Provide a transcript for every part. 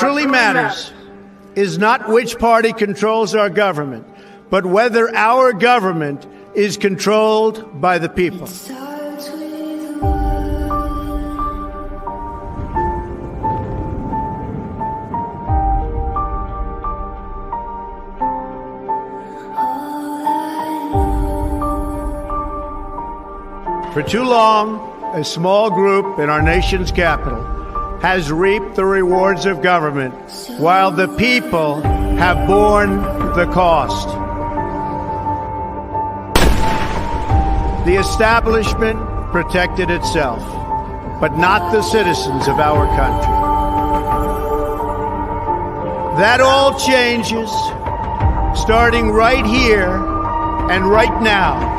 truly matters is not which party controls our government, but whether our government is controlled by the people. For too long, a small group in our nation's capital has reaped the rewards of government, while the people have borne the cost. The establishment protected itself, but not the citizens of our country. That all changes, starting right here and right now.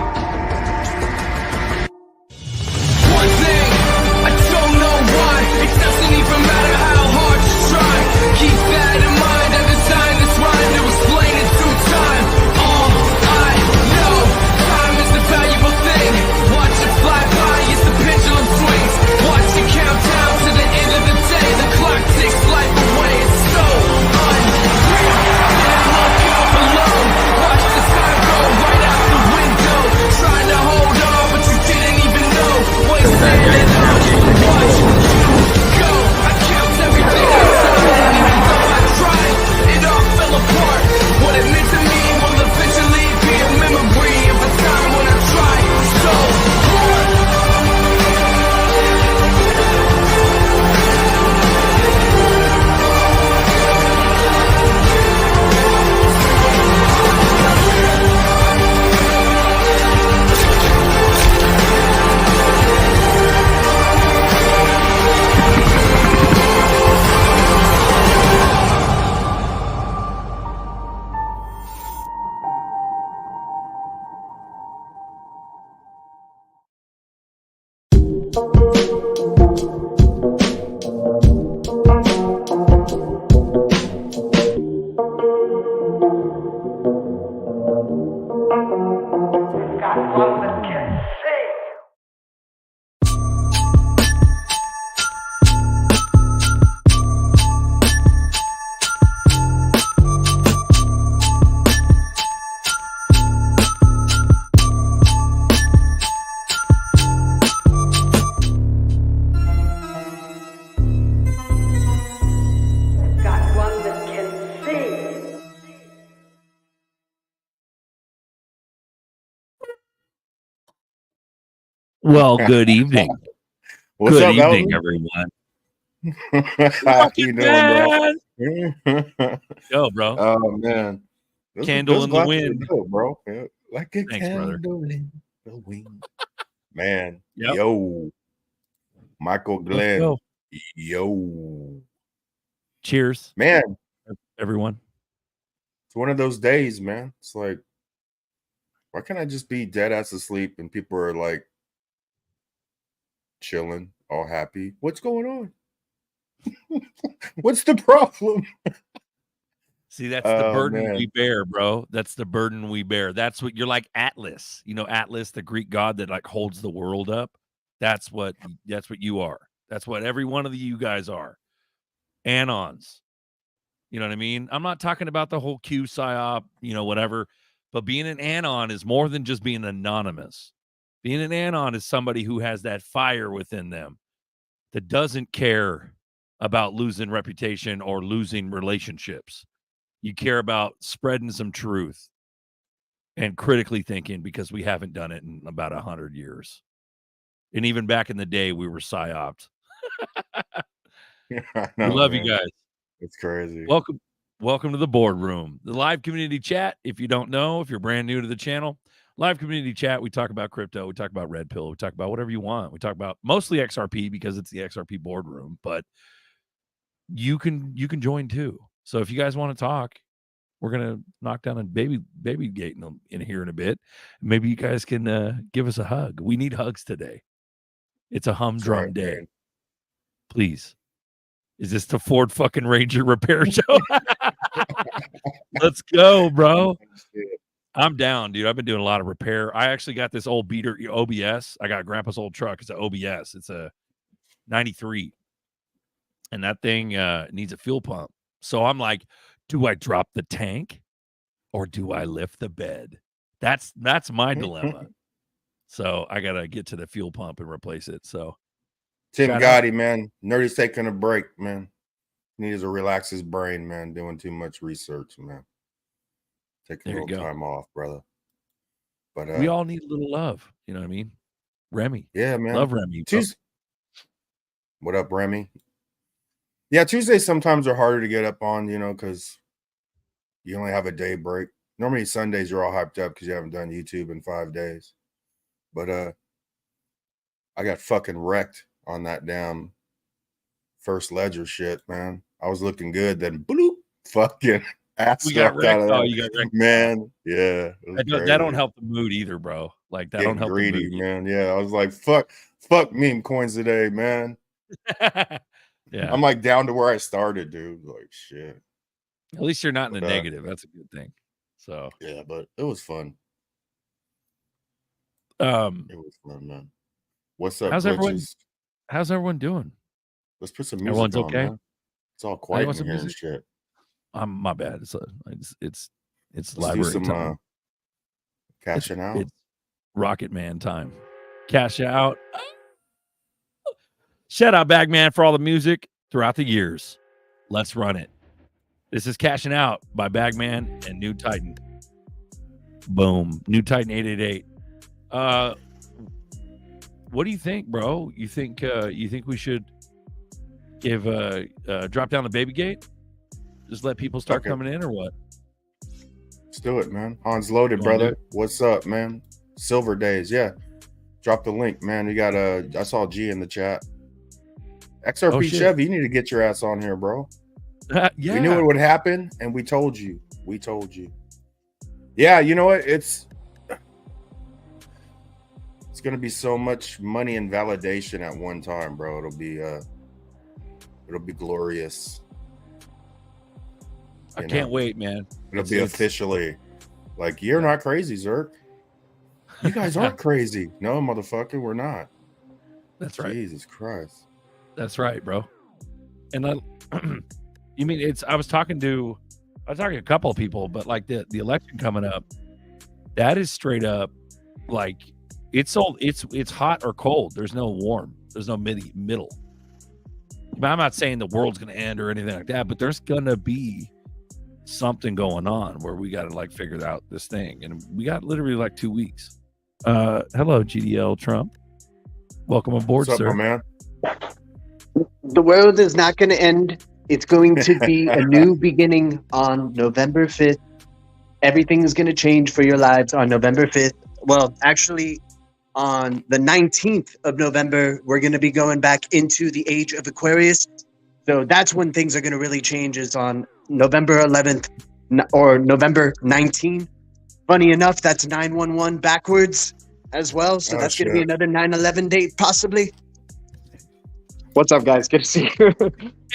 Well, good evening. What's good up, evening, Elton? everyone. How you doing, bro? Go, bro. Oh man, Candle in the glasses wind. are dope, bro. Yeah, like a Thanks, brother. candle in the wind. Man, Yep. yo, Michael Let's Glenn, go. yo, Cheers, man. everyone. It's one of those days, man. It's like, why can't I just be dead ass asleep and people are like chilling, all happy? What's going on? What's the problem? See, that's the burden man. we bear, bro. That's the burden we bear. That's what you're like, Atlas. You know, Atlas, the Greek god that like holds the world up. That's what you are. That's what every one of you guys are. Anons. You know what I mean? I'm not talking about the whole Q psyop, you know, whatever. But being an anon is more than just being anonymous. Being an anon is somebody who has that fire within them that doesn't care about losing reputation or losing relationships. You care about spreading some truth and critically thinking, because we haven't done it in about 100 years. And even back in the day, we were psyoped. I know, we love man. you guys. It's crazy. Welcome to the boardroom, the live community chat. If you don't know, if you're brand new to the channel, live community chat, we talk about crypto, we talk about red pill, we talk about whatever you want. We talk about mostly XRP because it's the XRP boardroom, but you can join too. So if you guys want to talk, we're gonna knock down a baby gate in here in a bit. Maybe you guys can give us a hug. We need hugs today. It's a humdrum day. Man. Please. Is this the Ford fucking Ranger repair show? Let's go, bro. I'm down, dude. I've been doing a lot of repair. I actually got this old beater OBS. I got Grandpa's old truck. It's an OBS. It's a 93. and that thing needs a fuel pump. So I'm like, do I drop the tank or do I lift the bed? That's my dilemma. So I gotta get to the fuel pump and replace it. So Tim Gotti, man, Nerdy's taking a break, man. He needs to relax his brain, man. Doing too much research, man. Take a little time off, brother. But we all need a little love. You know what I mean? Remy. Yeah, man. Love Remy. What up, Remy? Yeah, Tuesdays sometimes are harder to get up on, you know, because you only have a day break. Normally Sundays you're all hyped up because you haven't done YouTube in 5 days. But I got fucking wrecked on that damn First Ledger shit, man. I was looking good, then bloop, fucking ass. We got wrecked. Oh, you got wrecked, man. Yeah, that don't help the mood either, bro. Like that don't help greedy, the mood, man. Yeah, I was like, fuck meme coins today, man. Yeah, I'm like down to where I started, dude. Like shit. At least you're not in the negative. That's a good thing. So yeah, but it was fun. It was fun, man. What's up? How's everyone doing? Let's put some music Everyone's on, okay. Man. It's all quiet in here and shit. My bad. It's Let's library do some time. Cashing out. It's Rocket Man time. Cash out. Shout out Bagman for all the music throughout the years. Let's run it. This is Cashing Out by Bagman and New Titan. Boom. New Titan 888. What do you think, bro? You think we should give drop down the baby gate? Just let people start coming in, or what? Let's do it, man. Hans Loaded, brother. What's up, man? Silver Days, yeah. Drop the link, man. We got I saw G in the chat. XRP Chevy, you need to get your ass on here, bro. Yeah. We knew it would happen, and we told you. Yeah, you know what? It's gonna be so much money and validation at one time, bro. It'll be glorious. I can't wait, man. It'll be officially like, you're not crazy, ZRK. You guys aren't crazy. No, motherfucker, we're not. That's right. Jesus Christ. That's right, bro. And you mean I was talking to a couple of people, but like the election coming up, that is straight up like it's hot or cold. There's no warm. There's no middle. I'm not saying the world's gonna end or anything like that, but there's gonna be something going on where we got to like figure out this thing, and we got literally like 2 weeks. Hello, GDL Trump. Welcome aboard, What's up, sir. my man? The world is not going to end. It's going to be a new beginning on November 5th. Everything is going to change for your lives on November 5th. Well, actually, on the 19th of November, we're going to be going back into the age of Aquarius. So that's when things are going to really change, is on November 11th or November 19th. Funny enough, that's 911 backwards as well. So that's going to be another 9/11 date, possibly. What's up, guys? Good to see you.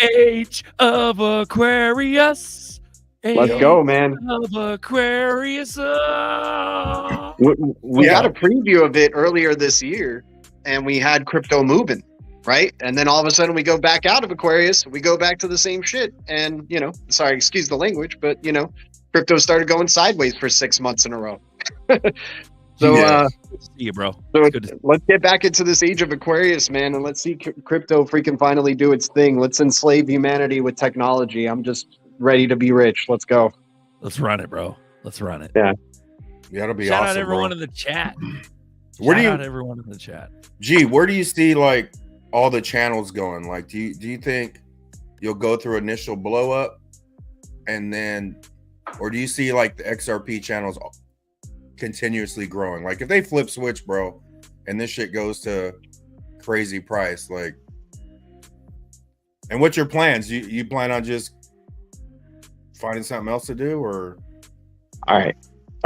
Age of Aquarius. Let's go, man. Of Aquarius. We got a preview of it earlier this year, and we had crypto moving, right? And then all of a sudden we go back out of Aquarius. We go back to the same shit. And, you know, sorry, excuse the language, but, you know, crypto started going sideways for 6 months in a row. So, good to see you, bro. So let's get back into this age of Aquarius, man, and let's see crypto freaking finally do its thing. Let's enslave humanity with technology. I'm just ready to be rich. Let's go. Let's run it, bro. Let's run it. Yeah. That'll be Shout awesome. out everyone bro. in the chat. Shout out everyone in the chat. Gee, where do you see like all the channels going? Like, do you think you'll go through initial blow up, and then, or do you see like the XRP channels continuously growing? Like, if they flip switch, bro, and this shit goes to crazy price, like, and what's your plans? You plan on just finding something else to do, or? All right.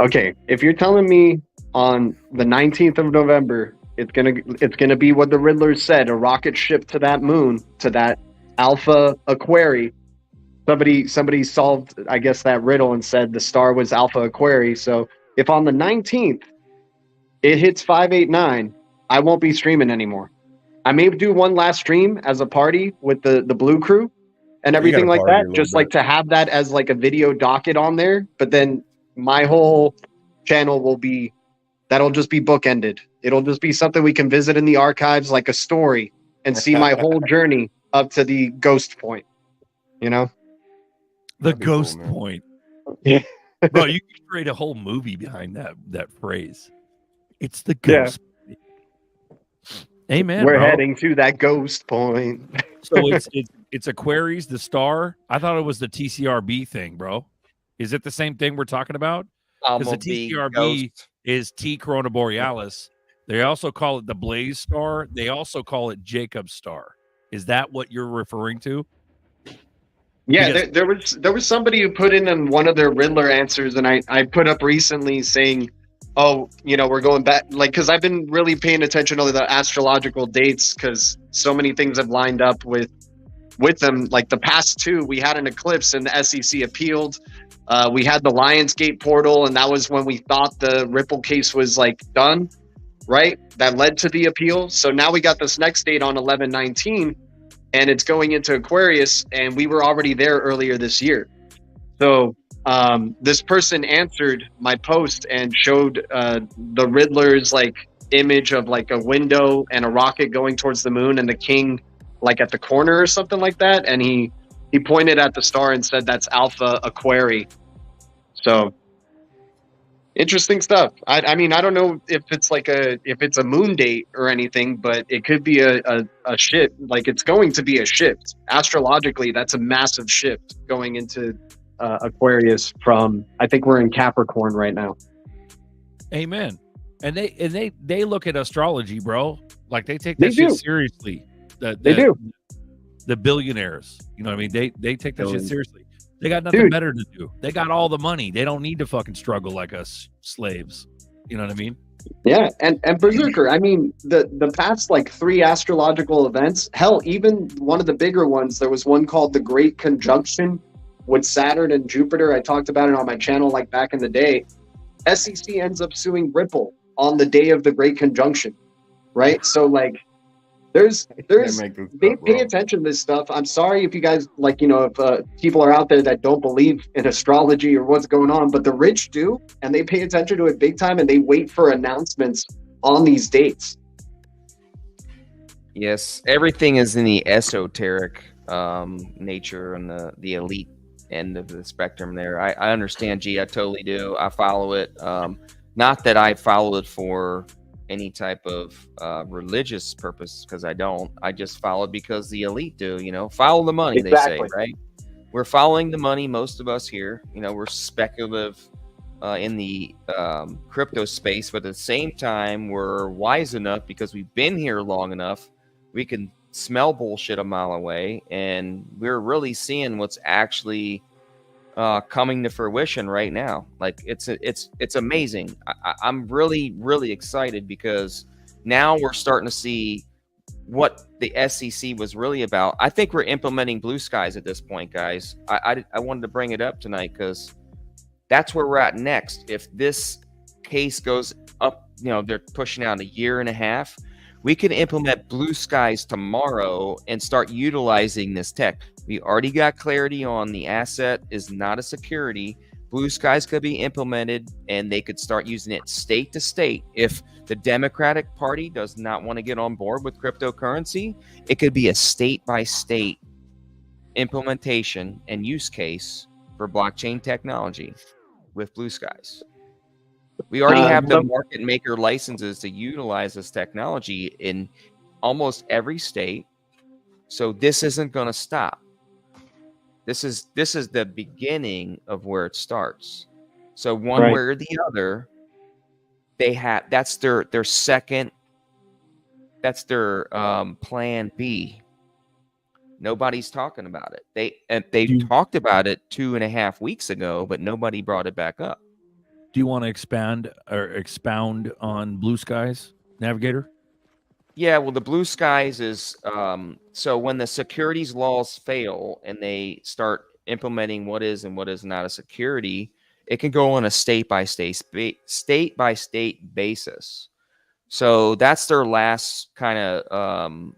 Okay. If you're telling me on the 19th of November, it's gonna be what the Riddler said, a rocket ship to that moon, to that Alpha Aquarii. Somebody solved, I guess, that riddle and said the star was Alpha Aquarii. So if on the 19th it hits 589, I won't be streaming anymore. I may do one last stream as a party with the blue crew and You everything gotta like party a that, little just bit. like to have that as like a video docket on there. But then my whole channel will be, that'll just be bookended. It'll just be something we can visit in the archives like a story and see my whole journey up to the ghost point, you know? The That'd be cool, ghost man. point. Yeah. Bro, you could create a whole movie behind that phrase. It's the Yeah. ghost. Amen, We're bro. heading to that ghost point. So it's Aquarius, the star. I thought it was the TCRB thing, bro. Is it the same thing we're talking about? Because the TCRB is T Corona Borealis. They also call it the Blaze Star. They also call it Jacob's Star. Is that what you're referring to? Yeah, Because- there was somebody who put in one of their Riddler answers, and I put up recently saying, "Oh, you know, we're going back," like because I've been really paying attention to the astrological dates because so many things have lined up with them. Like the past two, we had an eclipse, and the SEC appealed. We had the Lionsgate portal, and that was when we thought the Ripple case was like done, right? That led to the appeal. So now we got this next date on 11/19. And it's going into Aquarius, and we were already there earlier this year. So this person answered my post and showed the Riddler's like image of like a window and a rocket going towards the moon, and the king like at the corner or something like that. And he pointed at the star and said that's Alpha Aquarii. So interesting stuff. I mean, I don't know if it's like if it's a moon date or anything, but it could be a shift. Like it's going to be a shift astrologically. That's a massive shift going into Aquarius from, I think we're in Capricorn right now. Amen. And they look at astrology, bro. Like they take that They shit do. seriously. They do. The billionaires, you know what I mean? They take that shit Billion. seriously. They got nothing Dude. better to do. They got all the money. They don't need to fucking struggle like us slaves. You know what I mean? Yeah, and Berserker. I mean, the past like 3 astrological events. Hell, even one of the bigger ones. There was one called the Great Conjunction with Saturn and Jupiter. I talked about it on my channel like back in the day. SEC ends up suing Ripple on the day of the Great Conjunction, right? So like, there's Make this they up, pay bro. attention to this stuff. I'm sorry if you guys like, you know, if people are out there that don't believe in astrology or what's going on, but the rich do, and they pay attention to it big time, and they wait for announcements on these dates. Yes, everything is in the esoteric nature and the elite end of the spectrum there. I understand, G. I totally do. I follow it. Not that I follow it for any type of religious purpose, because I don't. I just follow it because the elite do. You know, follow the money. Exactly. They say, right? We're following the money. Most of us here, you know, we're speculative in the crypto space, but at the same time, we're wise enough because we've been here long enough. We can smell bullshit a mile away, and we're really seeing what's actually coming to fruition right now. Like it's amazing. I'm really excited because now we're starting to see what the SEC was really about. I think we're implementing blue skies at this point, guys. I wanted to bring it up tonight because that's where we're at next. If this case goes up, you know, they're pushing out 1.5 years. We can implement blue skies tomorrow and start utilizing this tech. We already got clarity on the asset is not a security. Blue skies could be implemented and they could start using it state to state. If the Democratic Party does not want to get on board with cryptocurrency, it could be a state by state implementation and use case for blockchain technology with blue skies. We already have the market maker licenses to utilize this technology in almost every state. So this isn't going to stop. This is the beginning of where it starts. So one way or the other, they have that's their second, that's their plan B. Nobody's talking about it. They talked about it 2.5 weeks ago, but nobody brought it back up. Do you want to expand or expound on blue skies, Navigator? Yeah, well, the blue skies is so when the securities laws fail and they start implementing what is and what is not a security, it can go on a state by state basis. So that's their last kind of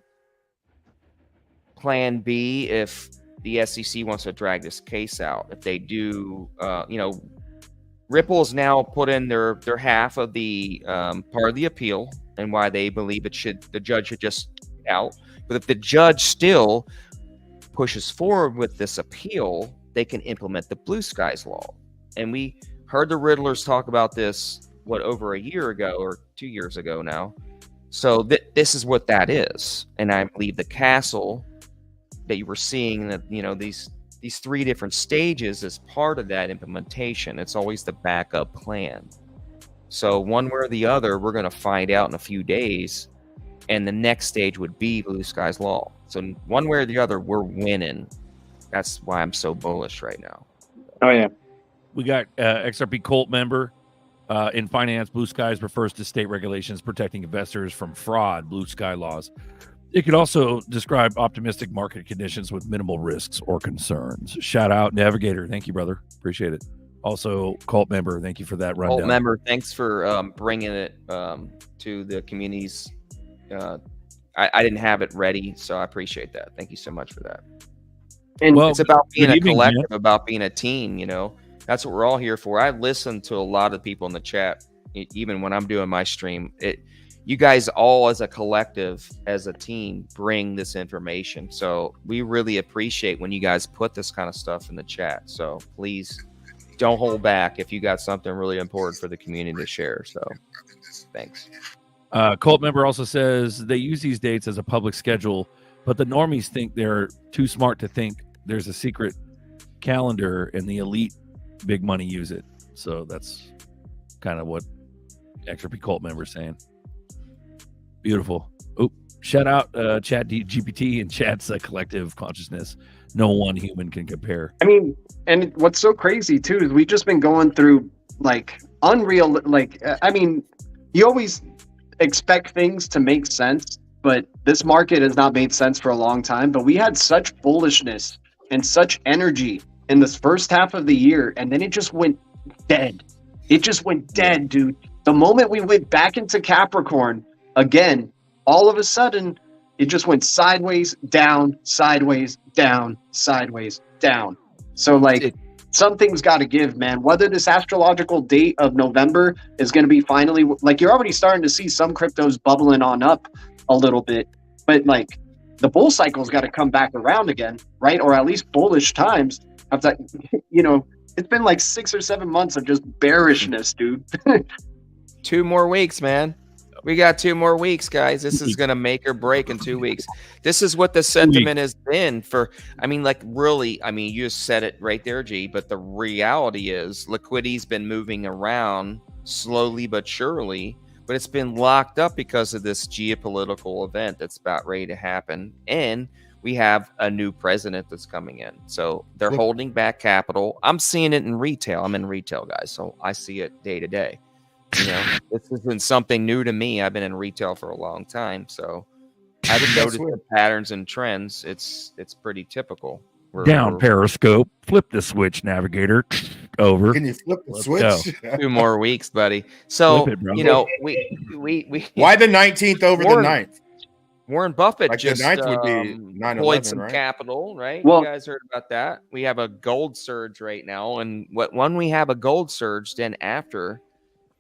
plan B if the SEC wants to drag this case out. If they do, Ripple's now put in their half of the part of the appeal and why they believe the judge should just out. But if the judge still pushes forward with this appeal, they can implement the Blue Skies law. And we heard the Riddlers talk about this, over a year ago or 2 years ago now. So this is what that is. And I believe the castle that you were seeing, that, these three different stages is part of that implementation. It's always the backup plan. So one way or the other, we're going to find out in a few days. And the next stage would be Blue Skies law. So one way or the other, we're winning. That's why I'm so bullish right now. Oh, yeah. We got XRP Colt member. In finance, Blue Skies refers to state regulations protecting investors from fraud, Blue Sky laws. It could also describe optimistic market conditions with minimal risks or concerns. Shout out, Navigator. Thank you, brother. Appreciate it. Also, Colt member, thank you for that rundown. Colt member, thanks for bringing it to the communities. I didn't have it ready, so I appreciate that. Thank you so much for that. And it's about being a collective, about being a team, That's what we're all here for. I listen to a lot of people in the chat, even when I'm doing my stream. You guys all as a collective, as a team, bring this information. So we really appreciate when you guys put this kind of stuff in the chat. So please don't hold back if you got something really important for the community to share. So thanks. Colt member also says they use these dates as a public schedule, but the normies think they're too smart to think there's a secret calendar and the elite big money use it. So that's kind of what XRP Colt member is saying. Beautiful. Oh, shout out Chat GPT and Chat's collective consciousness. No one human can compare. I mean, and what's so crazy too is we've just been going through unreal. You always expect things to make sense, but this market has not made sense for a long time. But we had such bullishness and such energy in this first half of the year, and then it just went dead. It just went dead, dude. The moment we went back into Capricorn again, all of a sudden, it just went sideways, down, sideways, down, sideways, down. So, something's got to give, man. Whether this astrological date of November is going to be finally, you're already starting to see some cryptos bubbling on up a little bit, but, the bull cycle's got to come back around again, right? Or at least bullish times. It's been 6 or 7 months of just bearishness, dude. 2 more weeks, man. We got 2 more weeks, guys. This is going to make or break in 2 weeks. This is what the sentiment has been for, really, you just said it right there, G, but the reality is liquidity's been moving around slowly but surely, but it's been locked up because of this geopolitical event that's about ready to happen. And we have a new president that's coming in. So they're holding back capital. I'm seeing it in retail. I'm in retail, guys, so I see it day to day. This isn't something new to me. I've been in retail for a long time, so I've noticed the patterns and trends. It's pretty typical. We're Periscope. Flip the switch, Navigator. Over. Can you flip the switch? 2 more weeks, buddy. So it, we Why the 19th over the 9th? Warren Buffett the just 9th would be 9/11, deployed some right? capital, right? Well, you guys heard about that. We have a gold surge right now, and when we have a gold surge, then after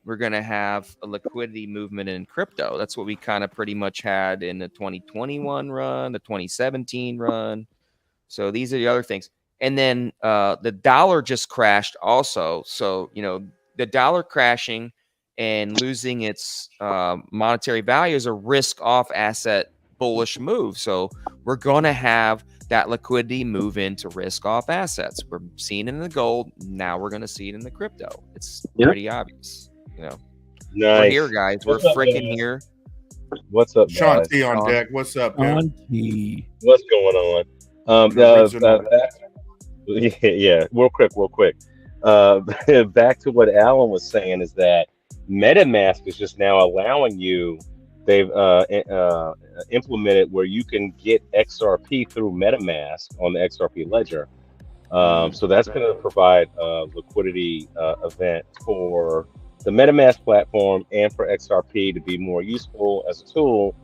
we're going to have a liquidity movement in crypto. That's what we kind of pretty much had in the 2021 run, the 2017 run. So these are the other things. And then the dollar just crashed also. So, the dollar crashing and losing its monetary value is a risk-off asset bullish move. So we're going to have that liquidity move into risk-off assets. We're seeing it in the gold. Now we're going to see it in the crypto. It's pretty obvious. Nice. We're here, guys. We're freaking here. What's up, Sean guys? T on deck. What's up, man? What's going on? Yeah, real quick. Back to what Alan was saying is that MetaMask is just now allowing you. They've implemented where you can get XRP through MetaMask on the XRP ledger. So that's going to provide a liquidity event for the MetaMask platform and for XRP to be more useful as a tool.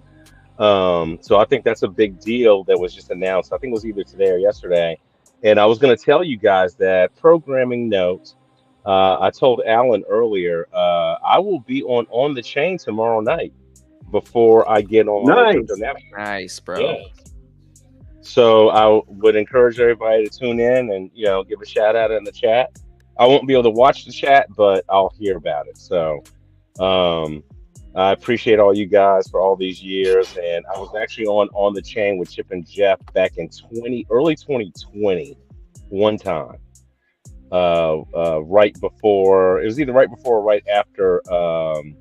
So I think that's a big deal that was just announced. I think it was either today or yesterday. And I was going to tell you guys that programming note. I told Alan earlier, I will be on the chain tomorrow night before I get on Nice. Crypto Network. Nice, bro. Yeah. So I would encourage everybody to tune in and, you know, give a shout out in the chat. I won't be able to watch the chat, but I'll hear about it. So I appreciate all you guys for all these years. And I was actually on the chain with Chip and Jeff back in early 2020 one time. Right before, it was either right before or right after on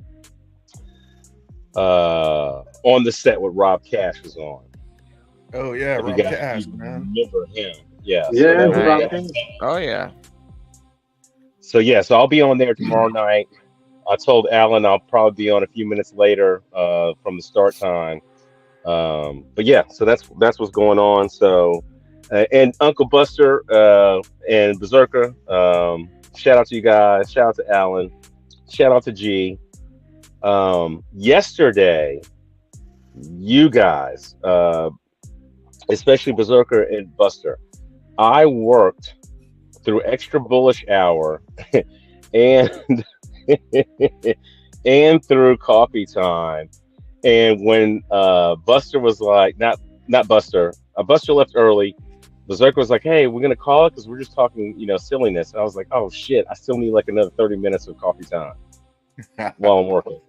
the set with Rob Cash was on. Oh yeah, If you Rob guys Cash, man. remember him. Yeah. So Yeah, that was- Rob Cash. Oh yeah. So yeah, so I'll be on there tomorrow night. I told Alan I'll probably be on a few minutes later from the start time. But yeah, so that's what's going on. So and Uncle Buster and Berserker, shout out to you guys. Shout out to Alan. Shout out to G. Yesterday, you guys, especially Berserker and Buster, I worked through extra bullish hour and and through coffee time. And when Buster was like, not Buster, Buster left early. Berserker was like, hey, we're gonna call it because we're just talking, you know, silliness. And I was like, oh shit, I still need like another 30 minutes of coffee time while I'm working.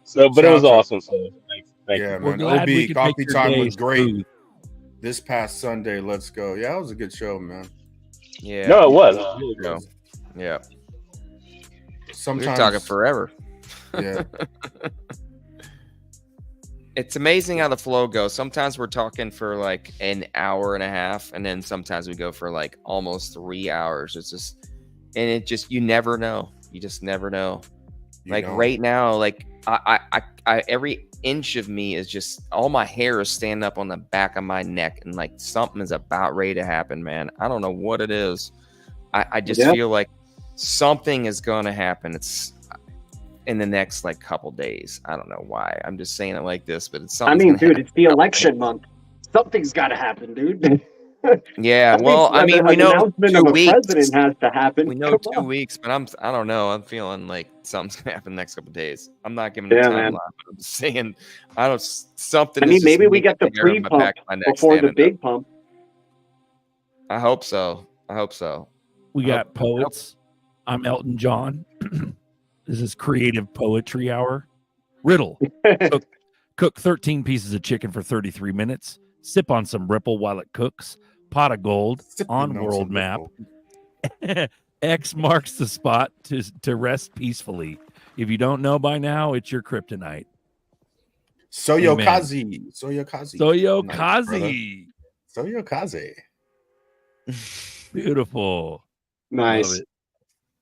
So, but it was awesome. So thank Yeah, you. We're man. glad we OB could coffee make your time day was great smooth. this past Sunday. Let's go. Yeah, it was a good show, man. Yeah. No, it was. It was really good. No. Yeah. Sometimes We're talking forever. Yeah, It's amazing how the flow goes. Sometimes we're talking for like an hour and a half, and then sometimes we go for like almost 3 hours. It's just, and it just, you never know. You just never know. you Like know. right now, like I every inch of me is just, all my hair is standing up on the back of my neck, and like something is about ready to happen, man. I don't know what it is. I just feel like something is going to happen. It's in the next like couple days. I don't know why. I'm just saying it like this, but it's something. I mean, dude, it's the election month. Something's got to happen, dude. Yeah, At well, least I mean, an we know announcement 2 of a weeks. president has to happen. We know Come 2 on. weeks, but I don't know. I'm feeling like something's gonna happen the next couple of days. I'm not giving a Yeah, timeline, man. but I'm just saying I don't something. I is mean, just maybe we moving get the in the air on my pre-pump back of my neck before the standing big up. pump. I hope so. I hope so. We got poets. I'm Elton John. This is creative poetry hour. Riddle. Cook 13 pieces of chicken for 33 minutes. Sip on some Ripple while it cooks. Pot of gold Sipping on some world map. Ripple. X marks the spot to rest peacefully. If you don't know by now, it's your kryptonite. Soyokazi. Soyokazi. Soyokazi. Soyokazi. Beautiful. Nice. Love it.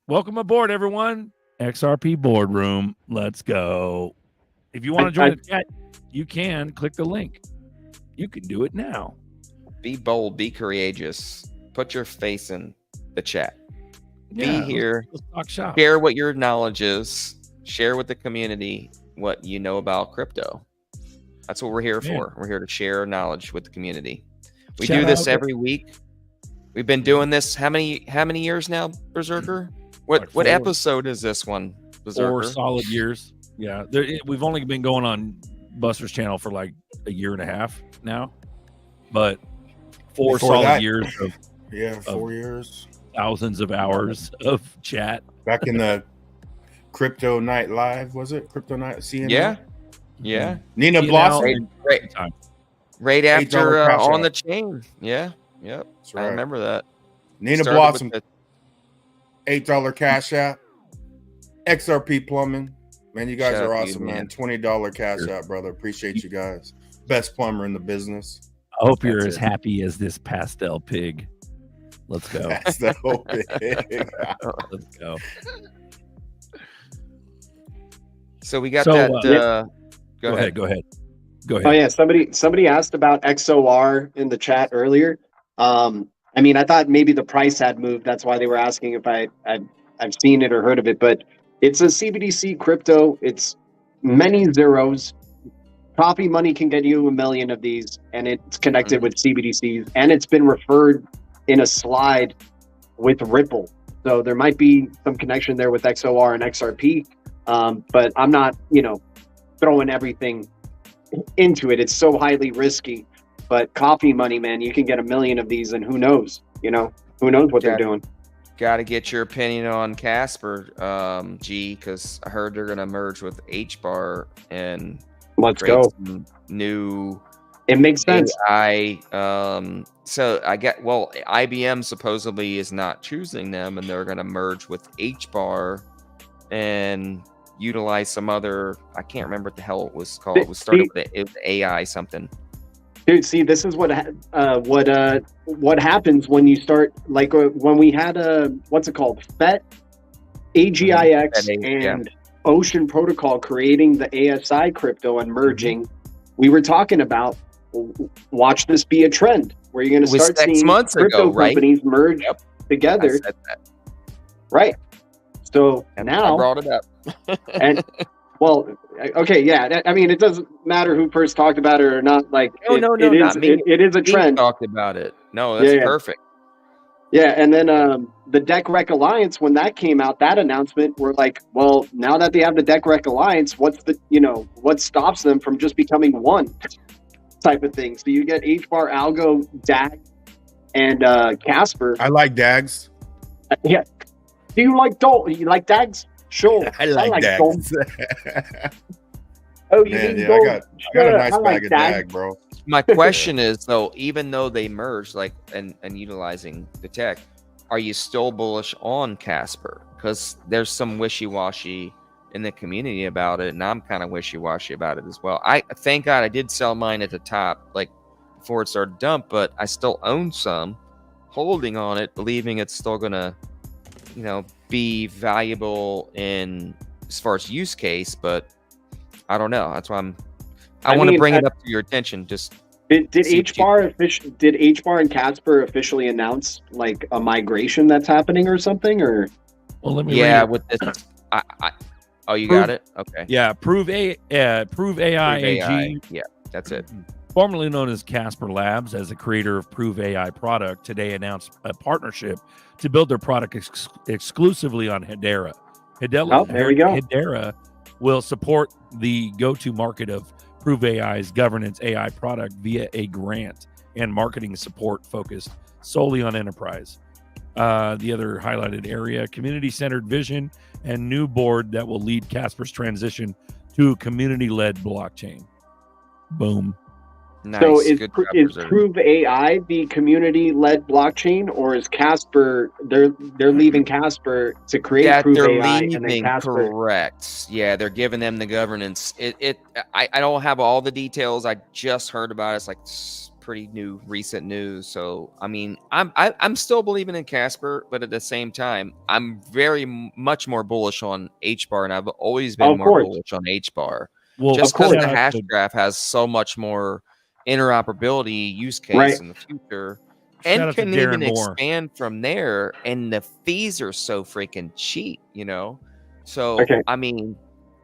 Welcome aboard, everyone. XRP Boardroom. Let's go. If you want to join the chat, you can click the link. You can do it now. Be bold. Be courageous. Put your face in the chat. Yeah, Be here. let's talk shop. Share what your knowledge is. Share with the community what you know about crypto. That's what we're here for. We're here to share knowledge with the community. We Shout do this out- every week. We've been doing this how many years now, Berserker? What Like 4. episode is this one, Berserker? 4 solid years. Yeah, we've only been going on Buster's channel for like a year and a half now, but 4 Before solid that- years of Yeah, 4 years. thousands of hours of chat. Back in the Crypto Night Live, was it? Crypto Night CNN? Yeah. Yeah. Nina You know, Blossom. Right, Time. right $8 after cash on out. the chain. Yeah. Yep. That's I right. remember that. Nina Started Blossom, with $8 cash app. XRP Plumbing. Man, you guys Shout are out to you, awesome, man. man. $20 cash app, brother. Appreciate you guys. Best plumber in the business. I hope you're That's as it. happy as this pastel pig. Let's go. That's the whole thing. Let's go. So we got So, that. Go ahead. Go ahead. Go ahead. Oh yeah, somebody asked about XOR in the chat earlier. I mean, I thought maybe the price had moved. That's why they were asking if I I've seen it or heard of it, but it's a CBDC crypto. It's many zeros. Coffee Money can get you 1 million of these, and it's connected with CBDCs, and it's been referred in a slide with Ripple. So there might be some connection there with XOR and XRP, but I'm not, throwing everything into it. It's so highly risky. But Coffee Money, man, you can get 1 million of these, and who knows? Who knows what they're doing? Got to get your opinion on Casper, G, because I heard they're going to merge with HBAR and let's go some new. It makes sense. AI. So IBM supposedly is not choosing them, and they're going to merge with HBAR and utilize some other. I can't remember what the hell it was called. It was started with it was AI something. Dude, see, this is what happens when you start, like when we had what's it called, FET, AGIX, and Ocean Protocol creating the ASI crypto and merging. We were talking about, watch this be a trend where you're going to start seeing crypto companies merge together. I said that. Right. So now I brought it up. And well, okay, yeah. I mean, it doesn't matter who first talked about it or not. Like, it is a trend. Talked about it. No, that's perfect. Yeah, and then the DeckRec Alliance, when that came out, that announcement, we're like, well, now that they have the DeckRec Alliance, what stops them from just becoming one type of thing? So you get HBAR, Algo, DAG, and Casper. I like DAGs. Yeah. Do you like DAGs? Sure. I like DAGs. Oh, you mean gold? I got a nice bag of DAG, bro. My question is, though, even though they merged, and utilizing the tech, are you still bullish on Casper? Because there's some wishy-washy in the community about it, and I'm kind of wishy-washy about it as well. Thank God I did sell mine at the top, like before it started to dump, but I still own some, holding on it, believing it's still gonna, be valuable in as far as use case, but I don't know. That's why I want to bring it up to your attention. Just did HBAR and Casper officially announce like a migration that's happening or something? Or let me read with this. Oh, you got it. Okay. Yeah, Prove AI AG. Yeah, that's it. Formerly known as Casper Labs, as the creator of Prove AI product, today announced a partnership to build their product exclusively on Hedera. There we go. Hedera will support the go-to market of Prove AI's governance AI product via a grant and marketing support focused solely on enterprise. The other highlighted area, community-centered vision and new board that will lead Casper's transition to a community-led blockchain. Boom. Nice. So is Prove AI the community-led blockchain, or is Casper they're leaving Casper to create Prove AI and then Casper? Correct. Yeah, they're giving them the governance. I don't have all the details. I just heard about it. It's like pretty recent news. So I mean, I'm still believing in Casper, but at the same time, I'm very much more bullish on HBAR, and I've always been more bullish on HBAR. Well, just because the hash graph has so much more interoperability use case in the future, and can even expand from there, and the fees are so freaking cheap, so I mean,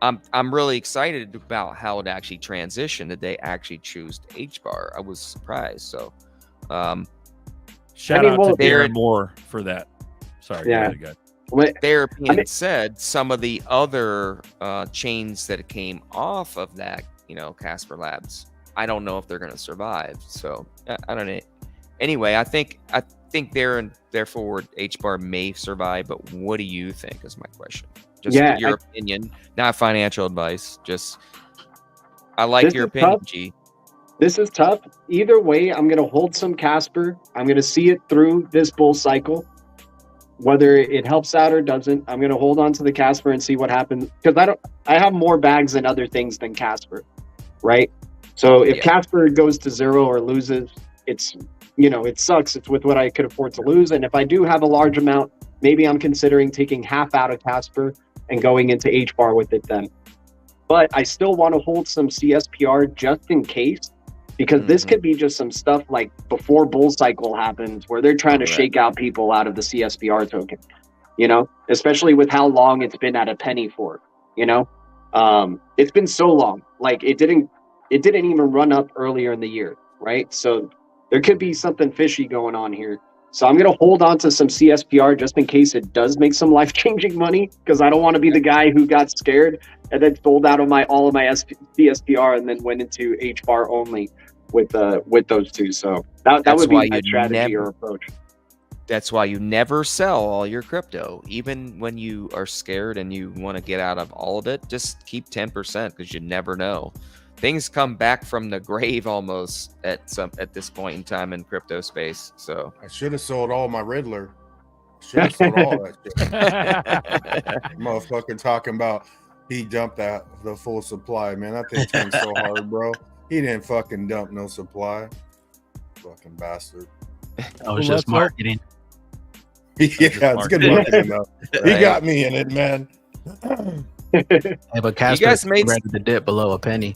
I'm really excited about how it actually transitioned, that they actually choose HBAR. I was surprised. So shout out to Darren Moore for that. Sorry. Their opinion said some of the other chains that came off of that, Casper Labs, I don't know if they're going to survive. So I don't know. Anyway, I think therefore HBAR may survive, but what do you think is my question? Just your opinion, not financial advice. Just I like your opinion, G. This is tough. Either way, I'm going to hold some Casper. I'm going to see it through this bull cycle. Whether it helps out or doesn't, I'm going to hold on to the Casper and see what happens, because I have more bags and other things than Casper, right? So if Casper goes to zero or loses, it's, it sucks. It's with what I could afford to lose. And if I do have a large amount, maybe I'm considering taking half out of Casper and going into HBAR with it then. But I still want to hold some CSPR just in case, because this could be just some stuff like before bull cycle happens where they're trying to shake out people out of the CSPR token. you know, especially with how long it's been at a penny for, you know. It's been so long. Like it didn't even run up earlier in the year, right? So there could be something fishy going on here. So I'm gonna hold on to some CSPR just in case it does make some life-changing money, because I don't want to be the guy who got scared and then sold out of all of my CSPR and then went into HBAR only with those two. So that would be my strategy or approach. That's why you never sell all your crypto, even when you are scared and you want to get out of all of it. Just keep 10% because you never know. Things come back from the grave almost at this point in time in crypto space. So I should have sold all my Riddler. Should have sold all that shit. Motherfucker talking about he dumped the full supply, man. That thing turned so hard, bro. He didn't fucking dump no supply. Fucking bastard. That was just marketing. Yeah, it's good marketing though. He got me in it, man. Hey, but Casper's ready to dip below a penny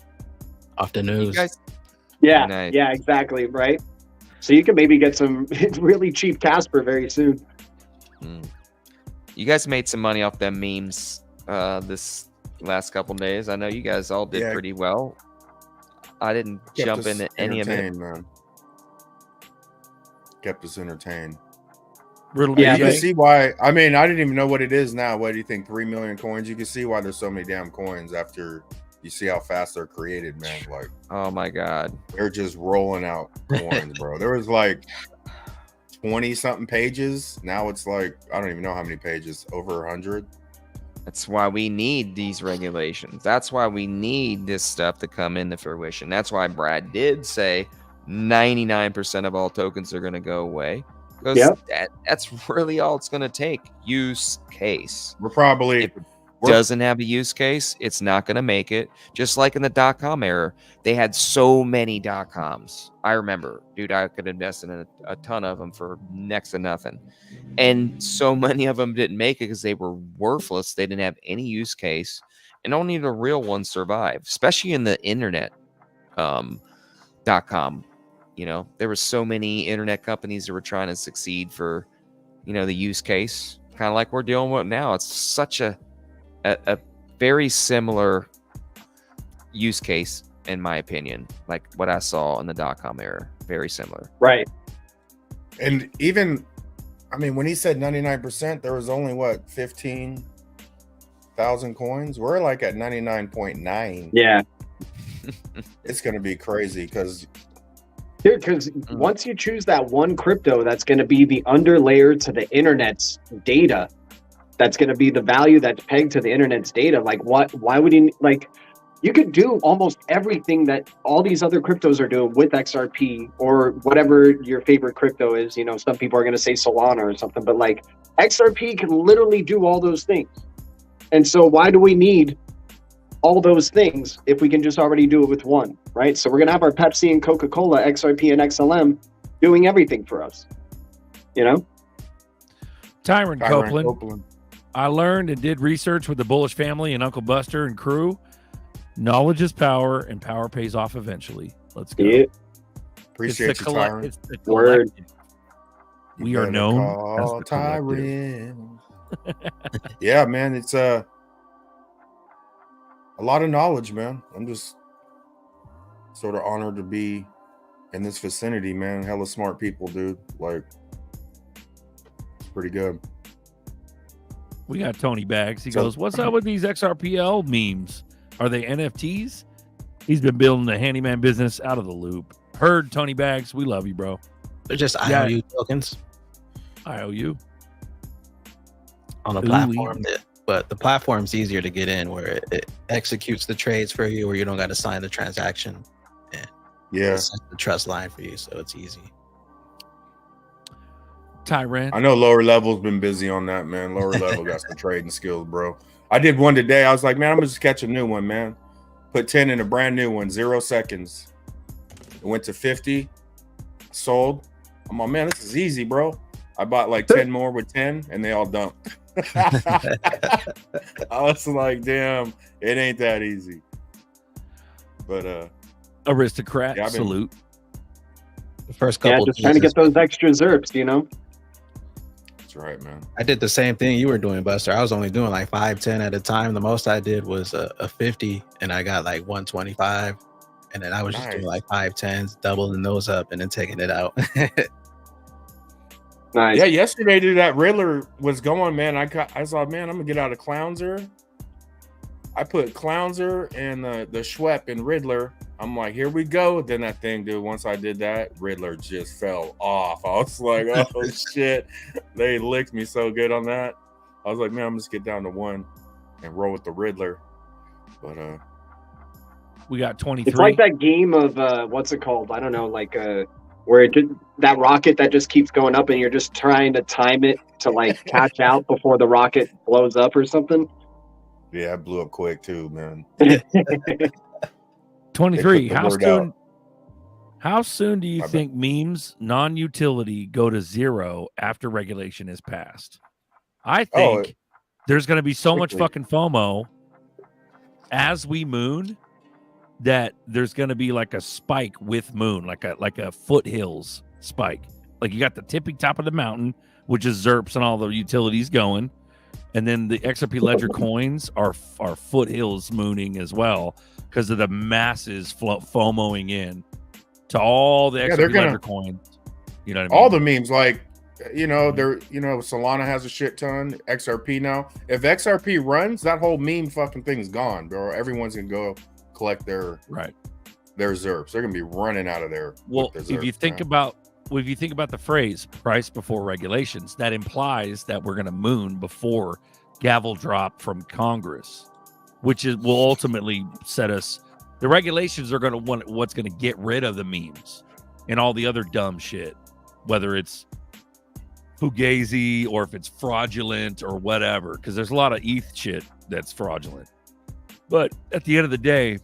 off the news. Yeah, exactly, right? So you can maybe get some really cheap Casper very soon. You guys made some money off them memes this last couple days. I know you guys all did pretty well. I didn't jump into any of it. Man. Kept us entertained. You can see why. I mean, I didn't even know what it is now. What do you think? 3 million coins? You can see why there's so many damn coins after you see how fast they're created, man. Like, oh my god, they're just rolling out coins, bro. There was like 20 something pages. Now it's like, I don't even know how many pages, over 100. That's why we need these regulations. That's why we need this stuff to come into fruition. That's why Brad did say 99% of all tokens are going to go away, because that's really all it's going to take. Use case. We're probably, if it doesn't have a use case, it's not going to make it. Just like in the .com era, they had so many .coms. I remember, dude, I could invest in a ton of them for next to nothing, and so many of them didn't make it because they were worthless. They didn't have any use case, and only the real ones survived, especially in the internet .com. You know, there were so many internet companies that were trying to succeed for, you know, the use case, kind of like we're dealing with now. It's such a very similar use case, in my opinion, like what I saw in the .com era. Very similar. Right. And even, I mean, when he said 99%, there was only, what, 15,000 coins? We're like at 99.9. Yeah. It's going to be crazy because... Dude, because once you choose that one crypto that's going to be the underlayer to the internet's data, that's going to be the value that's pegged to the internet's data, like why would you, like, you could do almost everything that all these other cryptos are doing with XRP or whatever your favorite crypto is. You know, some people are going to say Solana or something, but like XRP can literally do all those things. And so why do we need all those things if we can just already do it with one, right? So we're gonna have our Pepsi and Coca-Cola, XRP and XLM doing everything for us, you know? Tyron Copeland. I learned and did research with the Bullish family and Uncle Buster and crew. Knowledge is power, and power pays off eventually. Let's go. Yeah. Appreciate you, Tyron. It's the collective. We are known as the Tyron. Yeah, man, it's a lot of knowledge, man. I'm just sort of honored to be in this vicinity, man. Hella smart people, dude. Like, it's pretty good. We got Tony Bags. He goes, what's up with these XRPL memes? Are they NFTs? He's been building the handyman business out of the loop. Heard, Tony Bags. We love you, bro. They're just IOU tokens. IOU. On the platform. But the platform's easier to get in, where it executes the trades for you, where you don't got to sign the transaction. And it's the trust line for you, so it's easy. Tyran. I know lower level's been busy on that, man. Lower level got some trading skills, bro. I did one today. I was like, man, I'm gonna just catch a new one, man. Put 10 in a brand new one, 0 seconds. It went to 50, sold. I'm like, man, this is easy, bro. I bought like 10 more with 10, and they all dumped. I was like, damn, it ain't that easy. But aristocrat, salute. The first couple, just trying to get those extra ZRPs, you know. That's right, man. I did the same thing you were doing, Buster. I was only doing like 5-10 at a time. The most I did was a 50, and I got like 125. And then I was just doing like 5-10s, doubling those up, and then taking it out. Nice. Yeah, yesterday, dude, that Riddler was going, man. I saw, man, I'm gonna get out of Clownzer. I put Clownzer and the Schwepp and Riddler. I'm like, here we go. Then that thing, dude, once I did that, Riddler just fell off. I was like, oh shit. They licked me so good on that. I was like, man, I'm just get down to 1 and roll with the Riddler. But we got 23. It's like that game of what's it called? I don't know, like where that rocket that just keeps going up and you're just trying to time it to like catch out before the rocket blows up or something. Yeah, I blew up quick too, man. 23. How soon do you think memes non-utility go to 0 after regulation is passed? I think there's going to be so much fucking FOMO as we moon that there's going to be like a spike with moon, like a foothills spike. Like you got the tippy top of the mountain, which is ZRPs and all the utilities going. And then the XRP Ledger coins are foothills mooning as well because of the masses FOMOing in to all the XRP Ledger coins. You know what I mean? All the memes, like, Solana has a shit ton, XRP now. If XRP runs, that whole meme fucking thing's gone, bro. Everyone's gonna go collect their ZRPs. They're gonna be running out of there. Well, if you think about the phrase price before regulations, that implies that we're going to moon before gavel drop from Congress, which will ultimately set us. The regulations are going to want what's going to get rid of the memes and all the other dumb shit, whether it's fugazi or if it's fraudulent or whatever, because there's a lot of ETH shit that's fraudulent. But at the end of the day,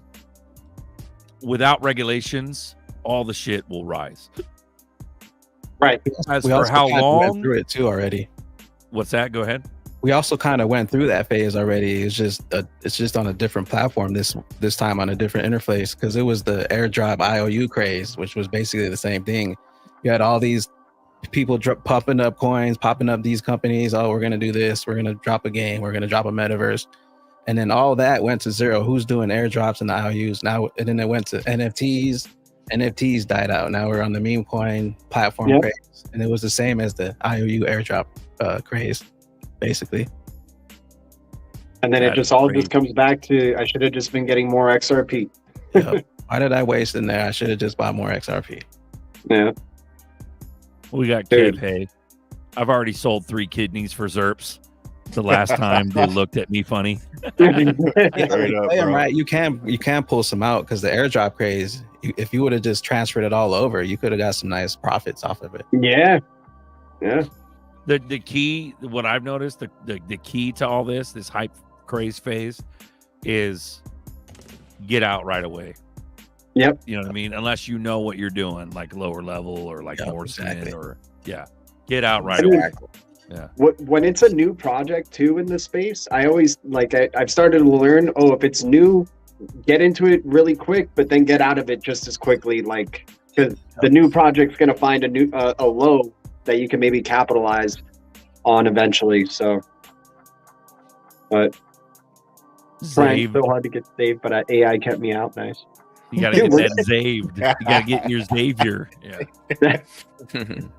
without regulations, all the shit will rise. Right. As for how long? Went through it too already. What's that? Go ahead. We also kind of went through that phase already. It's just on a different platform this time on a different interface because it was the airdrop IOU craze, which was basically the same thing. You had all these people popping up coins, popping up these companies. Oh, we're gonna do this. We're gonna drop a game. We're gonna drop a metaverse. And then all that went to 0. Who's doing airdrops and the IOUs now? And then it went to NFTs. NFTs died out. Now we're on the meme coin platform craze. And it was the same as the IOU airdrop craze, basically. And then it just all just comes back to I should have just been getting more XRP. Why did I waste in there? I should have just bought more XRP. Yeah. We got K-Pay. I've already sold 3 kidneys for ZRPs. The last time they looked at me funny. Right, you can pull some out because the airdrop craze. If you would have just transferred it all over, you could have got some nice profits off of it. Yeah. The key, what I've noticed, the key to all this hype craze phase, is get out right away. Yep. You know what I mean? Unless you know what you're doing, like lower level or like Morrison or get out right away. Yeah. When it's a new project too in the space, I always I've started to learn, if it's new, get into it really quick, but then get out of it just as quickly, because the new project's going to find a low that you can maybe capitalize on eventually. So, but trying so hard to get saved, but AI kept me out. Nice. You got to get that saved. You got to get your Xavier. Yeah.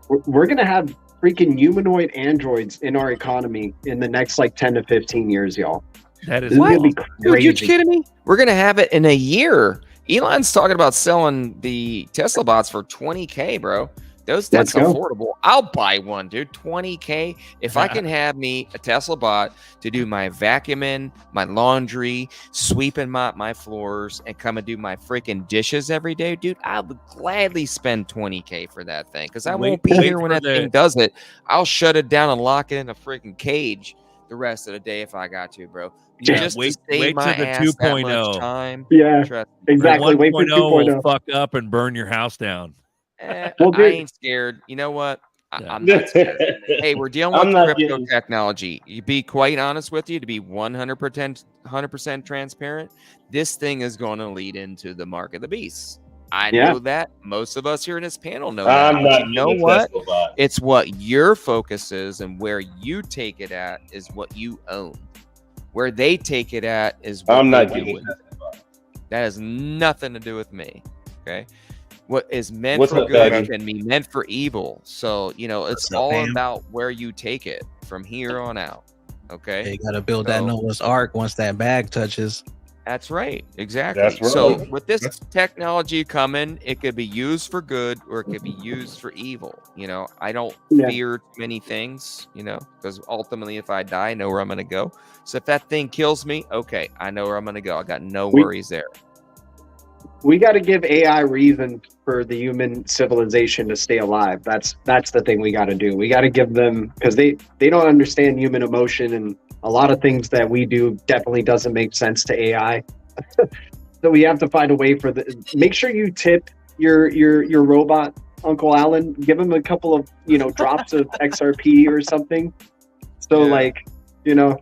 We're going to have freaking humanoid androids in our economy in the next 10 to 15 years, y'all. That is what? Be Dude, you kidding me? We're gonna have it in a year. Elon's talking about selling the Tesla bots for $20K, bro. That's affordable. I'll buy one, dude. $20K. If I can have me a Tesla bot to do my vacuuming, my laundry, sweep and mop my floors, and come and do my freaking dishes every day, dude, I would gladly spend $20K for that thing because I won't be here when that thing does it. I'll shut it down and lock it in a freaking cage the rest of the day if I got to, bro. Just wait to save my to the ass 2.0 time. Yeah, exactly. Wait for 2.0 will 2.0. fuck up and burn your house down. I ain't scared. You know what? I'm not scared. Hey, we're dealing with crypto technology. You be quite honest with you, to be 100% transparent, this thing is going to lead into the mark of the beast. I Yeah. know that. Most of us here in this panel know I'm that. not But you know getting a what? Tesla bot. It's what your focus is and where you take it at is what you own. Where they take it at is what I'm not they getting do a with it. Tesla bot. That has nothing to do with me. Okay. What is meant What's for up, good Baggy? can be meant for evil. So, you know, it's What's up, all fam? about where you take it from here on out. Okay. You gotta build that So- Noah's Ark once that bag touches. That's right. Exactly. That's right. So with this That's- technology coming, it could be used for good or it could be used for evil. You know, I don't Yeah. fear many things, you know, because ultimately if I die, I know where I'm going to go. So if that thing kills me, okay, I know where I'm going to go. I got no worries there. We got to give AI reason for the human civilization to stay alive. That's the thing we got to do. We got to give them, because they don't understand human emotion, and a lot of things that we do definitely doesn't make sense to AI. So we have to find a way for make sure you tip your robot, Uncle Alan. Give him a couple of drops of XRP or something. So Yeah. like, you're not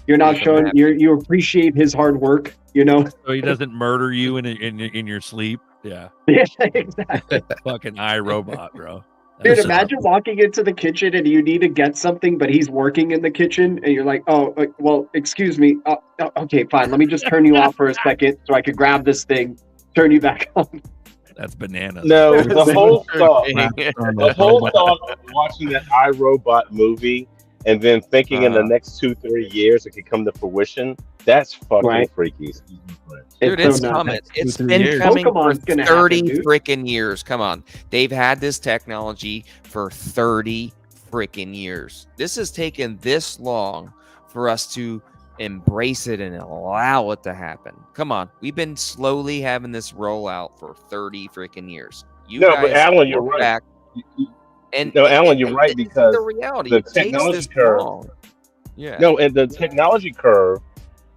Make him showing happy. you appreciate his hard work. So he doesn't murder you in your sleep. Yeah, Yeah, exactly. fucking iRobot, bro. Dude, That's imagine walking into the kitchen and you need to get something, but he's working in the kitchen, and you're like, "Oh, well, excuse me. Okay, fine. Let me just turn you off for a second so I could grab this thing, turn you back on." That's bananas. No, the whole thought, On the the whole robot. thought of watching that iRobot movie and then thinking in the next 2-3 years it could come to fruition, that's fucking Right. freaky. Dude, so it's nuts. coming. Next It's 2-3 been years. coming Pokemon's for gonna 30 happen, dude. freaking years. Come on. They've had this technology for 30 freaking years. This has taken this long for us to embrace it and allow it to happen. Come on. We've been slowly having this rollout for 30 freaking years. You No, guys but Alan, you're look right. back and No, Alan, you're right, this is because the reality. the It takes technology this curve- long. Yeah. No, and the technology curve,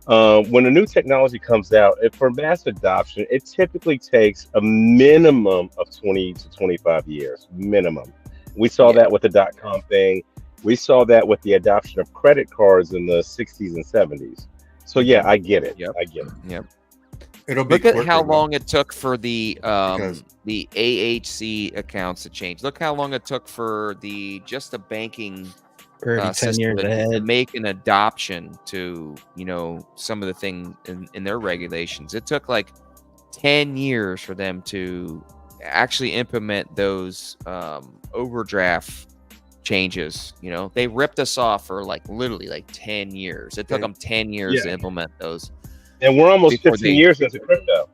when a new technology comes out, for mass adoption, it typically takes a minimum of 20 to 25 years. Minimum. We saw that with the .com thing. We saw that with the adoption of credit cards in the 60s and 70s. So yeah, I get it. Yep. I get it. Yep. It'll be Look at quicker, how though. long it took for the Because- AHC accounts to change. Look how long it took for just the banking Already 10 system years to ahead. make an adoption to some of the things in their regulations. It took like 10 years for them to actually implement those overdraft changes. They ripped us off for literally 10 years. It took them 10 years to implement those. And we're almost Before 15 years into crypto.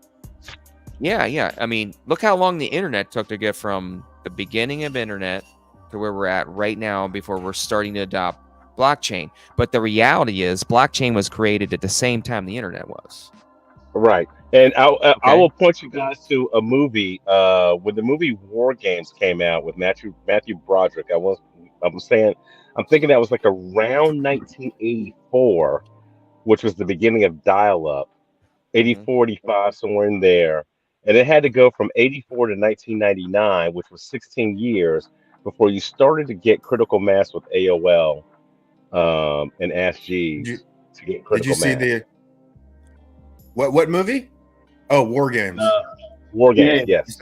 Yeah. I mean, look how long the internet took to get from the beginning of internet to where we're at right now before we're starting to adopt blockchain. But the reality is blockchain was created at the same time the internet was. Right. And I will point you guys to a movie. When the movie War Games came out with Matthew Broderick, I'm thinking that was like around 1984, which was the beginning of dial-up, 84, 85, somewhere in there. And it had to go from 84 to 1999, which was 16 years before you started to get critical mass with AOL and Ask Jeeves to get critical Did you mass. see the what movie? Oh, War Games. War Games, Yeah. yes.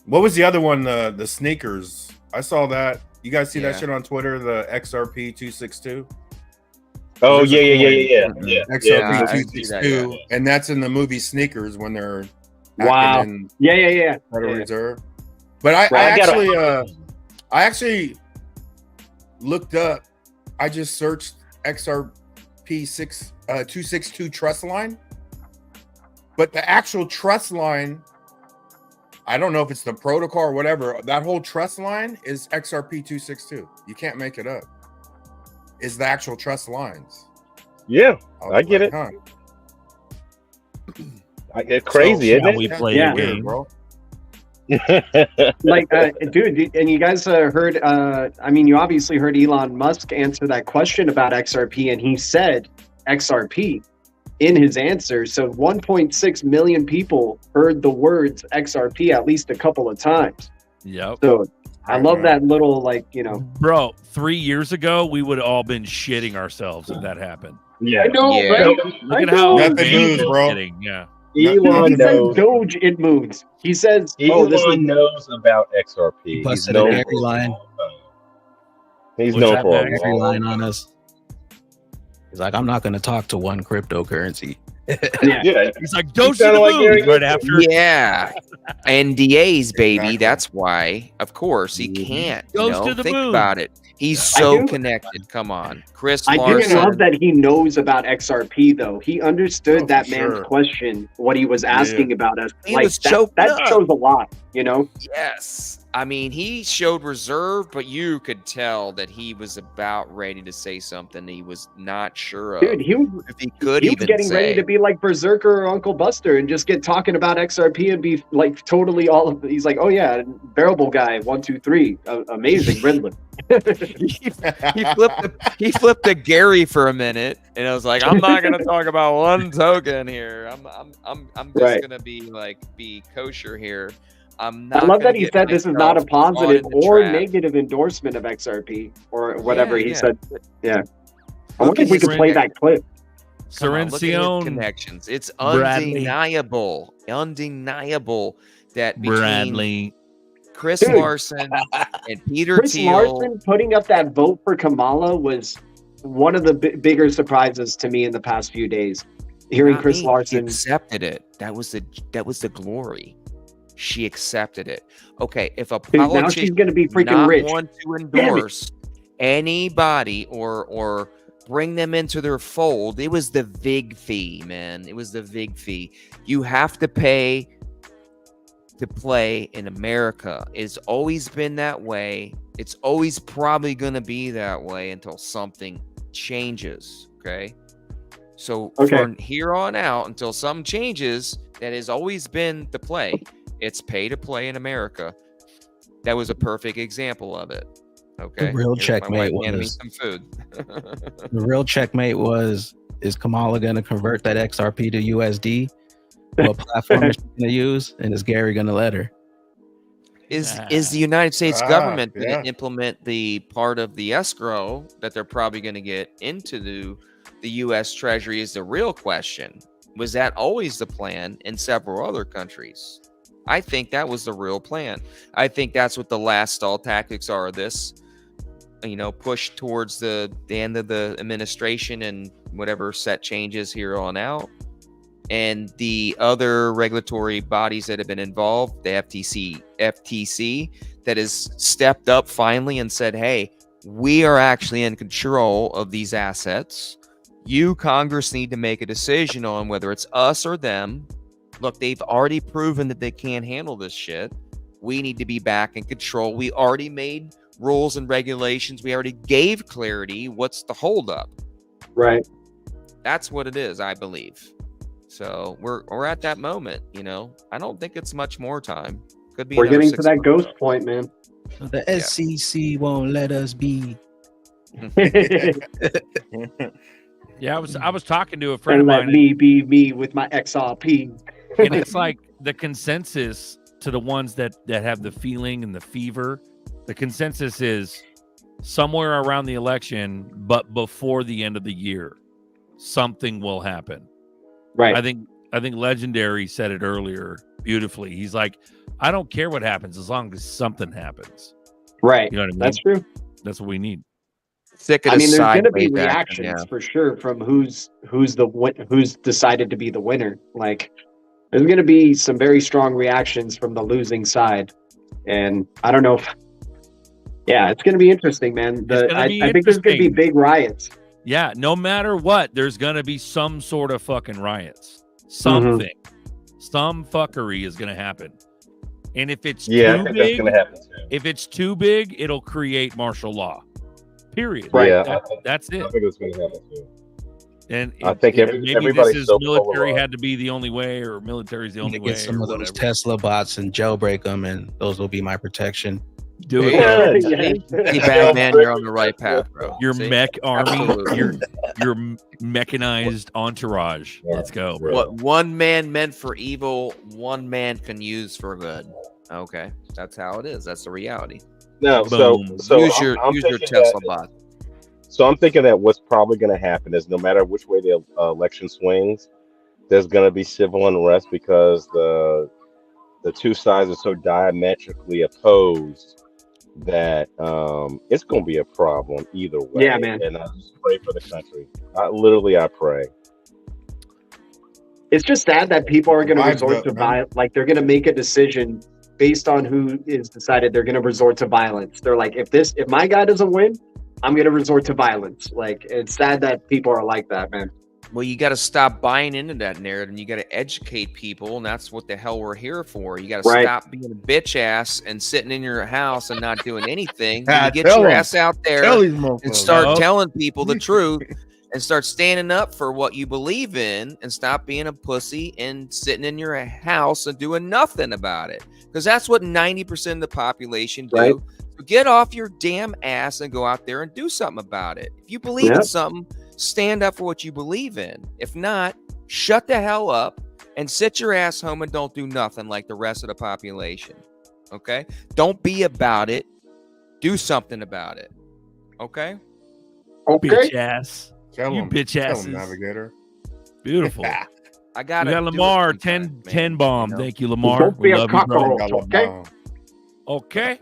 What was the other one? The sneakers. I saw that. You guys see that Yeah. shit on Twitter? The XRP 262. Oh, There's a yeah. coin. Yeah. XRP I see 262, that, and that's in the movie Sneakers when they're Wow. acting Yeah. in Federal Yeah. Reserve. But I actually looked up. I just searched XRP 262 trust line, but the actual trust line, I don't know if it's the protocol or whatever. That whole trust line is XRP 262. You can't make it up. It's the actual trust lines. Yeah, was I get it. huh. It's crazy, So, isn't it? we play Yeah. the game. bro. Like, dude, and you guys heard, you obviously heard Elon Musk answer that question about XRP, and he said XRP in his answer. So 1.6 million people heard the words XRP at least a couple of times. Yep. So I love that little, Bro, 3 years ago, we would have all been shitting ourselves if that happened. Yeah. I know, Yeah. right? Look I at how know. Nothing moves, bro. Yeah. Elon He says knows. Doge, it moves. He says, Elon knows about XRP. He He's busted a known Gary for a line. long time. He's What's known that, for a Max? Gary long line time. on us. He's like, I'm not going to talk to one cryptocurrency. Yeah, He's like, dose sounded the like moon Gary right after. Yeah. NDAs, baby. Exactly. That's why. Of course, he can't. You Goes know? to the Think moon. about it. He's I so do- connected. Come on. Chris I do Larson. love that he knows about XRP though. He understood Oh, that for man's sure. question, what he was asking about us. He like was that, choked that up. shows a lot, you know? Yes. I mean, he showed reserve, but you could tell that he was about ready to say something he was not sure of. Dude, he was if he could he was even getting say. ready to be like Berserker or Uncle Buster and just get talking about XRP and be like totally all of he's like, oh yeah, bearable guy, 1, 2, 3. Amazing, Riddler. he flipped to Gary for a minute, and I was like, I'm not gonna talk about one token here. I'm just Right. gonna be kosher here. I'm not. I love gonna that he get said this is not a myself caught positive in the or trap. negative endorsement of XRP or whatever he yeah. said. Yeah. I Look wonder if at we his could play that clip. Come on, look at his Serencion connections. It's Bradley. undeniable that between Bradley. Chris Dude. Larson and Peter Chris Thiel. Larson putting up that vote for Kamala was one of the bigger surprises to me in the past few days. Hearing Not Chris me. She Larson. accepted it. That was the glory. She accepted it. Okay, if a Dude, now she's politician going to be freaking not rich. want to Damn it. endorse anybody or bring them into their fold, it was the VIG fee, man. It was the VIG fee. You have to pay to play in America. It's always been that way. It's always probably going to be that way until something changes. Okay. So from here on out, until something changes, that has always been the play. It's pay to play in America. That was a perfect example of it. Okay. The real Here's my checkmate wife handing me was some food. the real checkmate was, is Kamala going to convert that XRP to USD? What platform is she going to use? And is Gary going to let her? Is the United States government going yeah. to implement the part of the escrow that they're probably going to get into the U.S. Treasury is the real question. Was that always the plan in several other countries? I think that was the real plan. I think that's what the last stall tactics are. This, push towards the end of the administration and whatever set changes here on out. And the other regulatory bodies that have been involved, the FTC, that has stepped up finally and said, hey, we are actually in control of these assets. You, Congress, need to make a decision on whether it's us or them. Look, they've already proven that they can't handle this shit. We need to be back in control. We already made rules and regulations. We already gave clarity. What's the holdup? Right. That's what it is, I believe. So we're at that moment, I don't think it's much more time. Could be. We're another getting 6 to that months. ghost point, man. The SEC won't let us be. Yeah, I was talking to a friend And of let mine, me be me with my XRP. and it's like the consensus to the ones that have the feeling and the fever. The consensus is somewhere around the election, but before the end of the year, something will happen. Right. I think Legendary said it earlier beautifully. He's like, I don't care what happens as long as something happens. Right. You know what I mean? That's true. That's what we need. Sick of I mean, there's going to be sideways reactions action, for sure from who's decided to be the winner. Like, there's going to be some very strong reactions from the losing side, and I don't know if. Yeah, it's going to be interesting, man. I think there's going to be big riots. Yeah, no matter what, there's going to be some sort of fucking riots. Something. Some fuckery is going to happen. And if it's Yeah, I too think big, that's going to happen too. if it's too big, it'll create martial law. Period. Right. Yeah, That's it. I think it's going to happen too. And I think maybe everybody's this is so military polarized. had to be the only way, or military's the only way. Get some or of those whatever. Tesla bots and jailbreak them, and those will be my protection. Do it. Yeah. bro. See, Batman, you're on the right path, bro. Your See? mech army, Absolutely. your mechanized entourage. Yeah. Let's go, bro. What one man meant for evil, one man can use for good. Okay, that's how it is. That's the reality. No, Boom. so use I'm your thinking Tesla that- bot. So I'm thinking that what's probably going to happen is no matter which way the election swings, there's going to be civil unrest because the two sides are so diametrically opposed that it's going to be a problem either way. Yeah, man. And I just pray for the country. I pray. It's just sad that people are going to resort to violence. Like, they're going to make a decision based on who is decided. They're going to resort to violence. They're like, if my guy doesn't win, I'm going to resort to violence. Like, it's sad that people are like that, man. Well, you got to stop buying into that narrative, and you got to educate people, and that's what the hell we're here for. You got to stop being a bitch ass and sitting in your house and not doing anything. You get your ass out there and start telling people the truth and start standing up for what you believe in, and stop being a pussy and sitting in your house and doing nothing about it. Because that's what 90% of the population do. Right. So get off your damn ass and go out there and do something about it. If you believe in something, stand up for what you believe in. If not, shut the hell up and sit your ass home and don't do nothing like the rest of the population. Okay? Don't be about it. Do something about it. Okay? Okay. Bitch ass. Tell You him, bitch asses. Navigator. Beautiful. I got Lamar, 10 bomb. You know? Thank you, Lamar. Don't be We a love you, brother. cockroach, okay? Okay.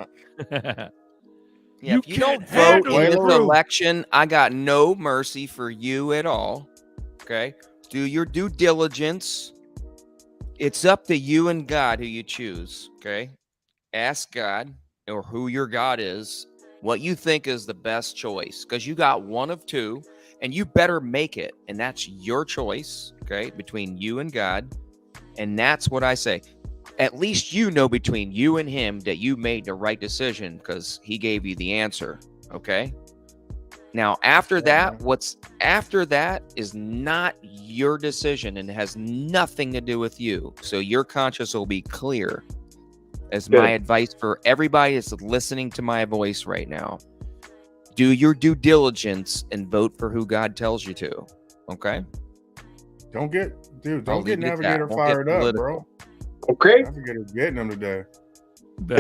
Yeah, if you don't can't vote handle in the this truth. election, I got no mercy for you at all. Okay? Do your due diligence. It's up to you and God who you choose. Okay? Ask God, or who your God is, what you think is the best choice. Because you got one of two, and you better make it. And that's your choice, okay, between you and God. And that's what I say. At least you know between you and him that you made the right decision because he gave you the answer. Okay. Now, after that, what's after that is not your decision and has nothing to do with you. So your conscience will be clear. As my advice for everybody that's listening to my voice right now. Do your due diligence and vote for who God tells you to. Okay. Don't get I'll leave it at Navigator that. Won't fired get up, political. bro. Okay. Navigator's getting him today.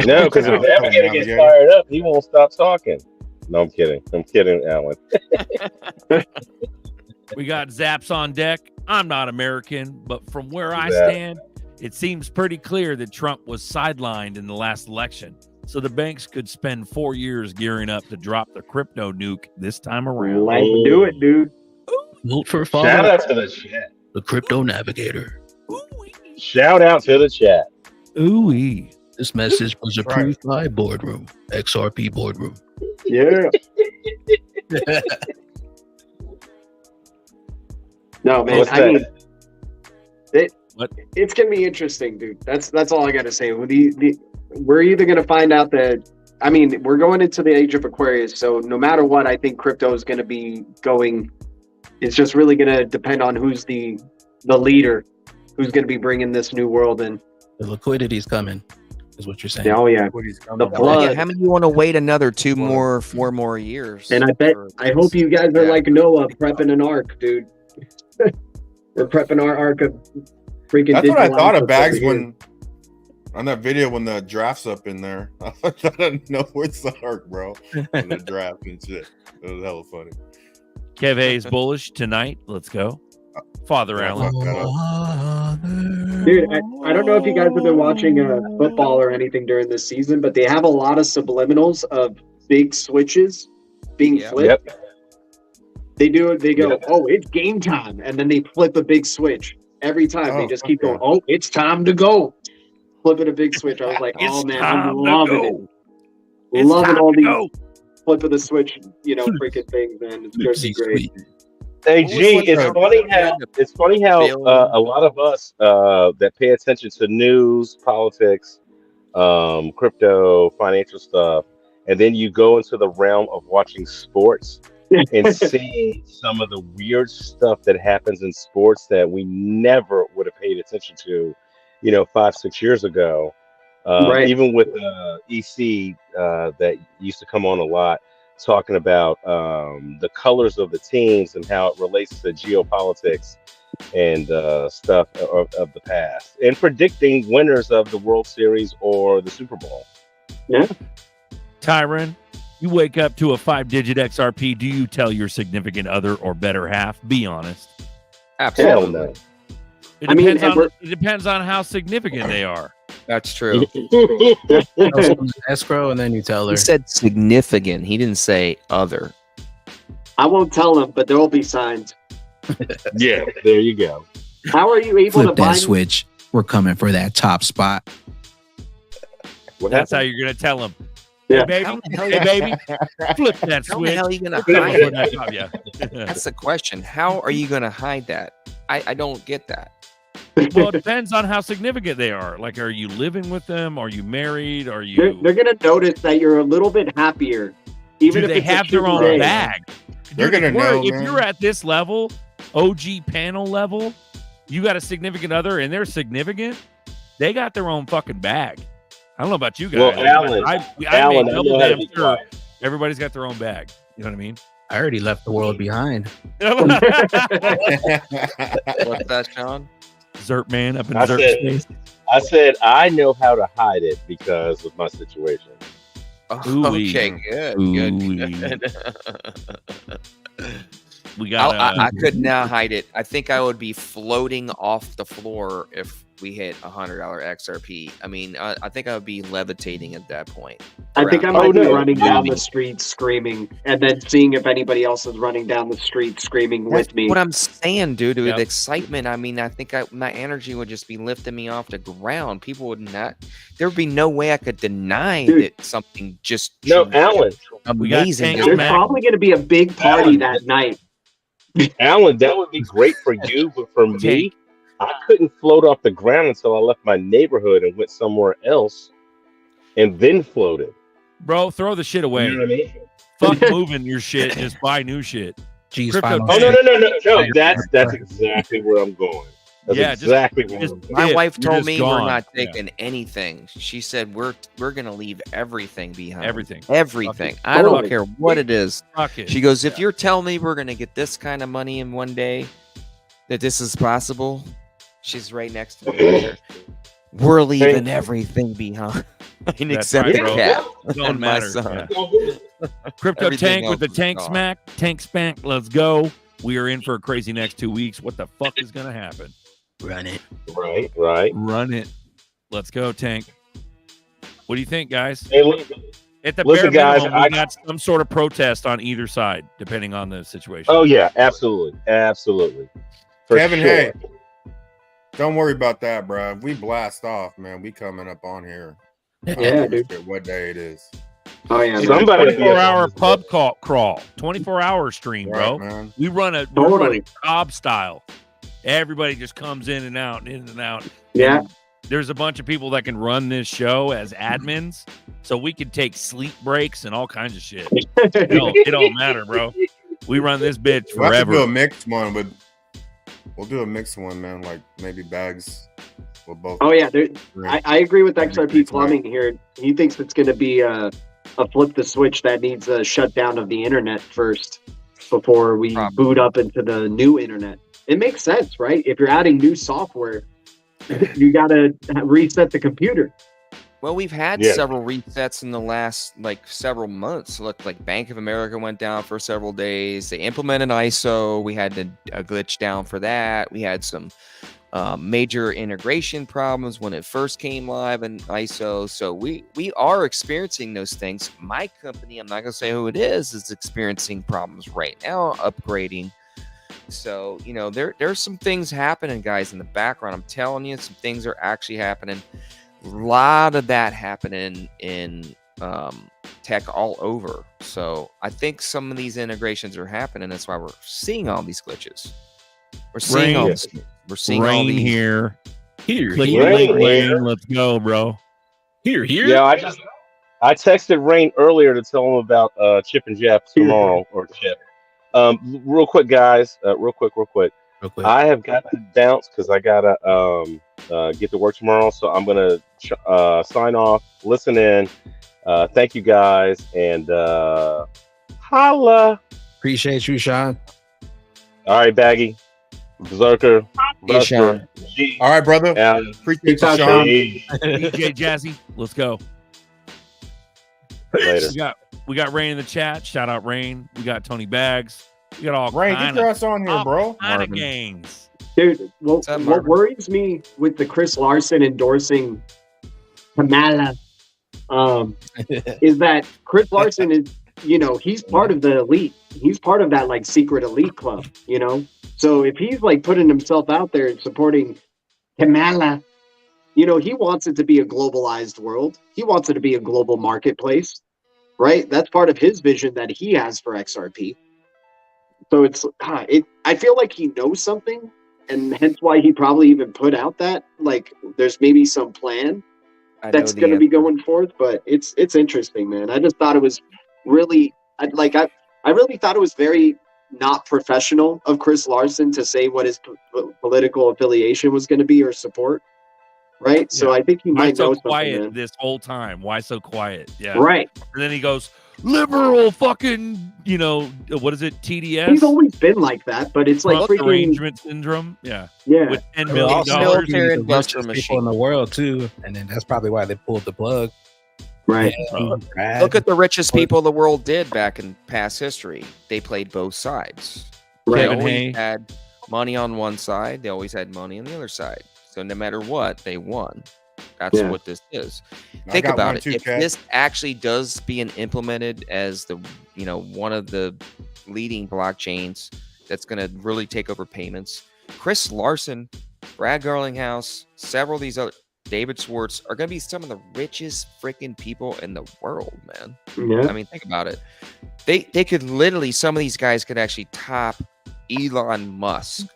No, because if Navigator gets fired up, he won't stop talking. No, I'm kidding. I'm kidding, Alan. We got Zaps on deck. I'm not American, but from where I Zap. stand, it seems pretty clear that Trump was sidelined in the last election. So the banks could spend 4 years gearing up to drop the crypto nuke this time around. Let's do it, dude. Vote for Shout Father, out to the chat. the crypto navigator. Shout out to the chat. Ooh-wee. This message was approved by Boardroom, XRP Boardroom. Yeah. No, man. What's I that? mean, What? it's gonna be interesting, dude. That's all I gotta say. We're either gonna find out that, I mean, we're going into the age of Aquarius, so no matter what, I think crypto is gonna be going. It's just really gonna depend on who's the leader, who's gonna be bringing this new world in. The liquidity's coming, is what you're saying. Oh yeah, the flood. How many you want to wait another 4 more years? And I hope you guys are like Noah, prepping an ark, dude. We're prepping our ark of freaking. That's what I digital thought of assets Bags over here. when on that video when the draft's up in there. I didn't know where's the arc, bro. And the draft and shit. It was hella funny. Kev Hayes bullish tonight. Let's go. Father Allen. Dude, I don't know if you guys have been watching football or anything during this season, but they have a lot of subliminals of big switches being flipped. Yep. They do it. They go, oh, it's game time. And then they flip a big switch. Every time they just keep going, oh, it's time to go. Flipping a big switch. I was like, oh, man, I'm loving it. Loving all these flip of the switch, freaking things, man. It's just great. Hey, G, it's funny how a lot of us that pay attention to news, politics, crypto, financial stuff, and then you go into the realm of watching sports and seeing some of the weird stuff that happens in sports that we never would have paid attention to, 5-6 years ago. Even with EC that used to come on a lot, talking about the colors of the teams and how it relates to geopolitics and stuff of the past, and predicting winners of the World Series or the Super Bowl. Yeah. Tyron, you wake up to a 5-digit XRP. Do you tell your significant other or better half? Be honest. Absolutely. Hell no. It depends on how significant they are. That's true. Escrow, and then you tell her. He said significant. He didn't say other. I won't tell them, but there will be signs. Yeah, there you go. How are you able Flip to buy that switch. We're coming for that top spot. That's how you're gonna tell them. Yeah. Hey, baby, flip that How switch. the hell are you gonna We're hide coming for that? that top, yeah. That's the question. How are you gonna hide that? I don't get that. Well, it depends on how significant they are. Like, are you living with them? Are you married? Are you? They're going to notice that you're a little bit happier, even Do if they it's have their own day. bag? They're Dude, gonna know, if man. you're at this level, OG panel level, you got a significant other, and they're significant. They got their own fucking bag. I don't know about you guys. Well, Alan, I Alan, made I double know how to damn be sure quiet. everybody's got their own bag. You know what I mean? I already left the world behind. What's that, Sean? Zerp man up in I Zerp said- space. I said I know how to hide it because of my situation. Ooh-wee. Okay, good. Ooh-wee. We got. I could now hide it. I think I would be floating off the floor if we hit $100 XRP. I mean, I think I would be levitating at that point. I think I Around- might be no. running down the street screaming and then seeing if anybody else is running down the street screaming That's with me. what I'm saying, dude. With Yep. excitement, I mean, I think my energy would just be lifting me off the ground. People would not. There would be no way I could deny Dude. that something just No, Alan, We got amazing. Tank There's Mac. probably going to be a big party that night. Alan, that would be great for you, but for me, Tank. I couldn't float off the ground until I left my neighborhood and went somewhere else, and then floated. Bro, throw the shit away. You know what I mean? Fuck moving your shit. Just buy new shit. G's Crypto- final. Oh no! That's exactly where I'm going. That's Yeah, just- exactly where just- I'm going. My Yeah, wife you're told just me gone. we're not Yeah. taking anything. She said we're gonna leave everything behind. Everything. Everything. Fuck I don't Totally. care what it is. Fuck it. She goes, if you're telling me we're gonna get this kind of money in one day, that this is possible. She's right next to me there. We're leaving everything behind. Except right, the bro. cat Don't and my matter. son. Yeah. Crypto Everything Tank with else the is tank gone. smack. Tank smack. Let's go. We are in for a crazy next 2 weeks. What the fuck is gonna happen? Run it. Right. Run it. Let's go, Tank. What do you think, guys? Hey, look, At the Listen, bare guys, minimum, we I- got some sort of protest on either side, depending on the situation. oh yeah, absolutely. For Kevin, sure. hey, don't worry about that, bro. If we blast off, man, we coming up on here. I don't Yeah, give a dude. shit what day it is. Oh, yeah. man. Somebody 24-hour pub crawl. 24-hour stream, bro. Right, man. We run a Totally. cob style. Everybody just comes in and out, in and out. Yeah. There's a bunch of people that can run this show as admins, so we can take sleep breaks and all kinds of shit. It don't matter, bro. We run this bitch We'll have to do a forever. mixed one, but we'll do a mixed one, man. Like maybe bags will both. Oh, yeah. drink. I agree with XRP Plumbing here. He thinks it's going to be a flip the switch that needs a shutdown of the internet first before we Probably. boot up into the new internet. It makes sense, right? If you're adding new software, you got to reset the computer. Well, we've had Yeah. several resets in the last several months. Look, like Bank of America went down for several days. They implemented ISO. We had a glitch down for that. We had some major integration problems when it first came live in ISO. So we are experiencing those things. My company, I'm not going to say who it is experiencing problems right now, upgrading. So, there's some things happening, guys, in the background. I'm telling you, some things are actually happening. A lot of that happening in tech all over. So I think some of these integrations are happening. That's why we're seeing all these glitches. We're seeing all Rain. this. We're seeing all Rain these. here. Here, Click here, the link, Rain. Rain. Let's go, bro. here. Yeah, I texted Rain earlier to tell him about Chip and Jeff tomorrow or Chip. Real quick, guys. Real quick. Real quick. I have got to bounce because I gotta get to work tomorrow. So I'm gonna sign off, listen in. Thank you guys, and holla. Appreciate you, Sean. All right, Baggy, ZRK, Hey, Sean. Buster, G, All right, brother. Alan, Appreciate you, Peace out, Sean. G. DJ Jazzy, let's go. Later. We got Rain in the chat. Shout out Rain. We got Tony Bags. We got all Rain, kind get your ass on here, bro. kind of Marvin. gangs. Dude, what worries me with the Chris Larson endorsing Kamala is that Chris Larson is, he's part of the elite. He's part of that like secret elite club, So if he's like putting himself out there and supporting Kamala, he wants it to be a globalized world. He wants it to be a global marketplace, right? That's part of his vision that he has for XRP. So I feel like he knows something, and hence why he probably even put out that like there's maybe some plan that's going to be going forth. But it's interesting, man. I just thought it was really I really thought it was very not professional of Chris Larson to say what his political affiliation was going to be or support. Right. So I think he might know something. Why so quiet this whole time? Why so quiet? Yeah. Right. And then he goes, liberal fucking, what is it? TDS? He's always been like that, but it's like freaking arrangement syndrome. Yeah. Yeah. With $10 million. Richest people in the world too. And then that's probably why they pulled the plug. Right. Look at the richest people the world did back in past history. They played both sides. Right. They always had money on one side. They always had money on the other side. So no matter what, they won. That's what this is. Think about it. If this actually does being implemented as the, one of the leading blockchains that's going to really take over payments, Chris Larson, Brad Garlinghouse, several of these other, David Schwartz are going to be some of the richest freaking people in the world, man. Yeah. I mean, think about it. They could literally, some of these guys could actually top Elon Musk.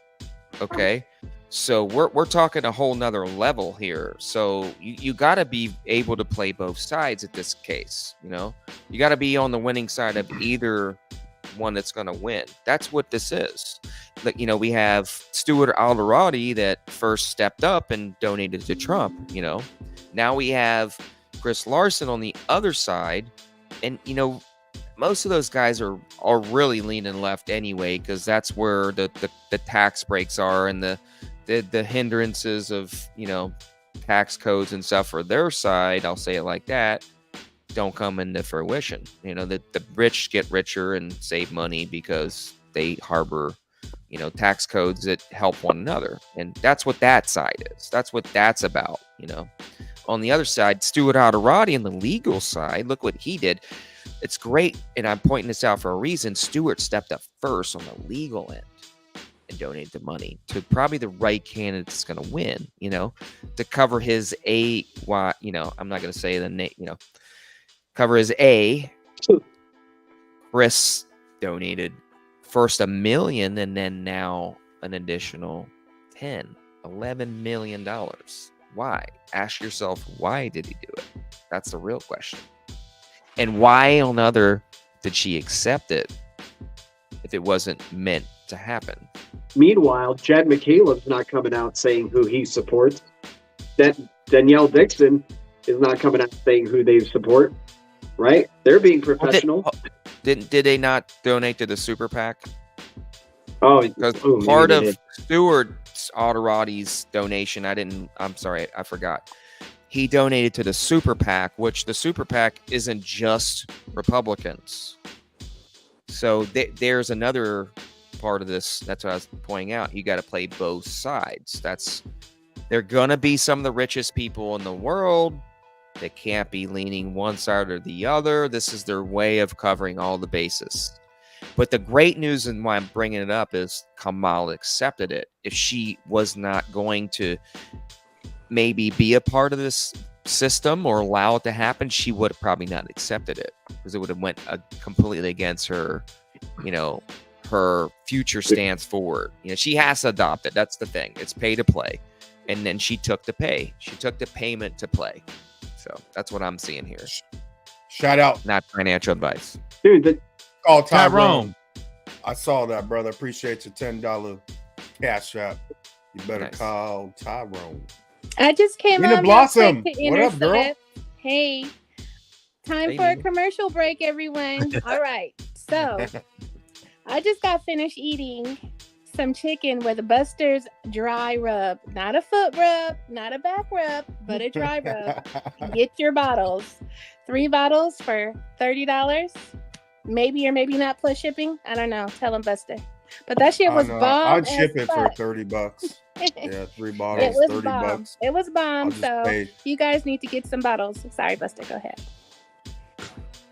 Okay. So we're talking a whole nother level here. So you got to be able to play both sides at this case. You got to be on the winning side of either one that's going to win. That's what this is. Like, we have Stuart Alderati that first stepped up and donated to Trump. Now we have Chris Larson on the other side, and most of those guys are really leaning left anyway, because that's where the tax breaks are and the hindrances of tax codes and stuff for their side, I'll say it like that, don't come into fruition. The rich get richer and save money because they harbor tax codes that help one another, and that's what that side is. That's what that's about. On the other side, Stuart Alderati on the legal side, look what he did. It's great, and I'm pointing this out for a reason. Stuart stepped up first on the legal end and donate the money to probably the right candidate that's going to win, to cover his I'm not going to say the name, cover his Chris donated first $1 million and then now an additional $11 million. Why? Ask yourself, why did he do it? That's the real question. And why on other did she accept it if it wasn't meant to happen? Meanwhile, Chad McCaleb's not coming out saying who he supports. Danielle Dixon is not coming out saying who they support. Right? They're being professional. Did they not donate to the super PAC? Oh, because part of Stuart Alderati's donation, I'm sorry, I forgot. He donated to the super PAC, which the super PAC isn't just Republicans. So there's another part of this. That's what I was pointing out. You got to play both sides. They're going to be some of the richest people in the world. They can't be leaning one side or the other. This is their way of covering all the bases. But the great news, and why I'm bringing it up, is Kamala accepted it. If she was not going to maybe be a part of this system or allow it to happen, she would have probably not accepted it, because it would have went completely against her, her future stance forward. She has to adopt it. That's the thing. It's pay to play. And then she took the pay. She took the payment to play. So that's what I'm seeing here. Shout out. Not financial advice. Dude, call Tyrone. I saw that, brother. Appreciate your $10 cash app. You better call Tyrone. I just came on Blossom. To what up, girl? Hey, time for a commercial break, everyone. All right. So I just got finished eating some chicken with a Buster's dry rub. Not a foot rub, not a back rub, but a dry rub. Get your bottles. 3 bottles for $30. Maybe or maybe not plus shipping. I don't know. Tell them, Buster. But that shit was I know. bomb. I'd ship as it for fuck. $30. Yeah, 3 It bottles, was 30 bomb. bucks. It was bomb. I'll just So pay. you guys need to get some bottles. Sorry, Buster. Go ahead.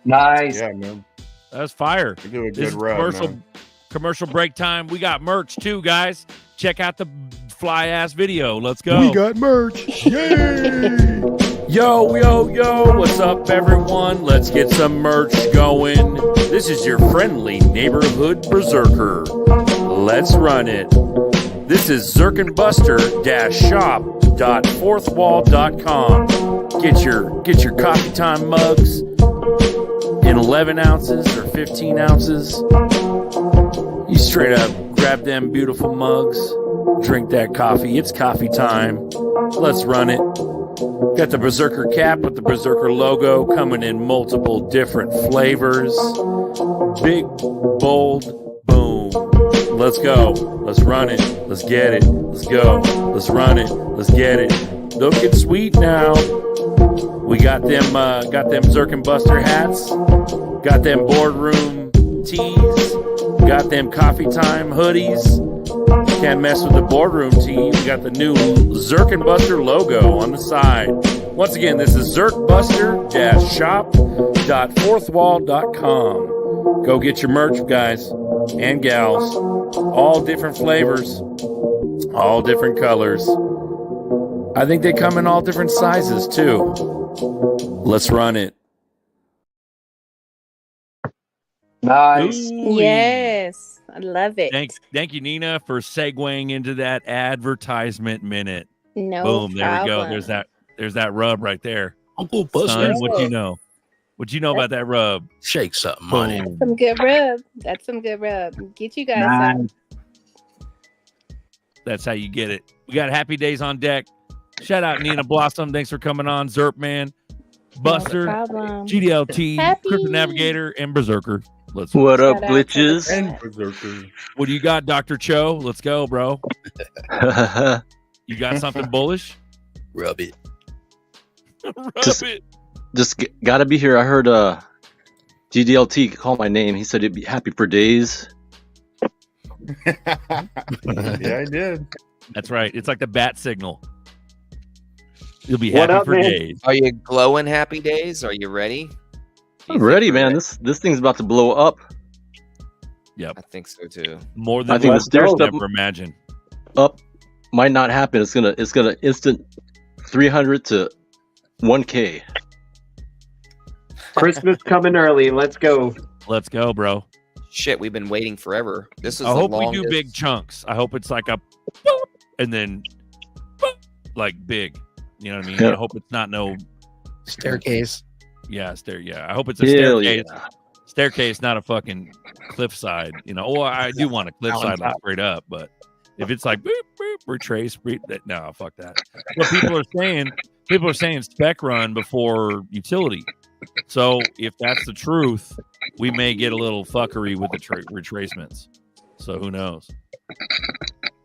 Nice. Yeah, man. That's fire. You do a This good is rub, man. commercial break time. We got merch too, guys. Check out the fly ass video. Let's go. We got merch. Yay! Yo, yo, yo, what's up, everyone? Let's get some merch going. This is your friendly neighborhood berserker. Let's run it. This is zirconbuster-shop.fourthwall.com. Get your coffee time mugs in 11 ounces or 15 ounces. You straight up grab them beautiful mugs, drink that coffee. It's coffee time. Let's run it. Got the Berserker cap with the Berserker logo coming in multiple different flavors. Big, bold, boom. Let's go. Let's run it. Let's get it. Let's go. Let's run it. Let's get it. Don't get sweet now. We got them Zircon Buster hats. Got them boardroom tees. Got them coffee time hoodies. Can't mess with the boardroom tee. We got the new Zircon Buster logo on the side. Once again, this is zircbuster-shop.fourthwall.com. Go get your merch, guys and gals. All different flavors, all different colors. I think they come in all different sizes too. Let's run it. Nice. Ooh. Yes, I love it. Thank you, Nina, for segueing into that advertisement minute. No Boom, there we go. problem. There's that rub right there. Uncle Buster. Son, what you know? What you know about that rub? Shake something, money. Boom. Some good rub. That's some good rub. Get you guys some. That's how you get it. We got Happy Days on deck. Shout out Nina Blossom. Thanks for coming on. Zerp Man, Buster, No problem. GDLT, Happy. Crypto Navigator, and Berserker. Let's. What up, Shout out to the glitches? And Berserker. What do you got, Dr. Cho? Let's go, bro. You got something bullish? Rub it. Rub Just- it. Just gotta be here. I heard GDLT call my name. He said he'd be happy for days. Yeah, I did. That's right. It's like the bat signal. You'll be What happy up, for man? days. Are you glowing happy days? Are you ready? I'm ready, man. This thing's about to blow up. Yep. I think so too. More I than think we the stair could step ever imagine. up might not happen. It's gonna instant 300 to 1K. Christmas coming early. Let's go. Let's go, bro. Shit, we've been waiting forever. This is I the hope we longest. do big chunks. I hope it's like a boop, and then boop, like big. You know what I mean? Yeah. I hope it's not no Staircase. yeah, I hope it's a Hell staircase. yeah. Staircase, not a fucking cliffside. You know, or I do want a cliffside like straight up, but if it's like boop, boop, retrace, no, fuck that. What people are saying spec run before utility. So if that's the truth, we may get a little fuckery with the retracements. So who knows?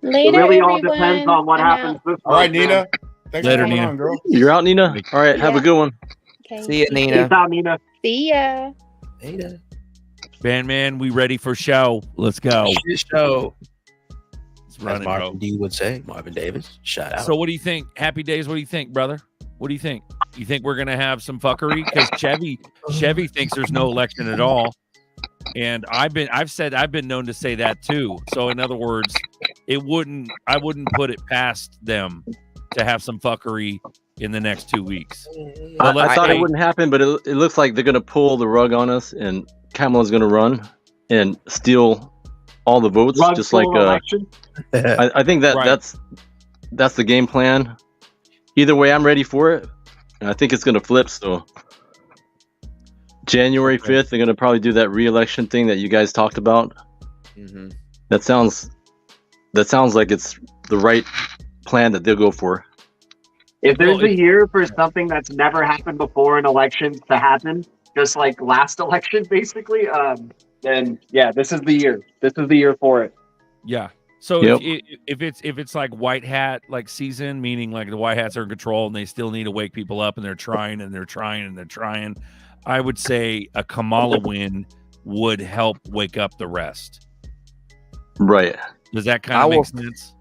Later, it really all everyone. depends on what I'm happens out. this All right, month, Nina. Thanks Later, for coming Nina. on, girl. You're out, Nina? All right, have a Yeah. good one. Okay. See ya, man. Nina. Peace out, Nina. See ya. Man, we ready for show. Let's go. Shit show. Let's As run it, Marvin bro. D would say, Marvin Davis. Shout out. So what do you think? Happy Days, what do you think, brother? What do you think? You think we're gonna have some fuckery? Because Chevy thinks there's no election at all. And I've been known to say that too. So in other words, I wouldn't put it past them to have some fuckery in the next 2 weeks. But I thought say- it wouldn't happen, but it looks like they're gonna pull the rug on us, and Kamala's gonna run and steal all the votes, Rug just like full election. I think Right. that's the game plan. Either way, I'm ready for it, and I think it's gonna flip. So January 5th, they're gonna probably do that re-election thing that you guys talked about. Mm-hmm. That sounds like it's the right plan that they'll go for. If there's Well, a year for something that's never happened before in elections to happen, just like last election, basically, then yeah, this is the year. This is the year for it. Yeah. So Yep. if it's like white hat like season, meaning like the white hats are in control and they still need to wake people up and they're trying and they're trying and they're trying, I would say a Kamala win would help wake up the rest. Right. Does that kind of make sense?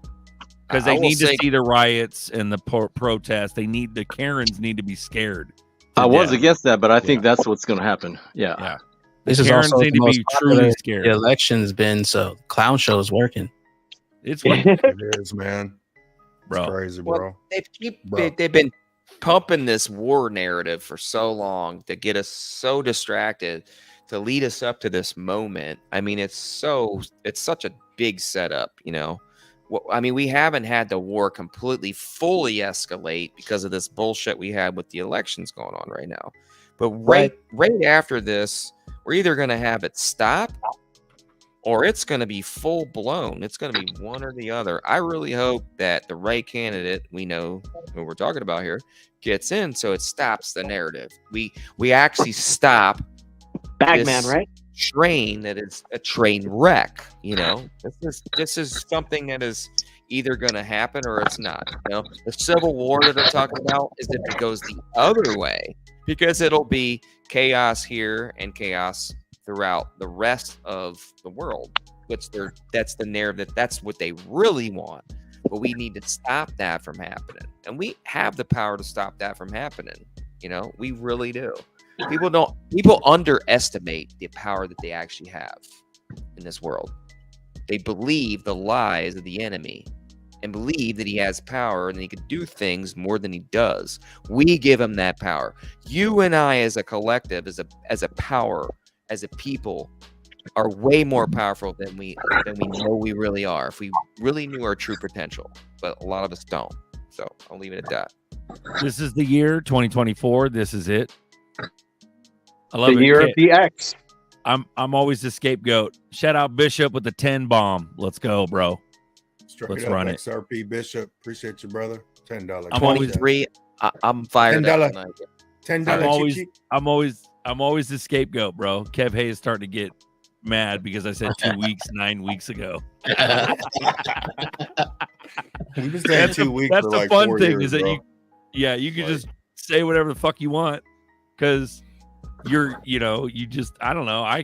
Because they need to see the riots and the protests. The Karens need to be scared. I was against that, but I think that's what's going to happen. Yeah. Yeah. This The is Karens also need the to most be popular truly scared. the election's been, so clown show is working. It's working. It is, man. Bro. It's crazy, bro. Well, they've been pumping this war narrative for so long to get us so distracted, to lead us up to this moment. I mean, it's such a big setup, you know. I mean, we haven't had the war completely fully escalate because of this bullshit we had with the elections going on right now. But right after this, we're either going to have it stop or it's going to be full blown. It's going to be one or the other. I really hope that the right candidate, we know who we're talking about here, gets in so it stops the narrative. We actually stop Bagman, right? Train that is a train wreck. You know, this is something that is either going to happen or it's not. You know, the Civil War that they're talking about is if it goes the other way, because it'll be chaos here and chaos throughout the rest of the world. That's the narrative. That's what they really want. But we need to stop that from happening, and we have the power to stop that from happening. You know, we really do. People underestimate the power that they actually have in this world. They believe the lies of the enemy and believe that he has power and he can do things more than he does. We give him that power. You and I as a collective, as a power, as a people, are way more powerful than we know we really are. If we really knew our true potential, but a lot of us don't. So I'll leave it at that. This is the year 2024. This is it. I love the year of the X. I'm always the scapegoat. Shout out Bishop with the 10 bomb. Let's go, bro. Let's run it. XRP Bishop, appreciate you, brother. $10. I'm always 23. I'm fired up tonight. $10. I'm always the scapegoat, bro. Kev Hay is starting to get mad because I said 2 weeks 9 weeks ago. We've been saying 2 weeks. That's for the like fun 4 thing years, is that bro. you can just say whatever the fuck you want because I don't know. I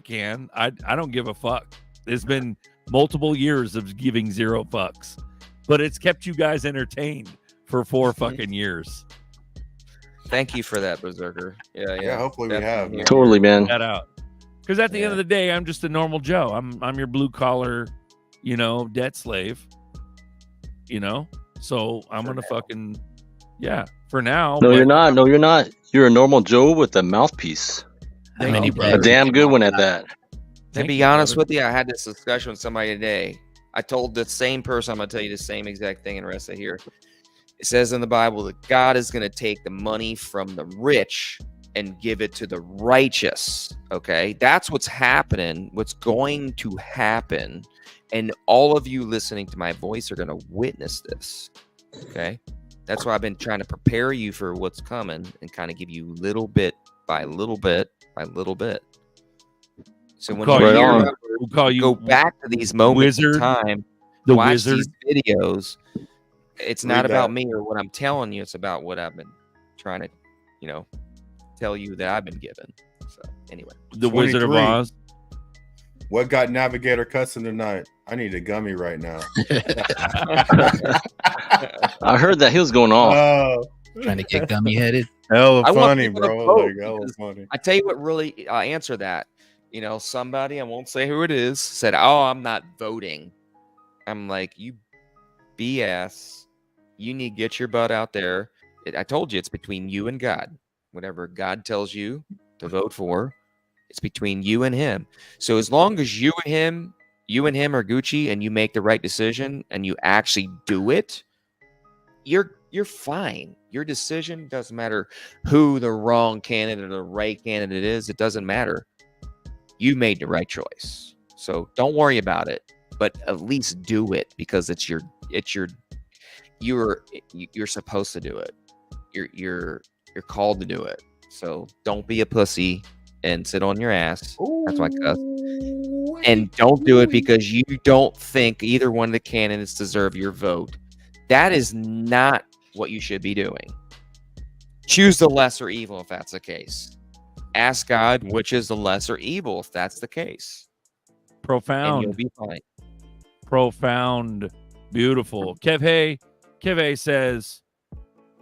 don't give a fuck. It's been multiple years of giving zero fucks, but it's kept you guys entertained for 4 fucking years. Thank you for that, Berserker. Yeah. Hopefully we have. Man. Totally, man. That out. Because at the end of the day, I'm just a normal Joe. I'm your blue collar, debt slave. So I'm gonna fucking for now. No, you're not. No, you're not. You're a normal Joe with a mouthpiece. A damn good one at that. To be honest with you, I had this discussion with somebody today. I told the same person, I'm going to tell you the same exact thing, and the rest of here. It says in the Bible that God is going to take the money from the rich and give it to the righteous. Okay, that's what's happening. What's going to happen, and all of you listening to my voice are going to witness this. Okay, that's why I've been trying to prepare you for what's coming and kind of give you little bit by little bit by little bit. So when you go back to these moments in time, watch these videos. It's not about me or what I'm telling you. It's about what I've been trying to, tell you that I've been given. So anyway, the Wizard of Oz. What got Navigator cussing tonight? I need a gummy right now. I heard that he was going off. Trying to get gummy headed. Hella funny, bro. Hella funny. I tell you what really answer that. Somebody, I won't say who it is, said, "Oh, I'm not voting." I'm like, you BS. You need to get your butt out there. I told you it's between you and God. Whatever God tells you to vote for, it's between you and him. So as long as you and him are Gucci and you make the right decision and you actually do it, you're fine. Your decision doesn't matter who the wrong candidate or the right candidate is. It doesn't matter. You made the right choice. So don't worry about it, but at least do it because you're supposed to do it. You're called to do it. So don't be a pussy and sit on your ass. That's my cuss. And don't do it because you don't think either one of the candidates deserve your vote. That is not what you should be doing. Choose the lesser evil if that's the case. Ask God which is the lesser evil if that's the case. Profound. And you'll be fine. profound, beautiful. Kev Hay says,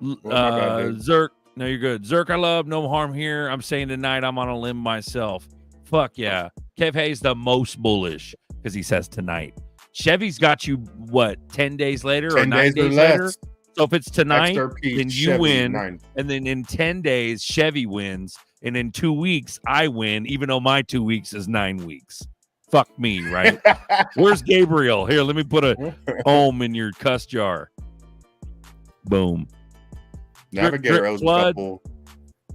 Zerk, no, you're good. Zerk, I love, no harm here. I'm saying tonight I'm on a limb myself. Fuck yeah. Kev Hay's the most bullish because he says tonight. Chevy's got you, what, 10 days later 10 or 9 days later? So if it's tonight, XRP, then you Chevy, win. 9. And then in 10 days, Chevy wins. And in 2 weeks, I win, even though my 2 weeks is 9 weeks. Fuck me, right? Where's Gabriel? Here, let me put a ohm in your cuss jar. Boom. Navigator owes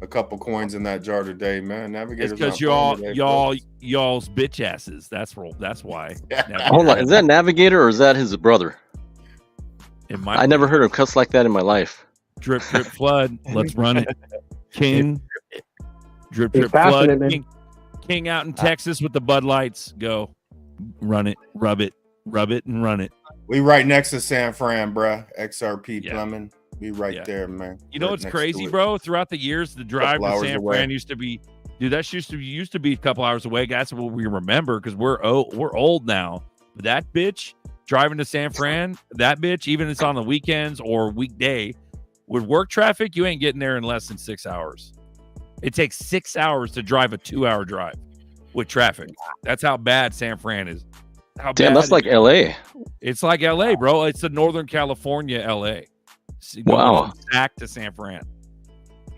a couple coins in that jar today, man. Navigator's it's because y'all's bitch asses. That's why. Hold on, is that Navigator or is that his brother? I never heard him cuss like that in my life. Drip, drip, flood. Let's run it. King. Drip, drip, passing flood. it, man. King out in Texas with the Bud Lights. Go. Run it. Rub it, and run it. We right next to San Fran, bruh. XRP Plumbing. We right there, man. You know what's crazy, bro? Throughout the years, the drive to San Fran used to be, dude. That used to be a couple hours away. That's what we remember because we're old now. But that bitch driving to San Fran, that bitch, even if it's on the weekends or weekday, with work traffic, you ain't getting there in less than 6 hours. It takes 6 hours to drive a 2-hour drive with traffic. That's how bad San Fran is. Damn, that's like LA. It's like LA, bro. It's the Northern California LA. Wow. Back to San Fran.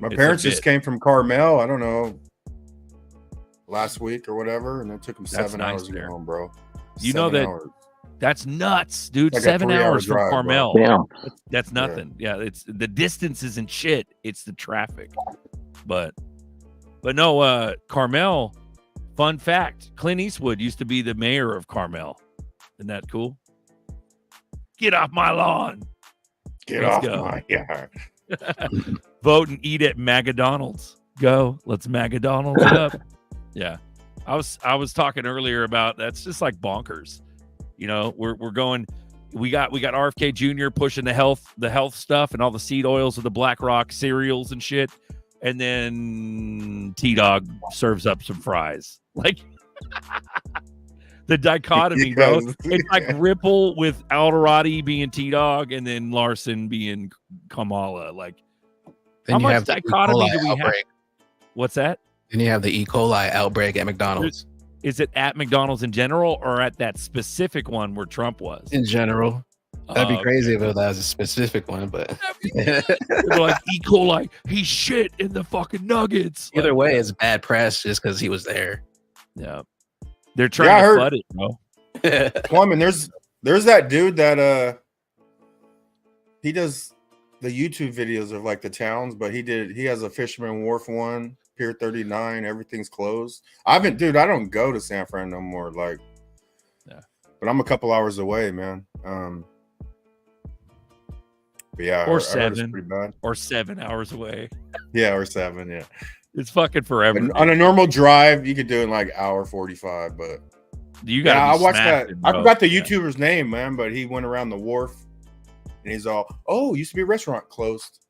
My parents just came from Carmel, I don't know, last week or whatever, and it took them 7 hours to get home, bro. You know that that's nuts, dude. Like 7 hours from Carmel. Damn. That's nothing. Yeah, it's the distance isn't shit. It's the traffic. But no, Carmel, fun fact, Clint Eastwood used to be the mayor of Carmel. Isn't that cool? Get off my lawn. Let's go. My yard. Vote and eat at McDonald's. Go. Let's McDonald's it up. Yeah. I was talking earlier about that's just like bonkers. You know, we're going, we got RFK Jr. pushing the health stuff and all the seed oils of the BlackRock cereals and shit. And then T-Dog serves up some fries. Like the dichotomy, bro. It's like Ripple with Alderati being T-Dog and then Larson being Kamala. Like, then how much dichotomy do we have? What's that? Then you have the E. coli outbreak at McDonald's. Is it at McDonald's in general or at that specific one where Trump was? In general. That'd be crazy if that was a specific one, but they're like E. coli, he shit in the fucking nuggets. Either way, it's bad press just because he was there. Yeah, they're trying to flood it, bro. Plumbing, there's that dude that he does the YouTube videos of like the towns, but he has a Fisherman Wharf one, Pier 39, everything's closed. I don't go to San Fran no more, like, yeah, but I'm a couple hours away, man. But yeah, or I heard it's 7 pretty bad. or 7 hours away. Yeah, or 7. Yeah, it's fucking forever. And on a normal drive, you could do it in like hour 45. But you got. I watched that. I forgot the YouTuber's name, man, but he went around the wharf and he's all, "Oh, used to be a restaurant closed."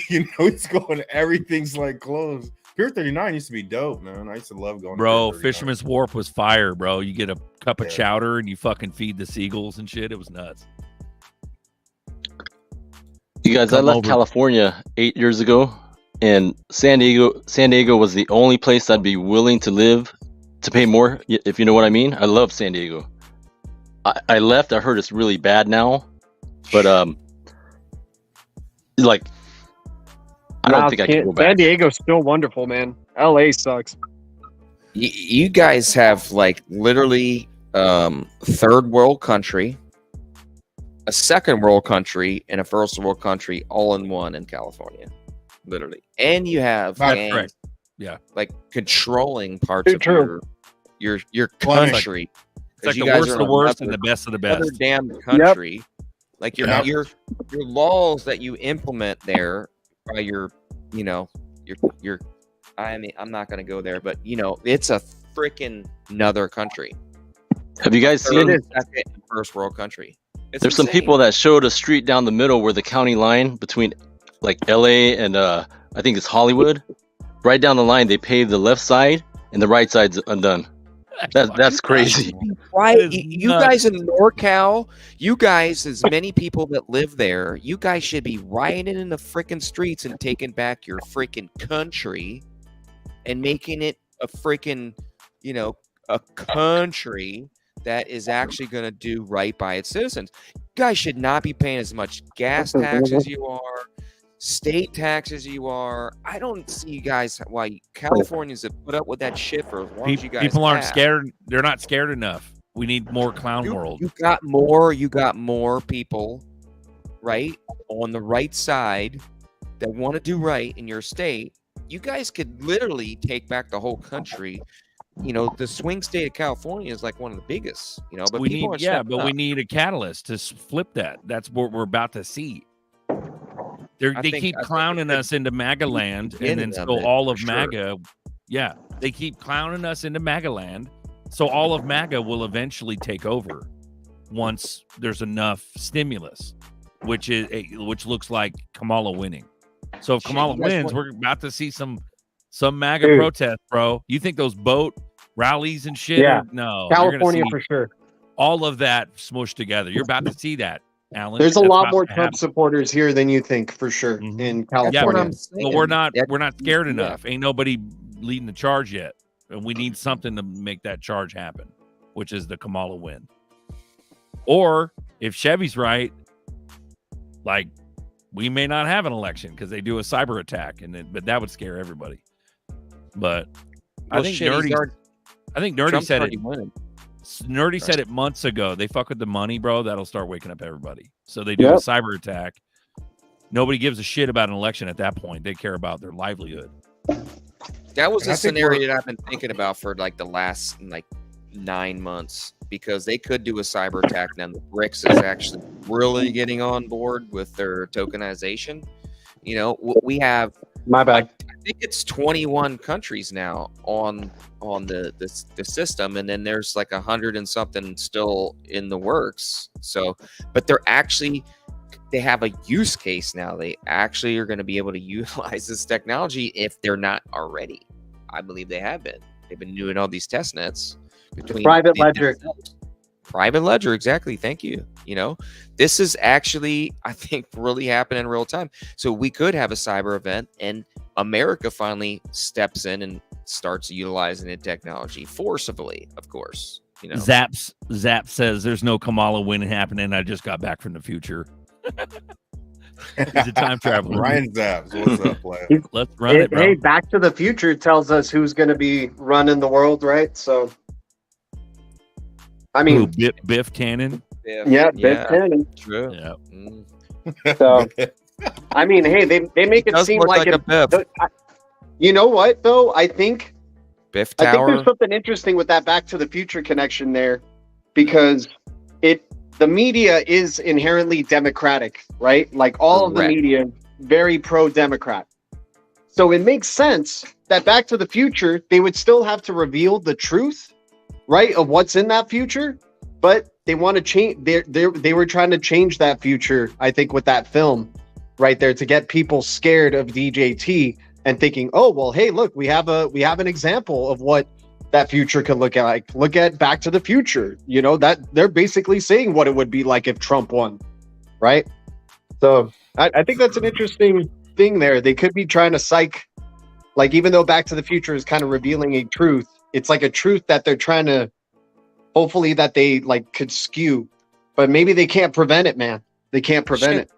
You know, he's going. Everything's like closed. Pier 39 used to be dope, man. I used to love going. Bro, Fisherman's Wharf was fire, bro. You get a cup of chowder and you fucking feed the seagulls and shit. It was nuts. You guys, I left California 8 years ago, and San Diego was the only place I'd be willing to live to pay more, if you know what I mean. I love San Diego. I left. I heard it's really bad now, but like, I don't think I can go back. San Diego's still wonderful, man. LA sucks. You guys have like literally third world country, a second world country, and a first world country all in one in California, literally. And you have gangs, like controlling parts of your country. It's like the worst of the worst and the best of the best. Other damn country. Yep. Like your laws that you implement there by your I mean, I'm not gonna go there, but it's a freaking another country. Have you guys seen it? Second and first world country. There's some people that showed a street down the middle where the county line between like LA and I think it's Hollywood. Right down the line, they paved the left side and the right side's undone. That's crazy. right. You guys in NorCal, you guys, as many people that live there, you guys should be rioting in the freaking streets and taking back your freaking country and making it a freaking, a country that is actually going to do right by its citizens. You guys should not be paying as much gas tax as you are, state tax as you are. I don't see you guys why Californians have put up with that shit for as long as you guys people aren't have. scared. They're not scared enough. We need more clown world. You got more people, right, on the right side that want to do right in your state. You guys could literally take back the whole country. The swing state of California is like one of the biggest, but we need a catalyst to flip that. That's what we're about to see. They keep clowning us into MAGA land, and then so all of MAGA, they keep clowning us into MAGA land, so all of MAGA will eventually take over once there's enough stimulus, which looks like Kamala winning. So if Kamala wins, we're about to see some MAGA protests, bro. You think those boat rallies and shit? Yeah, no, California for sure. All of that smushed together. You're about to see that. Alan, there's a lot more Trump supporters here than you think, for sure, in California. But we're not scared enough. Ain't nobody leading the charge yet, and we need something to make that charge happen, which is the Kamala win. Or if Chevy's right, like, we may not have an election because they do a cyber attack, but that would scare everybody. But I think Nerdy said it. Nerdy said it months ago. They fuck with the money, bro. That'll start waking up everybody. So they do a cyber attack. Nobody gives a shit about an election at that point. They care about their livelihood. That was a scenario that I've been thinking about for like the last 9 months, because they could do a cyber attack. Now the BRICS is actually really getting on board with their tokenization. We have, my bad, I think it's 21 countries now on the system, and then there's like 100 and something still in the works. So, but they have a use case now. They actually are going to be able to utilize this technology if they're not already. I believe they have been. They've been doing all these test nets between private ledger. Private ledger, exactly. Thank you. This is actually, I think, really happening in real time. So we could have a cyber event, and America finally steps in and starts utilizing the technology forcibly, of course. Zap says there's no Kamala win happening. I just got back from the future. He's a time traveler. Ryan Zaps, what's up, player? Let's run it, bro. Hey, Back to the Future tells us who's going to be running the world, right? So, I mean, Biff Tannen. Biff Tannen. True. Yeah. So, I mean, hey, they make it seem like a Biff. You know what, though? I think Biff Tower. I think there's something interesting with that Back to the Future connection there, because the media is inherently democratic, right? Like all of the media, very pro-democrat. So it makes sense that Back to the Future, they would still have to reveal the truth, right, of what's in that future, but they want to change. They were trying to change that future, I think, with that film right there, to get people scared of DJT and thinking, oh well, hey, look, we have an example of what that future could look like. Look at Back to the Future. That they're basically saying what it would be like if Trump won, right? So I think that's an interesting thing there. They could be trying to psych, like, even though Back to the Future is kind of revealing a truth, it's like a truth that they're trying to, hopefully that they could skew, but maybe they can't prevent it, man. They can't prevent it.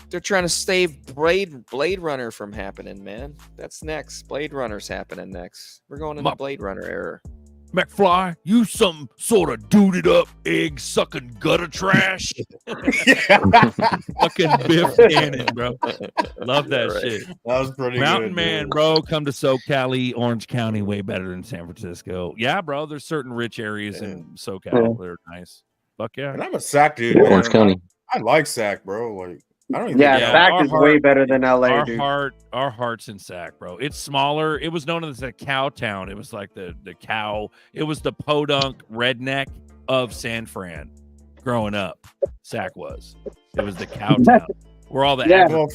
They're trying to save Blade Runner from happening, man. That's next. Blade Runner's happening next. We're going into Blade Runner era. McFly, you some sort of duded up, egg sucking gutter trash. Fucking Biff Tannen, bro. Love that shit. That was pretty Mountain good, Man, dude. bro. Come to SoCal, Orange County, way better than San Francisco. Yeah, bro. There's certain rich areas in SoCal that are nice. Fuck yeah. And I'm a Sac dude. Orange County. I like Sac, bro. Like, I don't even. Sac is way better than LA, dude. Our heart's in Sac, bro. It's smaller. It was known as a cow town. It was like the cow. It was the podunk redneck of San Fran. Growing up, Sac was. It was the cow town where all the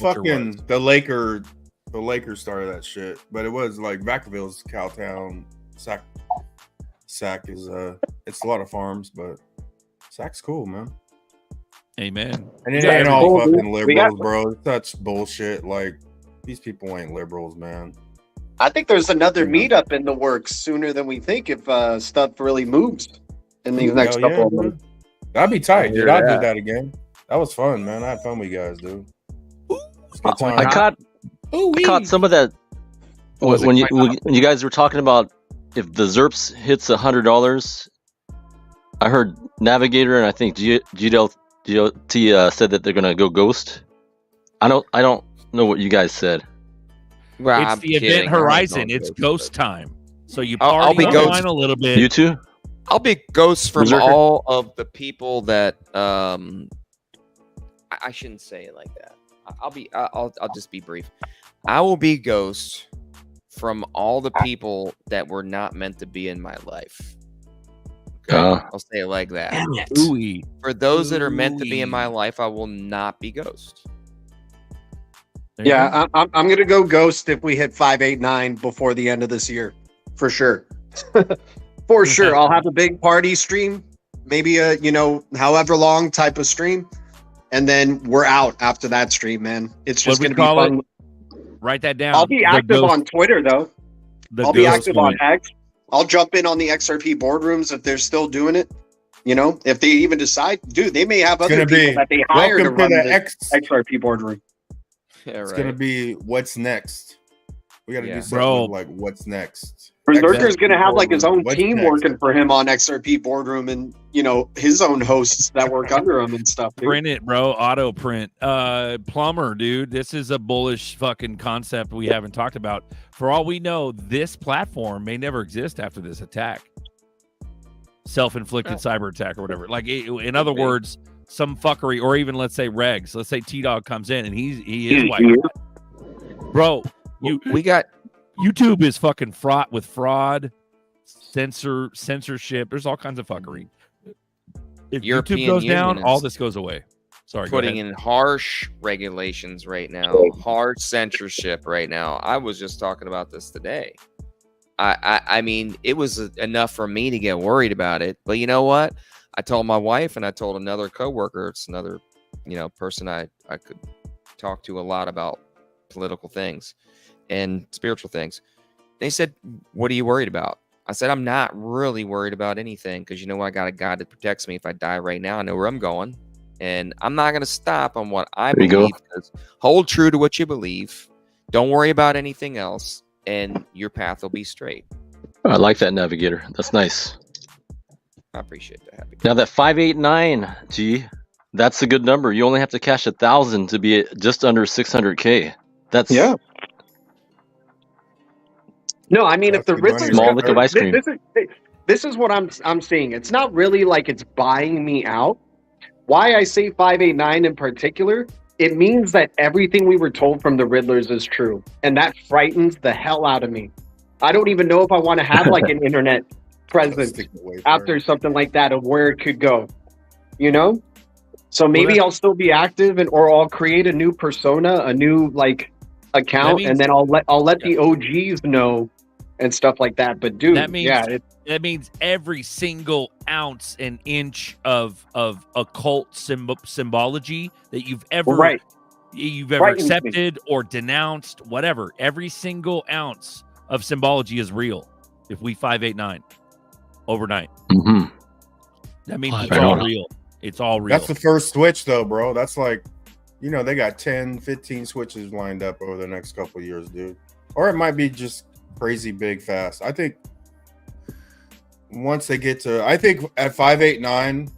fucking was. The Lakers started that shit, but it was like Vacaville's Cowtown, SAC is it's a lot of farms, but SAC's cool, man. Amen. And it Yeah, ain't it's all cool, dude. fucking We got- liberals, bro. It's such bullshit. Like, these people ain't liberals, man. I think there's another meetup in the works sooner than we think if stuff really moves in these next Hell couple of yeah, months. dude. That'd be tight, hear dude. I'd do that. that again. That was fun, man. I had fun with you guys, dude. It's a good time. I caught some of that when you guys were talking about if the ZERPs hits $100. I heard Navigator and I think GLT said that they're gonna go ghost. I don't know what you guys said. Well, It's I'm the kidding. event I don't horizon. know It's ghost, ghost time. So you I'll party be online ghost. a little bit. You too? I'll be ghosts from Berserker? all of the people that I shouldn't say it like that. I'll just be brief. I will be ghost from all the people that were not meant to be in my life. Okay? I'll say it like that. Damn it. Ooh-wee. For those that are meant to be in my life, I will not be ghost. There you go. Yeah, I'm gonna go ghost if we hit 589 before the end of this year, for sure. For sure, I'll have a big party stream, maybe a however long type of stream, and then we're out after that stream, man. It's just What'd gonna we be call fun. Write that down. I'll be The active ghost- on Twitter though. the I'll be ghost active point. on X. I'll jump in on the XRP boardrooms if they're still doing it. If they even decide, dude, they may have other gonna people be that they hire to welcome to run the the XRP boardroom. Yeah, It's right. gonna be what's next. We gotta Yeah. do something Bro. with, like what's next. Berserker's gonna have like his own What's team next? working for him on XRP boardroom, and his own hosts that work under him and stuff. Dude. Print it, bro. Auto print. Plumber, dude. This is a bullish fucking concept we haven't talked about. For all we know, this platform may never exist after this attack. Self-inflicted cyber attack or whatever. Like, in other words, some fuckery, or even let's say regs. Let's say T-Dog comes in and he is white. Bro, We got YouTube is fucking fraught with fraud, censorship. There's all kinds of fuckery. If European YouTube goes down, Union all is this goes away. Sorry, go putting ahead. in harsh regulations right now, harsh censorship right now. I was just talking about this today. I mean, it was enough for me to get worried about it. But you know what? I told my wife and I told another coworker, it's another, person I could talk to a lot about political things and spiritual things. They said, "What are you worried about?" I said, "I'm not really worried about anything because I got a God that protects me. If I die right now, I know where I'm going. And I'm not going to stop on what I There you go. believe. Because hold true to what you believe. Don't worry about anything else. And your path will be straight." I like that Navigator. That's nice. I appreciate that. Happy. Now that 589, that's a good number. You only have to cash 1,000 to be at just under 600K. That's No, I mean, if the That's good money Riddler's Small right lick of there. ice cream. This is what I'm seeing. It's not really like it's buying me out. Why I say 589 in particular, it means that everything we were told from the Riddlers is true, and that frightens the hell out of me. I don't even know if I want to have like an internet presence Stick away from after something like that of where it could go. So maybe that's- I'll still be active, or I'll create a new persona, a new account, means- and then I'll let the OGs know and stuff like that. But dude, That means yeah, that means every single ounce and inch of occult symbology that you've ever right. Frightens me. accepted or denounced, whatever. Every single ounce of symbology is real. If we 589 overnight, Mhm. that means it's Right all on. real. It's all real. That's the first switch, though, bro. That's like, they got 10, 15 switches lined up over the next couple of years, dude. Or it might be just crazy big fast. I think once they get to, at 589,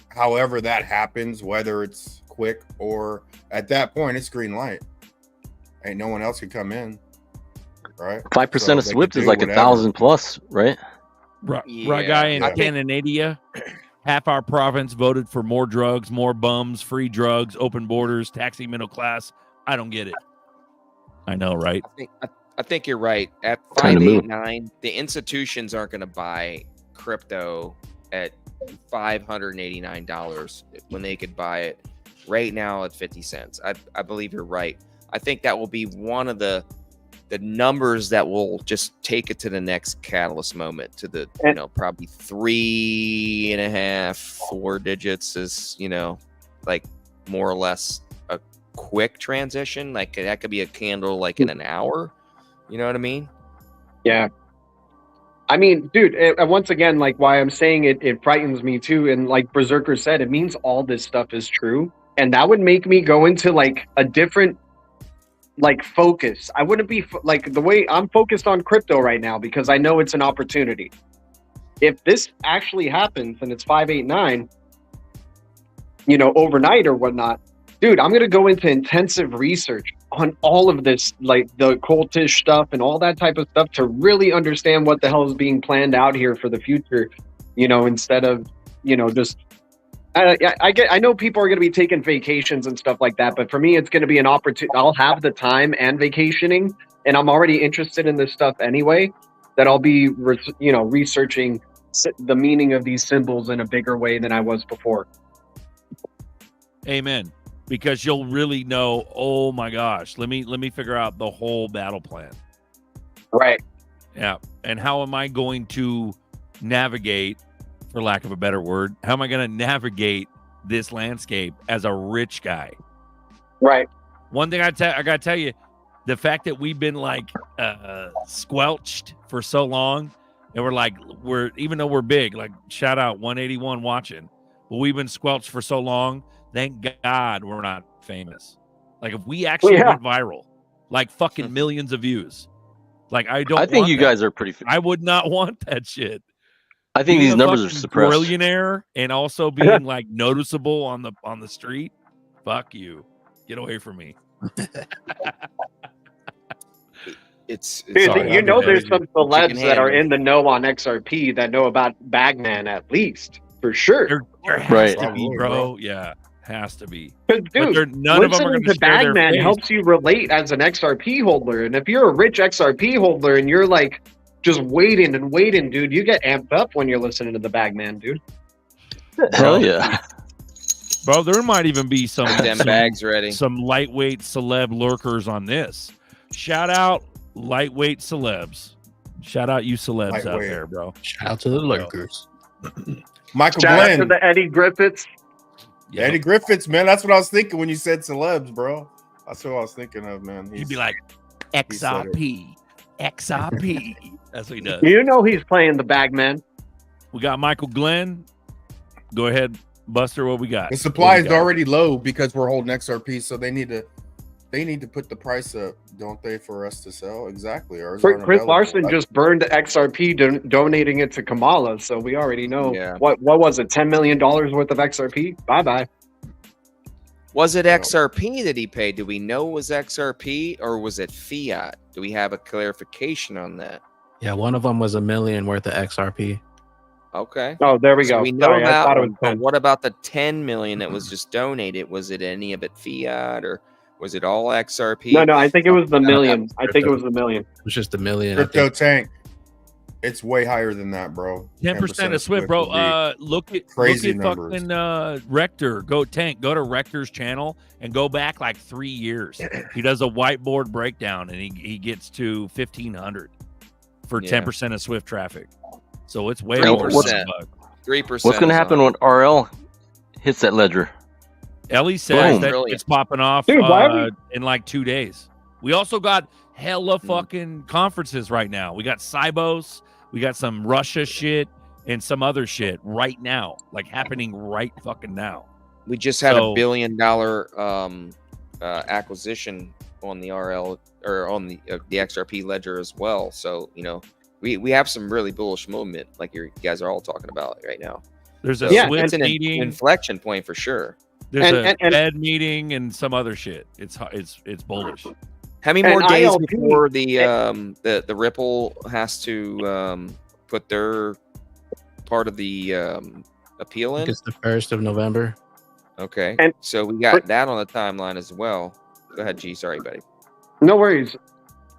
however that happens, whether it's quick or at that point, it's green light. Ain't no one else can come in, right? 5% of So they SWIFT can is do like whatever. 1,000 plus, right? Right Yeah, guy in I think- Canada, half our province voted for more drugs, more bums, free drugs, open borders, taxing middle class. I don't get it. I know, right? I think you're right. At Time to move. 589, the institutions aren't going to buy crypto at $589 when they could buy it right now at 50 cents. I believe you're right. I think that will be one of the the numbers that will just take it to the next catalyst moment, to the probably 3.5, 4 digits is like more or less a quick transition. Like that could be a candle like in an hour. You know what I mean? Yeah. I mean, dude, once again, like why I'm saying it frightens me too. And like Berserker said, it means all this stuff is true. And that would make me go into like a different like focus. I wouldn't be like the way I'm focused on crypto right now because I know it's an opportunity. If this actually happens and it's 589, overnight or whatnot, dude, I'm going to go into intensive research on all of this, like the cultish stuff and all that type of stuff to really understand what the hell is being planned out here for the future, instead of, just, I know people are going to be taking vacations and stuff like that, but for me, it's going to be an opportunity. I'll have the time and vacationing, and I'm already interested in this stuff anyway, that I'll be, researching the meaning of these symbols in a bigger way than I was before. Amen. Because you'll really know, oh my gosh, let me figure out the whole battle plan. Right. Yeah. And how am I going to navigate, for lack of a better word, how am I going to navigate this landscape as a rich guy? Right. One thing I got to tell you, the fact that we've been like squelched for so long, and even though we're big, like shout out 181 watching, but we've been squelched for so long. Thank God we're not famous. Like if we actually went viral, like fucking millions of views. Like I think you guys are pretty. I would not want that shit. I think these numbers are suppressed. Billionaire and also being like noticeable on the street. Fuck you. Get away from me. It's dude, there's some celebs that are in the know on XRP that know about Bagman at least for sure. There has to be, bro. Yeah. Has to be. Dude, none of them are going to Bagman helps you relate as an XRP holder. And if you're a rich XRP holder and you're like just waiting, dude, you get amped up when you're listening to the Bagman, dude. Hell yeah. Bro, there might even be some bags ready. Some lightweight celeb lurkers on this. Shout out lightweight celebs. Shout out you celebs out there, bro. Shout out to the lurkers. Michael Shout Glenn. out to the Eddie Griffiths. Yeah, Eddie Griffiths, man. That's what I was thinking when you said celebs, bro. That's what I was thinking of, man. He'd be like, XRP. XRP. That's what he does. He's playing the Bagman. We got Michael Glenn. Go ahead, Buster. What we got? The supply is already low because we're holding XRP, so they need to put the price up, don't they, for us to sell? Exactly. Chris Larson just burned XRP donating it to Kamala, so we already know what was it, $10 million worth of XRP? Bye. Was it XRP that he paid? Do we know it was XRP or was it fiat? Do we have a clarification on that? Yeah, one of them was $1 million worth of XRP. Okay. Oh, there we go. We know that one, but what about the 10 million that was just donated? Was it any of it fiat or was it all XRP? No, I think it was the million. I think it was the million. It was just $1 million. Crypto tank. It's way higher than that, bro. 10% of Swift, bro. Look at fucking Rector. Go to Rector's channel and go back like 3 years. He does a whiteboard breakdown and he gets to 1,500 for 10% of Swift traffic. So it's way more. 3%. What's going to happen when RL hits that ledger? Ellie says that it's popping off in like 2 days. We also got hella fucking conferences right now. We got Cybos, we got some Russia shit, and some other shit right now, like happening right fucking now. We just had $1 billion acquisition on the RL or on the XRP ledger as well. So we have some really bullish movement, like you guys are all talking about right now. There's a Swift meeting inflection point for sure. There's a Fed meeting and some other shit. It's bullish. How many more days before the Ripple has to put their part of the appeal in? It's the 1st of November. Okay, so we got that on the timeline as well. Go ahead, G. Sorry, buddy. No worries.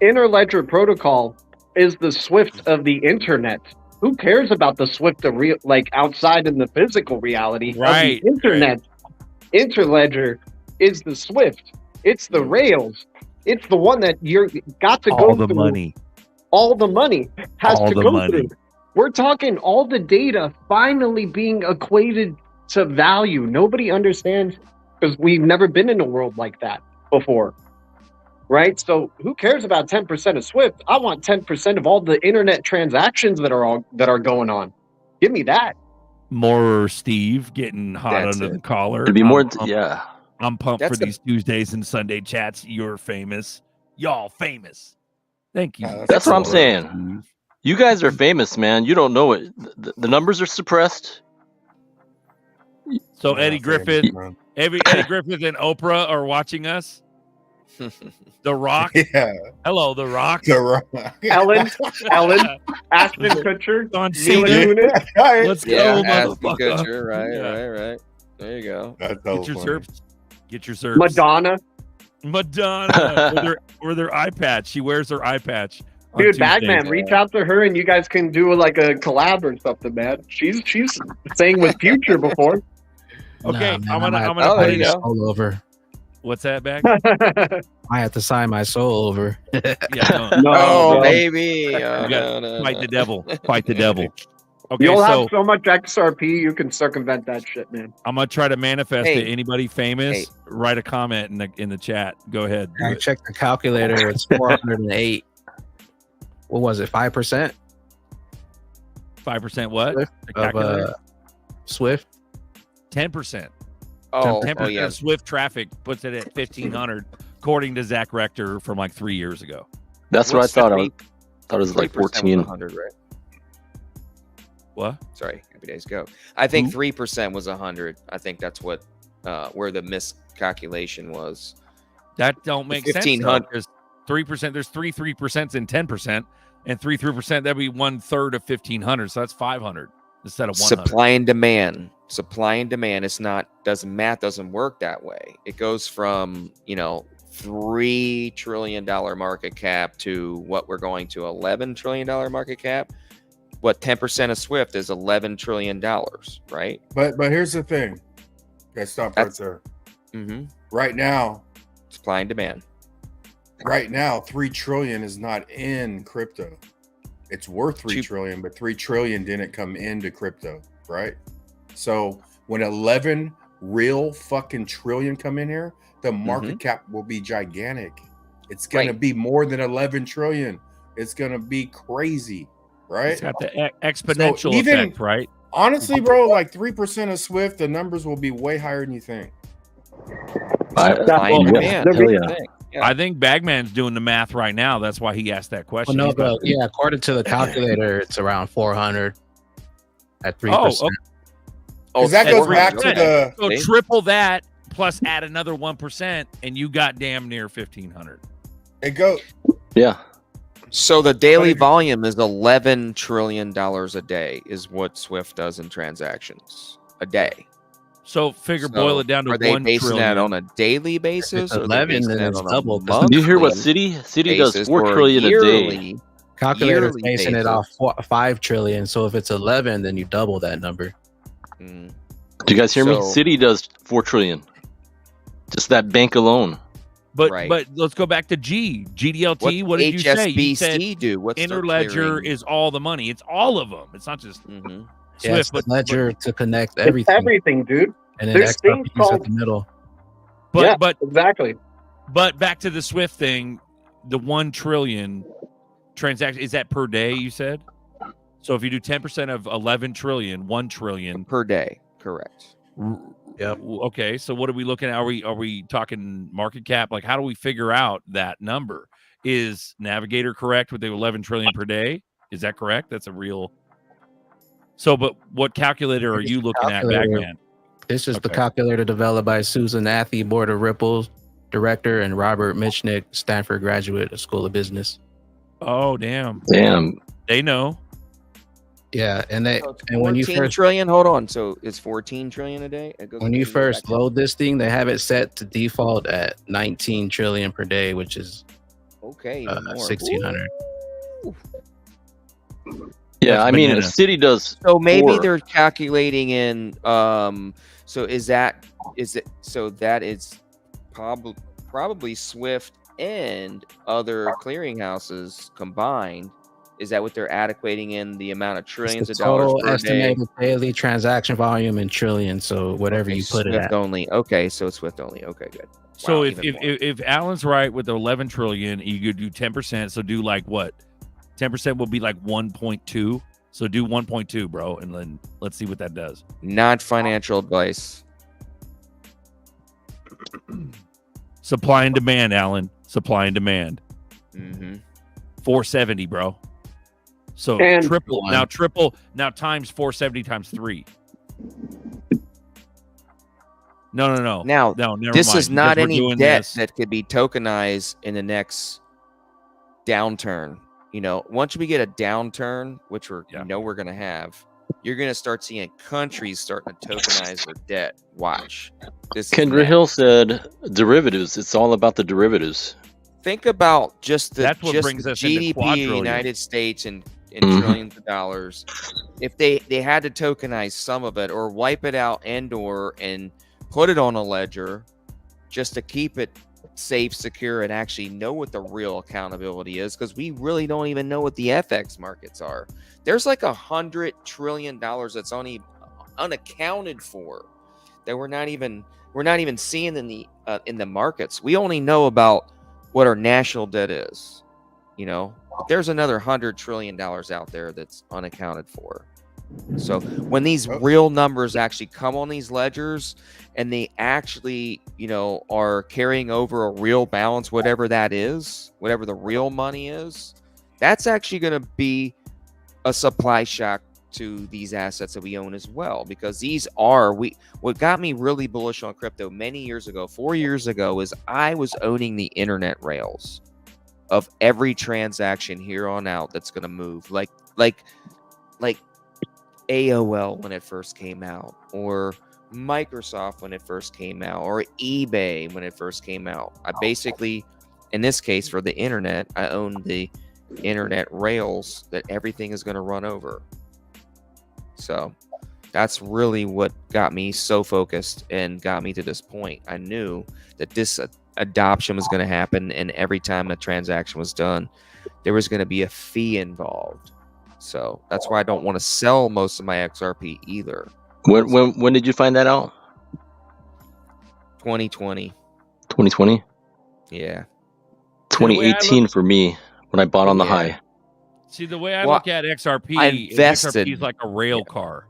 Interledger protocol is the Swift of the internet. Who cares about the Swift of outside in the physical reality of the internet? Right. Interledger is the Swift. It's the rails. It's the one that you're got to All go the through. money. All the money has All to the go money. through. We're talking all the data finally being equated to value. Nobody understands because we've never been in a world like that before. Right? So who cares about 10% of Swift? I want 10% of all the internet transactions that are going on. Give me that. More Steve getting hot That's under it. the collar. To be more, yeah. I'm pumped That's for these Tuesdays and Sunday chats. You're famous. Y'all famous. Thank you. That's what I'm Lord, saying. Steve. You guys are famous, man. You don't know it. The numbers are suppressed. So Yeah, Eddie famous, Griffith, man. Eddie Griffith and Oprah are watching us. The Rock. Yeah. Hello, The Rock. The Rock. Ellen, Ashton Kutcher, John Mila Cena. Kunis. Let's Yeah, go, Ashton motherfucker. Kutcher, right, Yeah. right. There you go. That's Get hella your funny. serps. Get your serps. Madonna. Or their eye patch. She wears her eye patch. on Dude, Tuesdays. Bagman, reach out to her and you guys can do like a collab or something, man. She's saying with Future before. Okay, Nah, man, I'm gonna Oh, put there it you in. go. soul over. What's that, Bag? I have to sign my soul over. Yeah, No, Oh, bro. maybe. You gotta fight the devil. Fight the devil. Okay, You'll so have so much XRP, you can circumvent that shit, man. I'm gonna try to manifest Hey. it. Anybody famous? Hey. Write a comment in the chat. Go ahead. do I it. checked the calculator. It's 408. What was it? 5%? 5% what? Swift The of calculator? Swift. 10%. Oh, 10% oh yeah. of Swift traffic puts it at 1,500, according to Zach Rector from like 3 years ago. That's what I What's thought. I 3%? thought it was like 3% was 14. 100, right? What? Sorry, happy days go. I think 3% was 100. I think that's what where the miscalculation was. That don't make sense. 1,500. Because 3%, there's 3% and 10%, and 3%, that'd be 1/3 of 1,500. So that's 500 instead of 100. Supply and demand. Supply and demand. It's not math doesn't work that way. It goes from $3 trillion market cap to what we're going to $11 trillion market cap. What 10% of Swift is $11 trillion, right? But here's the thing. Okay, stop right there. Mm-hmm. Right now, Supply and demand. right now, 3 trillion is not in crypto. It's worth 3 trillion, but 3 trillion didn't come into crypto, right? So when 11 real fucking trillion come in here, the market cap will be gigantic. It's gonna be more than 11 trillion. It's gonna be crazy, right? It's got the exponential So even- effect, right? Honestly, bro, like 3% of Swift, the numbers will be way higher than you think. Supply and demand. Hell yeah. Yeah. I think Bagman's doing the math right now. That's why he asked that question. Well, no, He's got- but yeah, according to the calculator, it's around 400 at 3%. Oh, okay. Because that goes back to 3%. the So triple that plus add another 1%, and you got damn near 1,500. it go. Yeah. So the daily volume is $11 trillion a day is what Swift does in transactions a day. So figure boil it down to are they 1 basing trillion. that on a daily basis? It's or are they 11, basing then that it's on a double. Do you hear what monthly Citi does? basis 4 or trillion a day. yearly? Calculator's yearly basing it basis? off 5 trillion. So if it's 11, then you double that number. Mm. Do you guys hear me? So- Citi does 4 trillion. Just that bank alone. But Right. but let's go back to GDLT. What did you say? You said HSBC do? What's their Interledger clearing? is all the money. It's all of them. It's not just Mhm. Yeah, it's Swift, the ledger to connect It's everything. everything, dude. And then There's things XRP is at called- the middle. but Yeah. but Exactly. but back to the Swift thing. The 1 trillion transaction is that per day? You said. So if you do 10% of 11 trillion, 1 trillion. Per day, correct. Yep. Okay, so what are we looking at? Are we talking market cap? Like, how do we figure out that number? Is Navigator correct with the 11 trillion per day? Is that correct? That's a real. So, but what calculator are you looking at, Calculator. Bagman? This is the Okay. calculator developed by Susan Athey, Board of Ripples director, and Robert Mitchnick, Stanford graduate of School of Business. Oh, damn. Damn. They know. Yeah, and So it's when you 14 first trillion. Hold on. So it's 14 trillion a day. It goes when you it goes first back to- load this thing, they have it set to default at 19 trillion per day, which is okay, even more. 1,600. Yeah, That's I mean, banana. Citi does. So maybe 4. they're calculating in. So is it? So that is probably Swift and other clearinghouses combined, is that what they're adequating in the amount of trillions of dollars Total per estimated day? daily transaction volume in trillions. So whatever you put it Swift at. only. Okay, so it's Swift only. Okay, good. So Wow, if Alan's right with the 11 trillion, you could do 10%. So do like what? 10% will be like 1.2. So do 1.2, bro, and then let's see what that does. Not financial advice. Supply and demand, Alan. Supply and demand. 470, bro. So And triple now times 470 times 3. No. Now, no, never this mind, is not because we're any doing debt this. that could be tokenized in the next downturn. You know, once we get a downturn, which we're we're going to have, you're going to start seeing countries starting to tokenize their debt. Watch. Kendra Hill said derivatives. It's all about the derivatives. Think about just the That's what brings us into GDP of the quadrillion. United States and trillions of dollars. If they had to tokenize some of it or wipe it out and put it on a ledger just to keep it safe, secure, and actually know what the real accountability is, because we really don't even know what the FX markets are. There's like $100 trillion that's only unaccounted for that we're not even seeing in the markets. We only know about what our national debt is. You know, there's another $100 trillion out there that's unaccounted for. So when these real numbers actually come on these ledgers and they actually, are carrying over a real balance, whatever that is, whatever the real money is, that's actually going to be a supply shock to these assets that we own as well, because these are what got me really bullish on crypto many years ago, 4 years ago, is I was owning the internet rails of every transaction here on out that's going to move, like AOL when it first came out, or Microsoft when it first came out, or eBay when it first came out. I basically, in this case for the internet, I own the internet rails that everything is going to run over. So that's really what got me so focused and got me to this point. I knew that this adoption was going to happen, and every time a transaction was done, there was going to be a fee involved. So that's why I don't want to sell most of my XRP either. When did you find that out? 2020. 2020? Yeah. 2018 for me when I bought on the high. See, the way I look at XRP, XRP is like a rail car.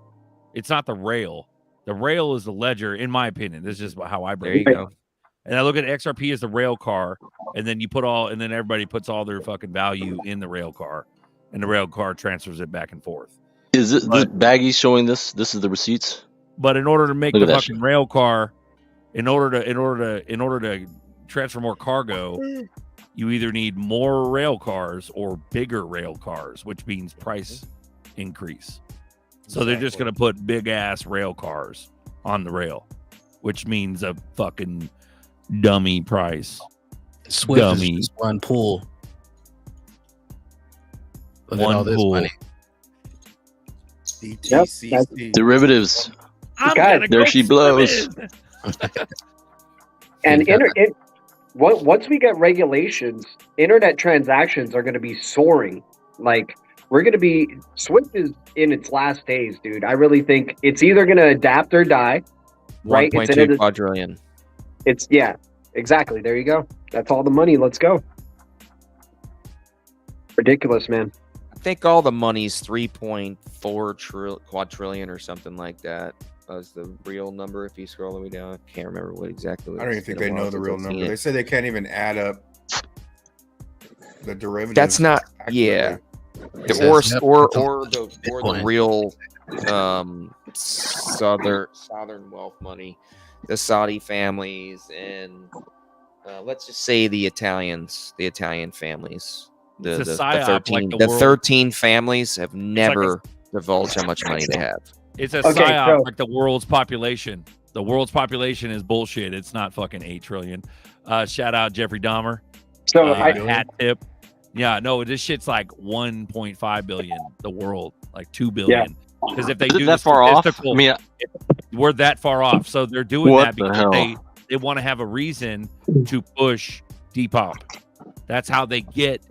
It's not the rail. The rail is the ledger, in my opinion. This is just how I break it. There you go. And I look at XRP as the rail car, and then then everybody puts all their fucking value in the rail car, and the rail car transfers it back and forth. Is it the baggie showing this? This is the receipts. But in order to make the fucking rail car, in order to transfer more cargo, you either need more rail cars or bigger rail cars, which means price increase. So they're just gonna put big ass rail cars on the rail, which means a fucking dummy price. Swift dummy. is just one pool. One pool. Derivatives. There she blows. And once we get regulations, internet transactions are going to be soaring. Like, we're going to be, Swift is in its last days, dude. I really think it's either going to adapt or die. Right? 1.2 quadrillion. Yeah, exactly. There you go. That's all the money. Let's go. Ridiculous, man. I think all the money's 3.4 quadrillion or something like that. Was the real number if you scroll all the way down. I can't remember what exactly. I don't even think they know the real number. They say they can't even add up the derivatives. That's not accurately. Or the real southern wealth money, the Saudi families, and let's just say the Italian families. The 13 families have never divulged how much money they have. It's a psyop, like the world's population. The world's population is bullshit. It's not fucking 8 trillion. Shout out Jeffrey Dahmer. So hat tip. Yeah, no, this shit's like 1.5 billion. The world, like 2 billion. Because if they do that far off, I mean, we're that far off. So they're doing that because they want to have a reason to push Depop. That's how they get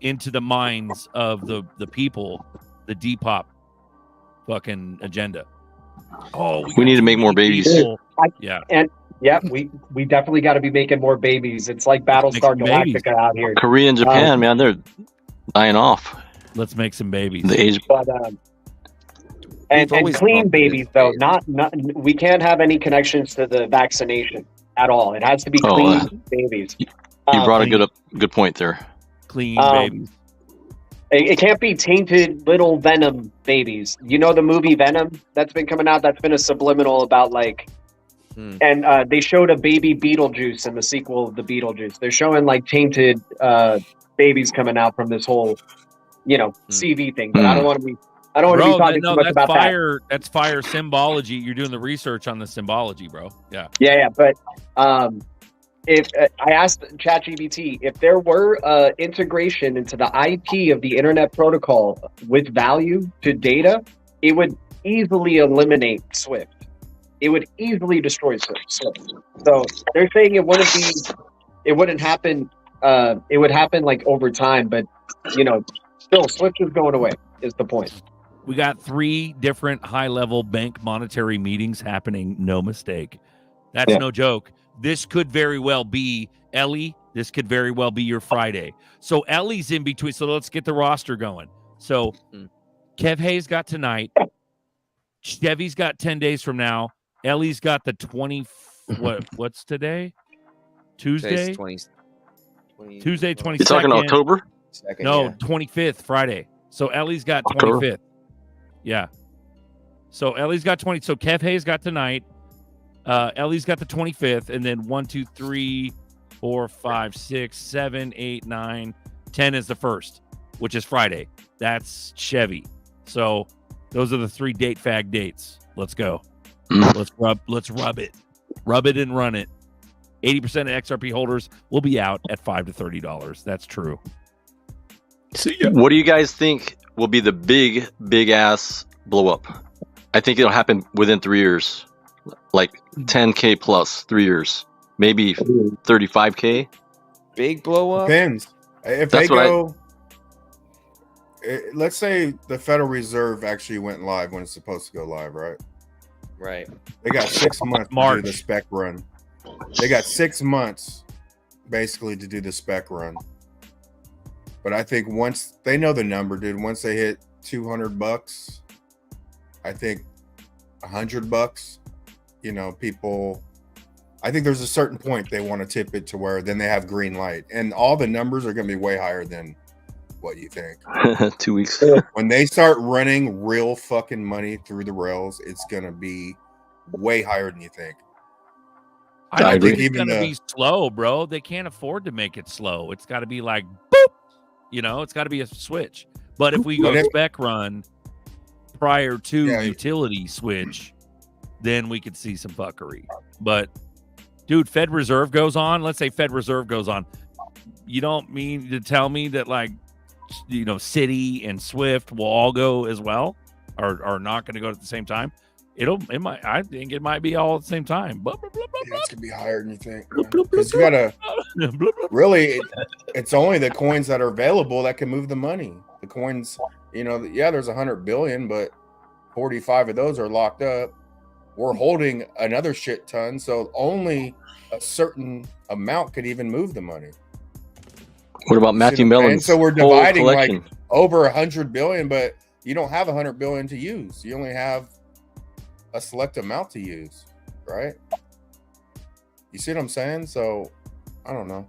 into the minds of the people, the Depop fucking agenda. Oh, we need to make more babies. Yeah. And yeah, we definitely got to be making more babies. It's like Battlestar Galactica out here. Korea and Japan, man, they're dying off. Let's make some babies. The age, but and clean babies though. Not we can't have any connections to the vaccination at all. It has to be clean babies. You brought a good point there. Clean babies. It can't be tainted little Venom babies. You know the movie Venom that's been coming out? That's been a subliminal about like, and they showed a baby Beetlejuice in the sequel of the Beetlejuice. They're showing like tainted babies coming out from this whole, CV thing. But I don't want to be. I don't want to be talking too much about that. That's fire symbology. You're doing the research on the symbology, bro. Yeah. Yeah. But if I asked ChatGPT if there were integration into the IP of the Internet Protocol with value to data, it would easily eliminate Swift. It would easily destroy Swift. So they're saying it wouldn't happen. It would happen like over time, but still Swift is going away. Is the point? We got 3 different high-level bank monetary meetings happening. No mistake. That's no joke. This could very well be Ellie. This could very well be your Friday. So Ellie's in between. So let's get the roster going. So Kev Hayes got tonight. Chevy's got 10 days from now. Ellie's got the 20. What's today? Tuesday. 20, Tuesday 22nd. You talking October? No, 25th Friday. So Ellie's got 25th. Yeah. So Ellie's got 20. So Kev Hayes got tonight. Ellie's got the 25th, and then 1, 2, 3, 4, 5, 6, 7, 8, 9, 10 is the first, which is Friday. That's Chevy. So those are the 3 date fag dates. Let's go. Let's rub it. Rub it and run it. 80% of XRP holders will be out at $5 to $30. That's true. What do you guys think will be the big ass blow up? I think it'll happen within 3 years. Like 10K plus 3 years, maybe 35K. Big blow up. Depends. If they go, let's say the Federal Reserve actually went live when it's supposed to go live, right? Right. They got 6 months to do the spec run. They got 6 months basically to do the spec run. But I think once they know the number, dude, once they hit $200, I think $100. People, I think there's a certain point they want to tip it to where then they have green light, and all the numbers are going to be way higher than what you think. 2 weeks. When they start running real fucking money through the rails, it's going to be way higher than you think. I don't think it's going to be slow, bro. They can't afford to make it slow. It's got to be like, boop. It's got to be a switch. But if we go spec run prior to utility switch, then we could see some fuckery. But, dude, Fed Reserve goes on. Let's say Fed Reserve goes on. You don't mean to tell me that, like, Citi and Swift will all go as well, or are not going to go at the same time? I think it might be all at the same time. It's gonna be higher than you think. Because you gotta really, it's only the coins that are available that can move the money. The coins, there's 100 billion, but 45 of those are locked up. We're holding another shit ton, so only a certain amount could even move the money. What about Matthew Mellon's? So we're dividing like over 100 billion, but you don't have 100 billion to use. You only have a select amount to use, right? You see what I'm saying? So I don't know.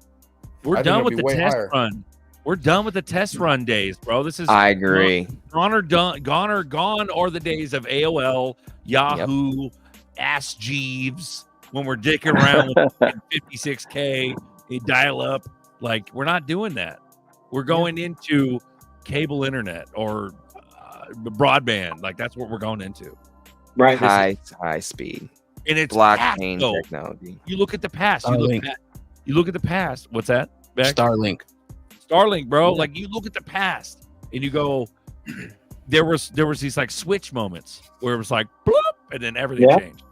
We're done with the test run. We're done with the test run days, bro. This is I agree. Gone are the days of AOL, Yahoo, Ask Jeeves, when we're dicking around with 56K, a dial up. Like, we're not doing that. We're going into cable internet or broadband. Like, that's what we're going into. Right. High speed. And it's blockchain technology. You look at the past. You look at the past. What's that? Beck? Starlink, bro. Like, you look at the past and you go, there was these like switch moments where it was like bloop, and then everything changed.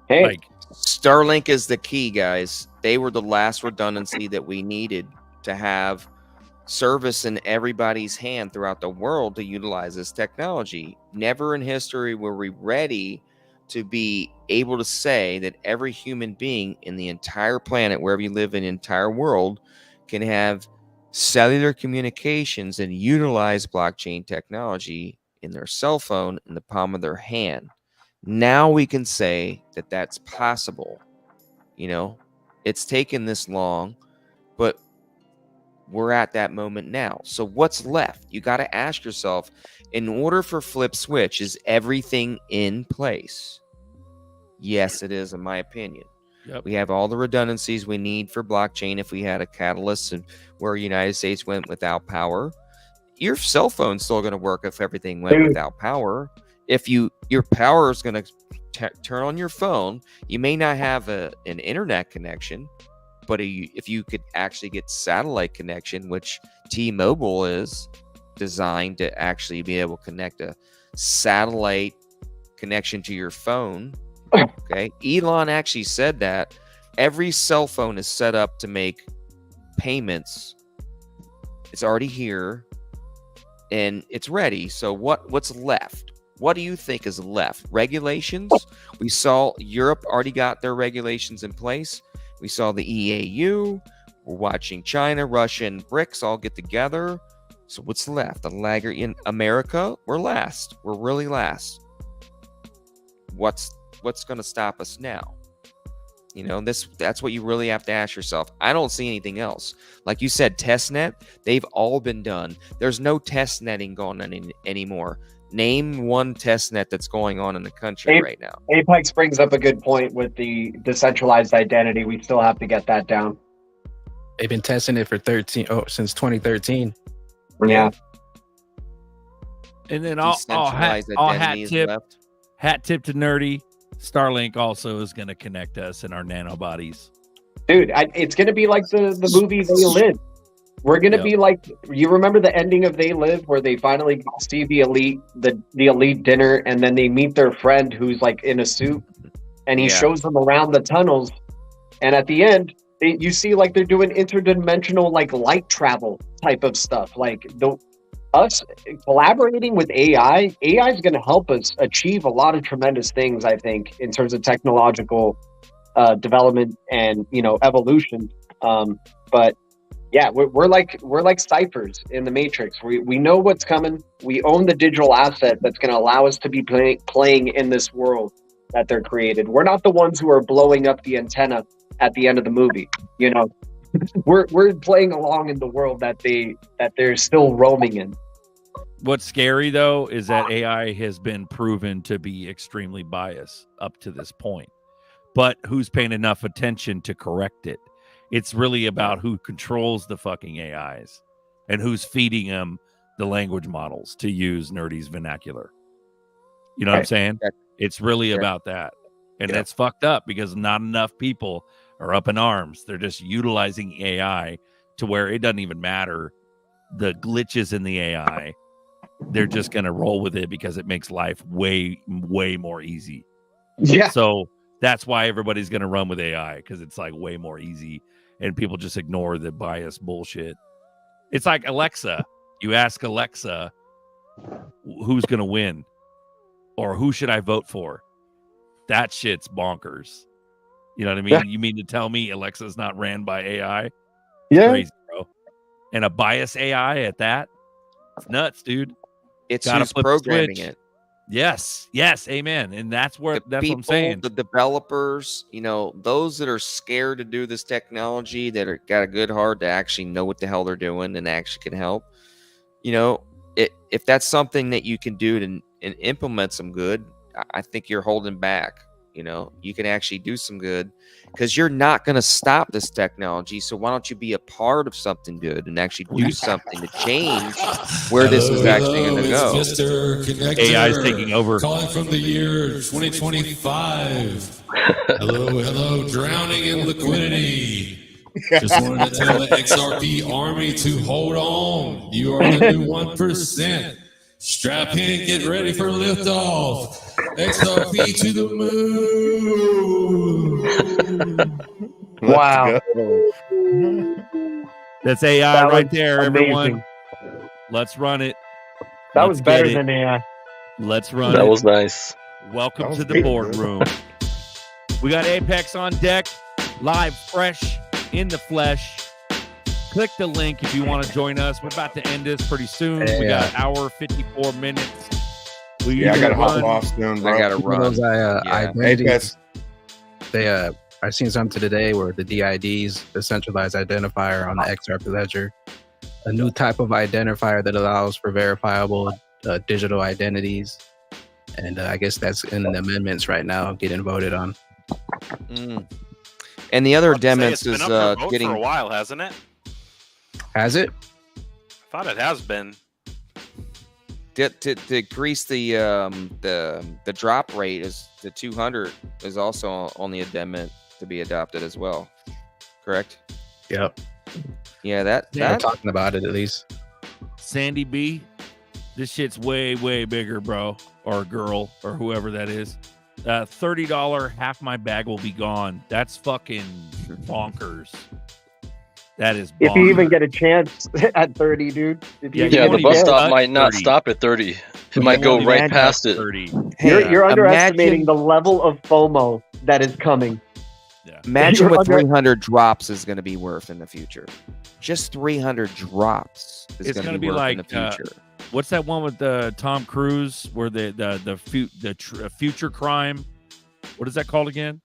Hey, like Starlink is the key, guys. they were the last redundancy that we needed to have service in everybody's hand throughout the world to utilize this technology. Never in history were we ready to be able to say that every human being in the entire planet, wherever you live in the entire world, can have cellular communications and utilize blockchain technology in their cell phone in the palm of their hand. Now we can say that that's possible. You know, it's taken this long, but we're at that moment now. So what's left? You got to ask yourself, in order for flip switch, is everything in place? Yes, it is, in my opinion. Yep. We have all the redundancies we need for blockchain. If we had a catalyst and where United States went without power, your cell phone's still going to work if everything went without power. If your power is going to turn on your phone, you may not have an internet connection, but if you could actually get satellite connection, which T-Mobile is designed to actually be able to connect a satellite connection to your phone. Okay. Elon actually said that every cell phone is set up to make payments. It's already here and it's ready. So what's left? What do you think is left? Regulations? We saw Europe already got their regulations in place. We saw the EAU. We're watching China, Russia, and BRICS all get together. So what's left? The laggard in America? We're last. We're really last. What's going to stop us now? You know, that's what you really have to ask yourself. I don't see anything else. Like you said, testnet, they've all been done. There's no test netting going on anymore. Name one testnet that's going on in the country right now. Apex brings up a good point with the decentralized identity. We still have to get that down. They've been testing it for since 2013. Yeah. And then all hat tip to Nerdy. Starlink also is going to connect us in our nanobodies. Dude, it's going to be like the movie They Live. We're going to be like, you remember the ending of They Live where they finally see the elite dinner and then they meet their friend who's like in a suit and he shows them around the tunnels. And at the end, you see like they're doing interdimensional like light travel type of stuff. Like us collaborating with AI is going to help us achieve a lot of tremendous things, I think, in terms of technological development and, you know, evolution. But yeah, we're like ciphers in the Matrix. We know what's coming. We own the digital asset that's going to allow us to be playing in this world that they're created. We're not the ones who are blowing up the antenna at the end of the movie. You know, we're playing along in the world that they're still roaming in. What's scary though is that AI has been proven to be extremely biased up to this point. But who's paying enough attention to correct it? It's really about who controls the fucking AIs and who's feeding them the language models, to use Nerdy's vernacular. You know what I'm saying? It's really about that. And that's fucked up because not enough people are up in arms. They're just utilizing AI to where it doesn't even matter the glitches in the AI. They're just going to roll with it because it makes life way, way more easy. Yeah. So that's why everybody's going to run with AI, because it's like way more easy and people just ignore the bias bullshit. It's like Alexa. You ask Alexa, who's going to win or who should I vote for? That shit's bonkers. You know what I mean? Yeah. You mean to tell me Alexa's not ran by AI? Yeah. Crazy, bro. And a bias AI at that? It's nuts, dude. It's who's programming it. Yes, amen. And that's what I'm saying. The developers, you know, those that are scared to do this technology, that are got a good heart to actually know what the hell they're doing and actually can help. You know, if that's something that you can do and implement some good, I think you're holding back. You know, you can actually do some good because you're not going to stop this technology. So why don't you be a part of something good and actually do something to change where this is actually going to go? Mr. Connector, AI is taking over. Calling from the year 2025. Hello, drowning in liquidity. Just wanted to tell the XRP army to hold on. You are the new 1%. Strap in, get ready for liftoff. XRP to the moon. Wow. That's AI That right was there, amazing. everyone. Let's run it. That Let's was better get it. than AI. Let's run That it. was nice. Welcome was to the good, boardroom. We got Apex on deck, live, fresh, in the flesh. Click the link if you want to join us. We're about to end this pretty soon. We got an hour, 54 minutes. I got to hop off soon, bro. I gotta run. Those identities, Yeah. I seen something today where the DIDs, the centralized identifier on the XRP ledger, a new type of identifier that allows for verifiable digital identities. And I guess that's in the amendments right now, getting voted on. And the other I'll say amendments it's is been up for a vote getting for a while, hasn't it? Has it? I thought it has been. to increase the drop rate is the 200 is also on the amendment to be adopted as well. Correct? Yep. Yeah, They're talking about it at least. Sandy B, this shit's way, way bigger, bro, or girl, or whoever that is. $30, half my bag will be gone. That's fucking bonkers. That is bonkers. If you even get a chance at 30, dude. Yeah, the bus stop might not stop at 30. It might go right past it. 30. You're underestimating the level of FOMO that is coming. Yeah. Imagine what 300 drops is going to be worth in the future. Just 300 drops is It's going to gonna be be worth like in the future. What's that one with Tom Cruise where the future crime? What is that called again?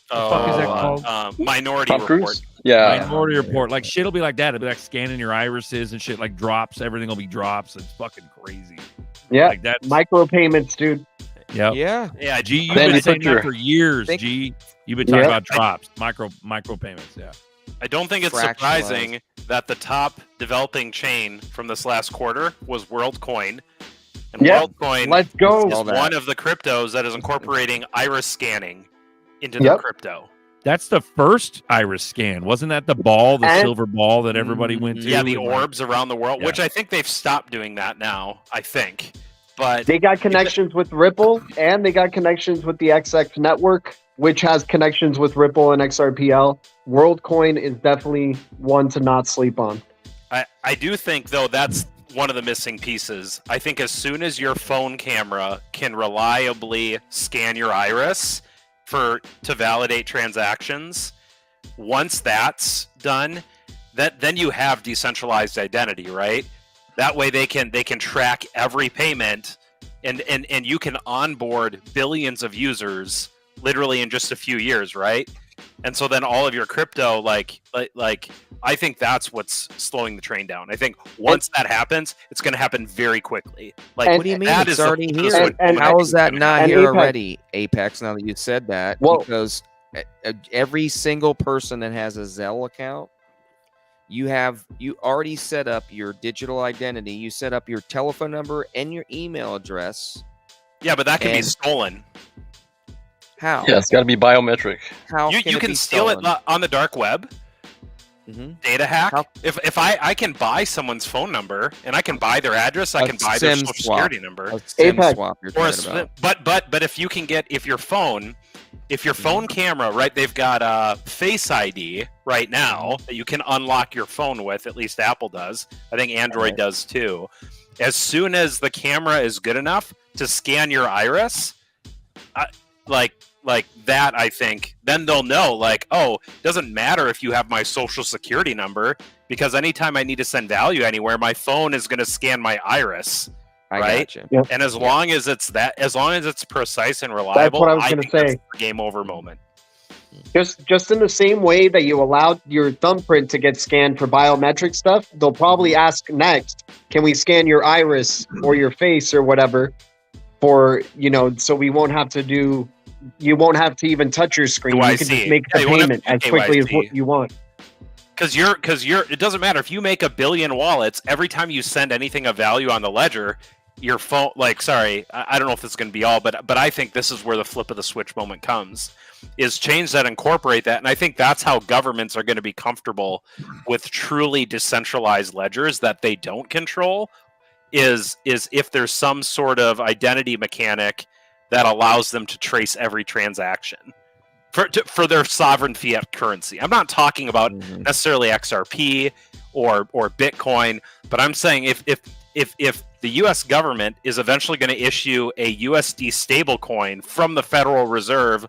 What the fuck is that called? Minority Tom Report. Cruise? Yeah. Minority Report. Like shit'll be like that. It'll be like scanning your irises and shit. Like drops. Everything will be drops. It's fucking crazy. Yeah. Like that's micropayments, dude. Yep. Yeah. G, you've Then been you saying put your- that for years. G, you've been talking Yep. about drops, micro payments. Yeah. I don't think it's surprising that the top developing chain from this last quarter was WorldCoin. And Yep. WorldCoin Let's go. is All that. one of the cryptos that is incorporating iris scanning into Yep. the crypto. That's the first iris scan. Wasn't that the ball, the And- silver ball that everybody went to? Yeah, the And, like, orbs around the world, Yeah. which I think they've stopped doing that now, I think. But They got connections with Ripple, and they got connections with the XX network, which has connections with Ripple and XRPL. WorldCoin is definitely one to not sleep on. I do think, though, that's one of the missing pieces. I think as soon as your phone camera can reliably scan your iris to validate transactions, once that's done, then you have decentralized identity, right? That way they can track every payment and you can onboard billions of users literally in just a few years, right? And so then all of your crypto, like I think that's what's slowing the train down. I think once that happens, it's going to happen very quickly. Like, And- What do you mean? that It's is already the here. switch And- moment How I is think that coming. not And here Apex- already, Apex, now that you said that? Well- Because every single person that has a Zelle account, you already set up your digital identity. You set up your telephone number and your email address. Yeah, but that can be And- stolen. How? Yeah, it's got to be biometric. How You it can be steal it stolen? on the dark web. Mhm. Data hack. How- If I can buy someone's phone number and I can buy their address, I A can buy their SIM social swap. security number. A SIM Apex. swap you're Or talking about. but if your phone camera, right, they've got Face ID right now that you can unlock your phone with, at least Apple does. I think Android does too. As soon as the camera is good enough to scan your iris, like that, I think then they'll know, like, oh, it doesn't matter if you have my social security number, because anytime I need to send value anywhere, my phone is going to scan my iris. I right? gotcha. Yep. And as long as it's precise and reliable, what I was gonna think say. that's the game over moment. Just in the same way that you allowed your thumbprint to get scanned for biometric stuff, they'll probably ask next, can we scan your iris or your face or whatever for, so we won't have to you won't have to even touch your screen. You can just KYC. make the Yeah, you won't have payment to as do quickly as KYC. what you want. Because it doesn't matter if you make 1 billion wallets, every time you send anything of value on the ledger, your phone, I don't know if this is going to be all, but I think this is where the flip of the switch moment comes, is change that, incorporate that. And I think that's how governments are going to be comfortable with truly decentralized ledgers that they don't control, is if there's some sort of identity mechanic that allows them to trace every transaction. for their sovereign fiat currency. I'm not talking about necessarily XRP or Bitcoin, but I'm saying if the U.S. government is eventually going to issue a USD stablecoin from the Federal Reserve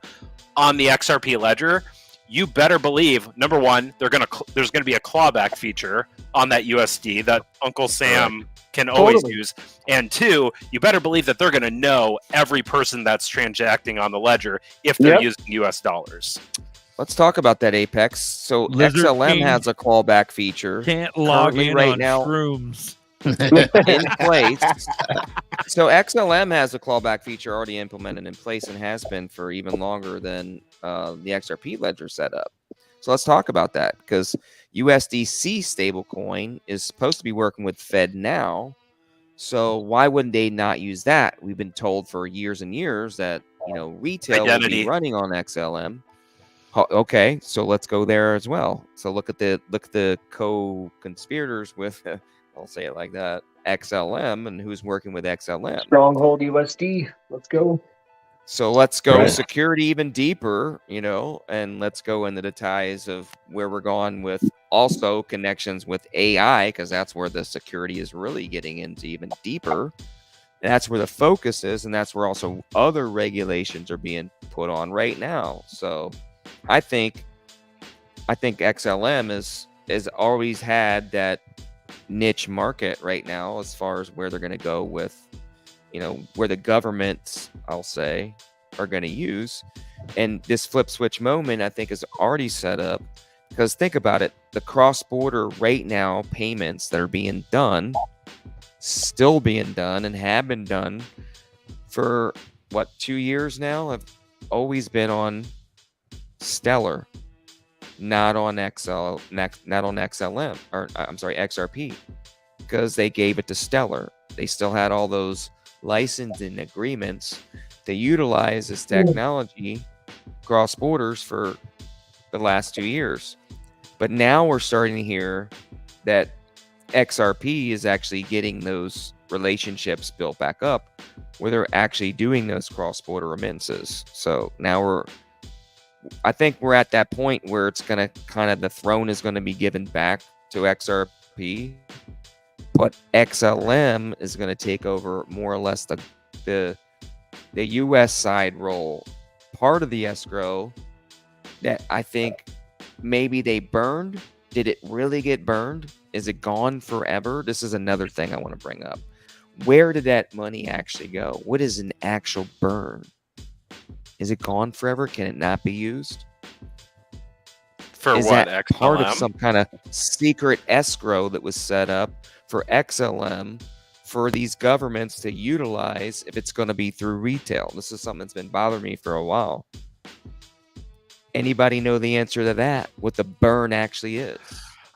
on the XRP ledger, you better believe, number one, there's going to be a clawback feature on that USD that Uncle Sam can always use, and two, you better believe that they're going to know every person that's transacting on the ledger if they're using US dollars. Let's talk about that, Apex. So Lizard XLM King has a clawback feature. Can't log in right on now shrooms. in place. So XLM has a clawback feature already implemented in place and has been for even longer than the XRP ledger setup. So let's talk about that, because USDC stablecoin is supposed to be working with Fed now. So why wouldn't they not use that? We've been told for years and years that retail will be running on XLM. Okay, so let's go there as well. So look at the co-conspirators with I'll say it like that, XLM, and who's working with XLM. Stronghold USD. Let's go. So let's go security even deeper, and let's go into the ties of where we're going with also connections with AI, because that's where the security is really getting into even deeper. And that's where the focus is, and that's where also other regulations are being put on right now. So I think XLM is always had that niche market right now as far as where they're going to go with, where the governments, I'll say, are going to use. And this flip switch moment, I think, is already set up, because think about it. The cross-border right now payments that are being done, still being done, and have been done for 2 years now, have always been on Stellar, not on XLM, or I'm sorry, XRP, because they gave it to Stellar. They still had all those licensing agreements to utilize this technology cross borders for the last 2 years. But now we're starting to hear that XRP is actually getting those relationships built back up, where they're actually doing those cross-border remittances. So now I think we're at that point where it's going to the throne is going to be given back to XRP, but XLM is going to take over more or less the US side role, part of the escrow that I think maybe they burned. Did it really get burned? Is it gone forever? This is another thing I want to bring up. Where did that money actually go? What is an actual burn? Is it gone forever? Can it not be used? Is that XLM? Part of some kind of secret escrow that was set up for XLM for these governments to utilize if it's going to be through retail? This is something that's been bothering me for a while. Anybody know the answer to that? What the burn actually is?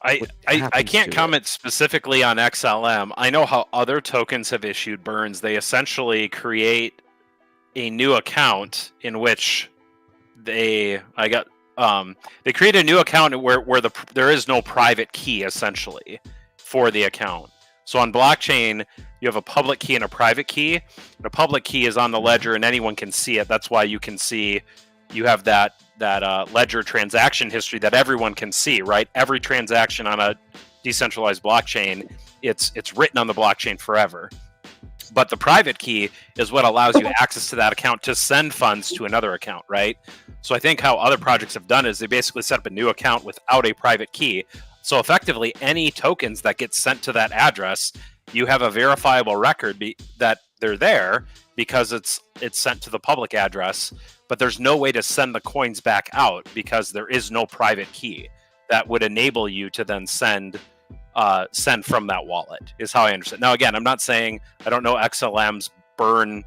I can't comment specifically on XLM. I know how other tokens have issued burns. They essentially create a new account in which they create a new account where there is no private key essentially for the account. So on blockchain, you have a public key and a private key. The public key is on the ledger and anyone can see it. That's why you can see you have that ledger transaction history that everyone can see, right? Every transaction on a decentralized blockchain, it's written on the blockchain forever. But the private key is what allows you access to that account to send funds to another account, right? So I think how other projects have done is they basically set up a new account without a private key. So effectively, any tokens that get sent to that address, you have a verifiable record that they're there because it's sent to the public address, but there's no way to send the coins back out because there is no private key that would enable you to then send from that wallet, is how I understand. Now, again, I'm not saying I don't know XLM's burn,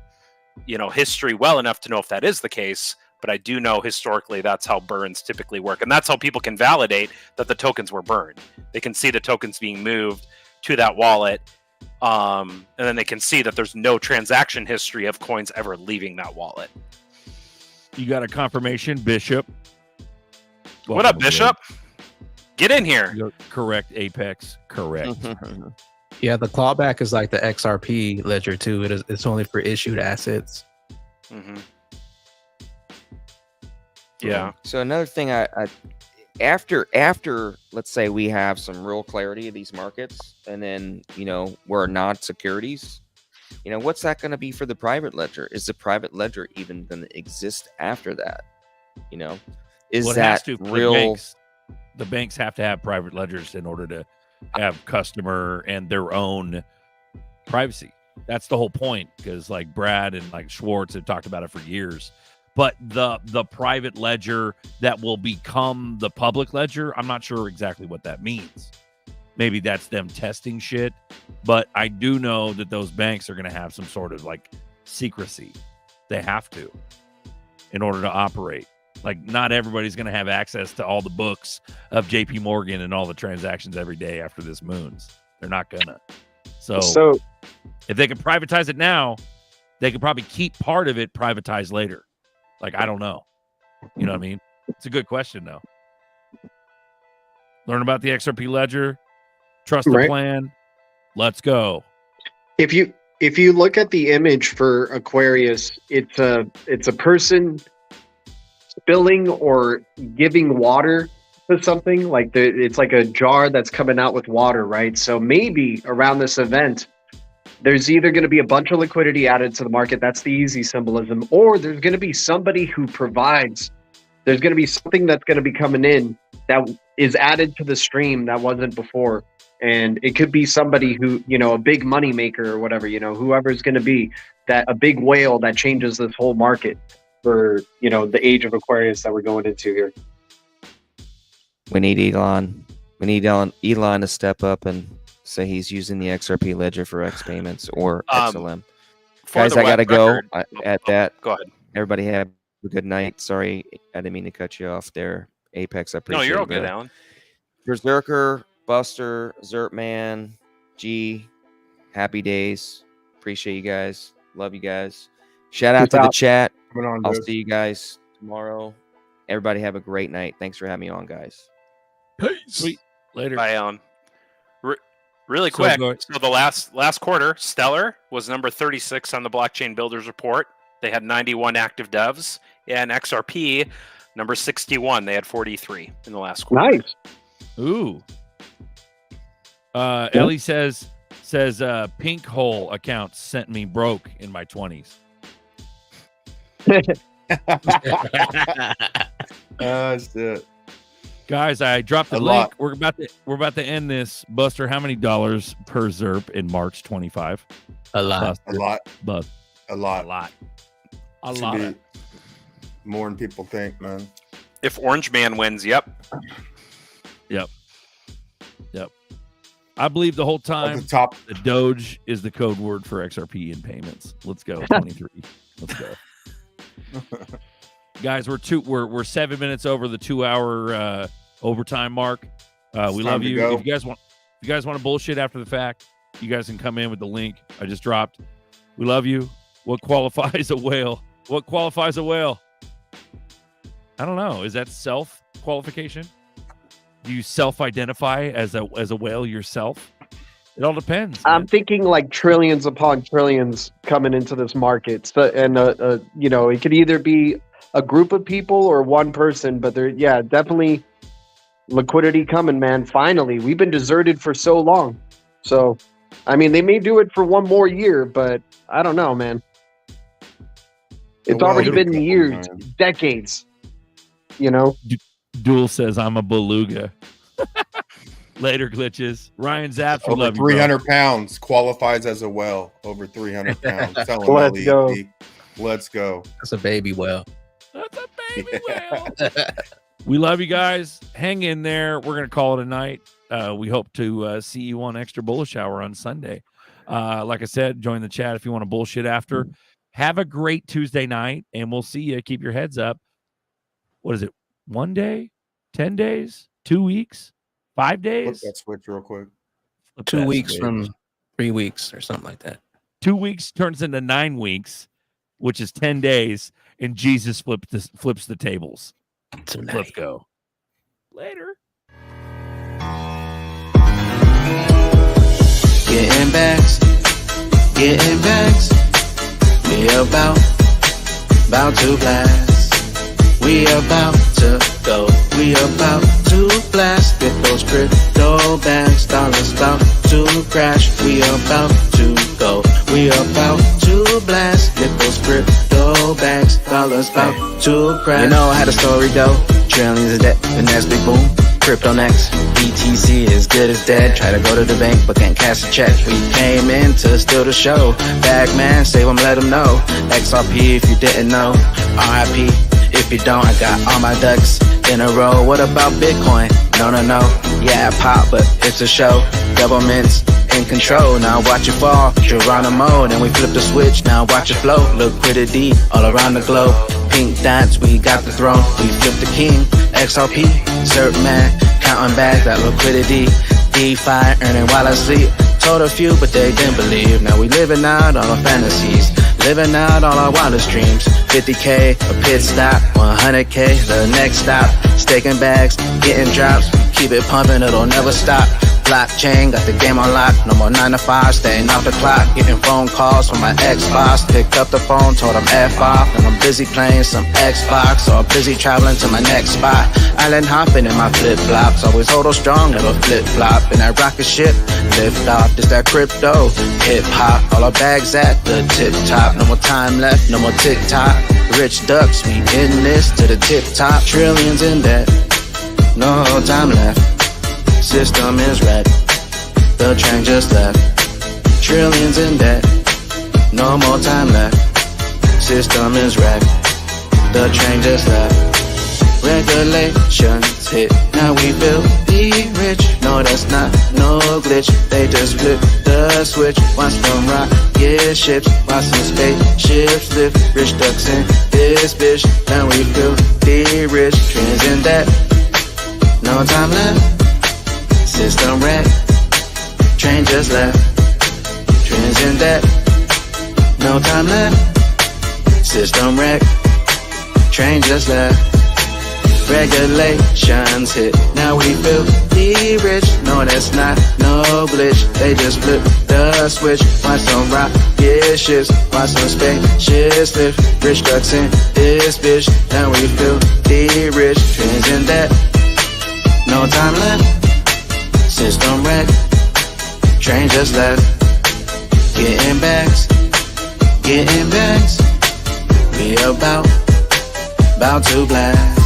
history well enough to know if that is the case, but I do know historically that's how burns typically work, and that's how people can validate that the tokens were burned. They can see the tokens being moved to that wallet, and then they can see that there's no transaction history of coins ever leaving that wallet. You got a confirmation, Bishop. What up, Bishop? Get in here. You're correct, Apex. Correct. Yeah, the clawback is like the XRP ledger too. It's only for issued assets. Mm-hmm. Yeah. So another thing, I after let's say we have some real clarity of these markets, and then we're not securities. What's that going to be for the private ledger? Is the private ledger even going to exist after that? Is Well, it that has to, real? The banks have to have private ledgers in order to have customer and their own privacy. That's the whole point, because like Brad and like Schwartz have talked about it for years. But the private ledger that will become the public ledger, I'm not sure exactly what that means. Maybe that's them testing shit. But I do know that those banks are going to have some sort of like secrecy. They have to in order to operate. Like, not everybody's going to have access to all the books of JP Morgan and all the transactions every day after this moons. They're not going to. So if they can privatize it now, they could probably keep part of it privatized later. Like, I don't know. You know what I mean? It's a good question, though. Learn about the XRP ledger. Trust the plan. Let's go. If you look at the image for Aquarius, it's a person spilling or giving water to something. Like it's like a jar that's coming out with water, right? So maybe around this event, there's either going to be a bunch of liquidity added to the market. That's the easy symbolism. Or there's going to be somebody who provides. There's going to be something that's going to be coming in that is added to the stream that wasn't before. And it could be somebody who, a big money maker or whatever, whoever's going to be that a big whale that changes this whole market for, the age of Aquarius that we're going into here. We need Elon. We need Elon to step up and say he's using the XRP ledger for X payments or XLM. Guys, I got to go at that. Go ahead. Everybody have a good night. Sorry, I didn't mean to cut you off there. Apex, I appreciate it. No, you're all good, Alan. Berserker, Buster, Zertman, G, happy days. Appreciate you guys. Love you guys. Shout out to the chat. I'll see you guys tomorrow. Everybody have a great night. Thanks for having me on, guys. Peace. Sweet. Later. Bye, Alan. Really quick. So the last quarter, Stellar was number 36 on the Blockchain Builders Report. They had 91 active devs. And XRP, number 61. They had 43 in the last quarter. Nice. Ooh. Ellie says pink hole account sent me broke in my 20s. Shit. Guys, I dropped the link. We're about to end this. Buster, how many dollars per ZERP in March 25? A lot. Buster. A lot. More than people think, man. If Orange Man wins, Yep. I believe the whole time the Doge is the code word for XRP in payments. Let's go. 23. Let's go. Guys, we're 7 minutes over the 2-hour overtime mark. We love you. If you guys want to bullshit after the fact, you guys can come in with the link I just dropped. We love you. What qualifies a whale? What qualifies a whale? I don't know. Is that self-qualification? Do you self-identify as a whale yourself? It all depends. I'm thinking like trillions upon trillions coming into this market. So, and, it could either be a group of people or one person, but definitely liquidity coming, man. Finally, we've been deserted for so long. So, I mean, they may do it for one more year, but I don't know, man. It's already been years, decades, Duel says I'm a beluga. Later, glitches. Ryan Zaps, we over love 300 pounds qualifies as a whale. Over 300 pounds. Let's go. Let's go. That's a baby whale. That's a baby whale. We love you guys. Hang in there. We're gonna call it a night. We hope to see you on Extra Bullish Hour on Sunday. Like I said, join the chat if you want to bullshit after. Have a great Tuesday night, and we'll see you. Keep your heads up. What is it? 1 day? 10 days? 2 weeks? 5 days? Flip that switch real quick. 2 weeks from 3 weeks or something like that. 2 weeks turns into 9 weeks, which is 10 days, and Jesus flips the tables. Tonight. Let's go. Later. Getting bags. We about to blast. We about to go. We about to blast. Get those crypto bags. Dollars about to crash. We about to go. We about to blast. Get those crypto bags. Dollars about to crash. You know how the story go. Trillions of debt. The next big boom. Crypto next. BTC is good as dead. Try to go to the bank but can't cash a check. We came in to steal the show. Bag man, save him, let him know. XRP if you didn't know. RIP if you don't. I got all my ducks in a row. What about Bitcoin? No. Yeah, I pop, but it's a show. Government's in control. Now watch it fall. Geronimo. Then we flip the switch. Now watch it flow. Liquidity all around the globe. Pink dots, we got the throne. We flip the king. XRP, cert man, counting back that liquidity. DeFi, earning while I sleep. Told a few, but they didn't believe. Now we living out all our fantasies, living out all our wildest dreams. 50K, a pit stop, 100K, the next stop. Staking bags, getting drops, keep it pumping, it'll never stop. Blockchain, got the game on lock, no more 9 to 5, staying off the clock. Getting phone calls from my ex-boss, picked up the phone, told him F off. And I'm busy playing some Xbox, or busy traveling to my next spot. Island hopping in my flip-flops, always hold on strong, never flip-flop. And that rocket ship, lift off, this that crypto, hip-hop. All our bags at the tip-top, no more time left, no more tick-tock. Rich ducks, we in this to the tip-top. Trillions in debt, no time left. System is red, the train just left. Trillions in debt, no more time left. System is red, the train just left. Regulations hit, now we filthy rich. No, that's not no glitch, they just flip the switch. Watch them rocket ships, watch some spaceships lift. Rich ducks in this bitch, now we filthy rich. Trends in debt, no time left. System wreck, train just left. Trends in debt, no time left. System wreck, train just left. Regulations hit, now we filthy rich. No, that's not no glitch, they just flip the switch. Watch some rocket ships, watch some spaceships lift. Rich ducks in this bitch, now we filthy rich. Trends in debt, no time left. System wreck, train just left. Getting bags, getting bags. We about to blast.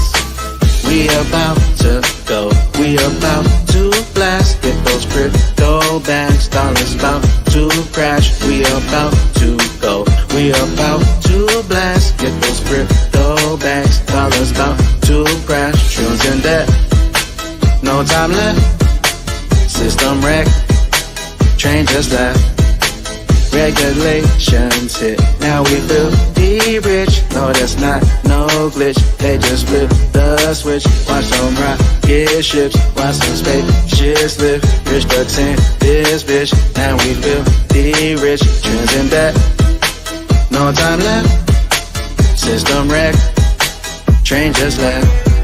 We about to go, we about to blast. Get those crypto bags, dollars about to crash. We about to go, we about to blast. Get those crypto bags, dollars about to crash. Trillions in debt, no time left. System wreck, train just left. Regulations hit, now we filthy rich. No, that's not no glitch, they just flip the switch. Watch some rocket ships, watch some spaceships lift. Rich ducks in this bitch, now we filthy rich. Trends in debt, no time left. System wreck, train just left.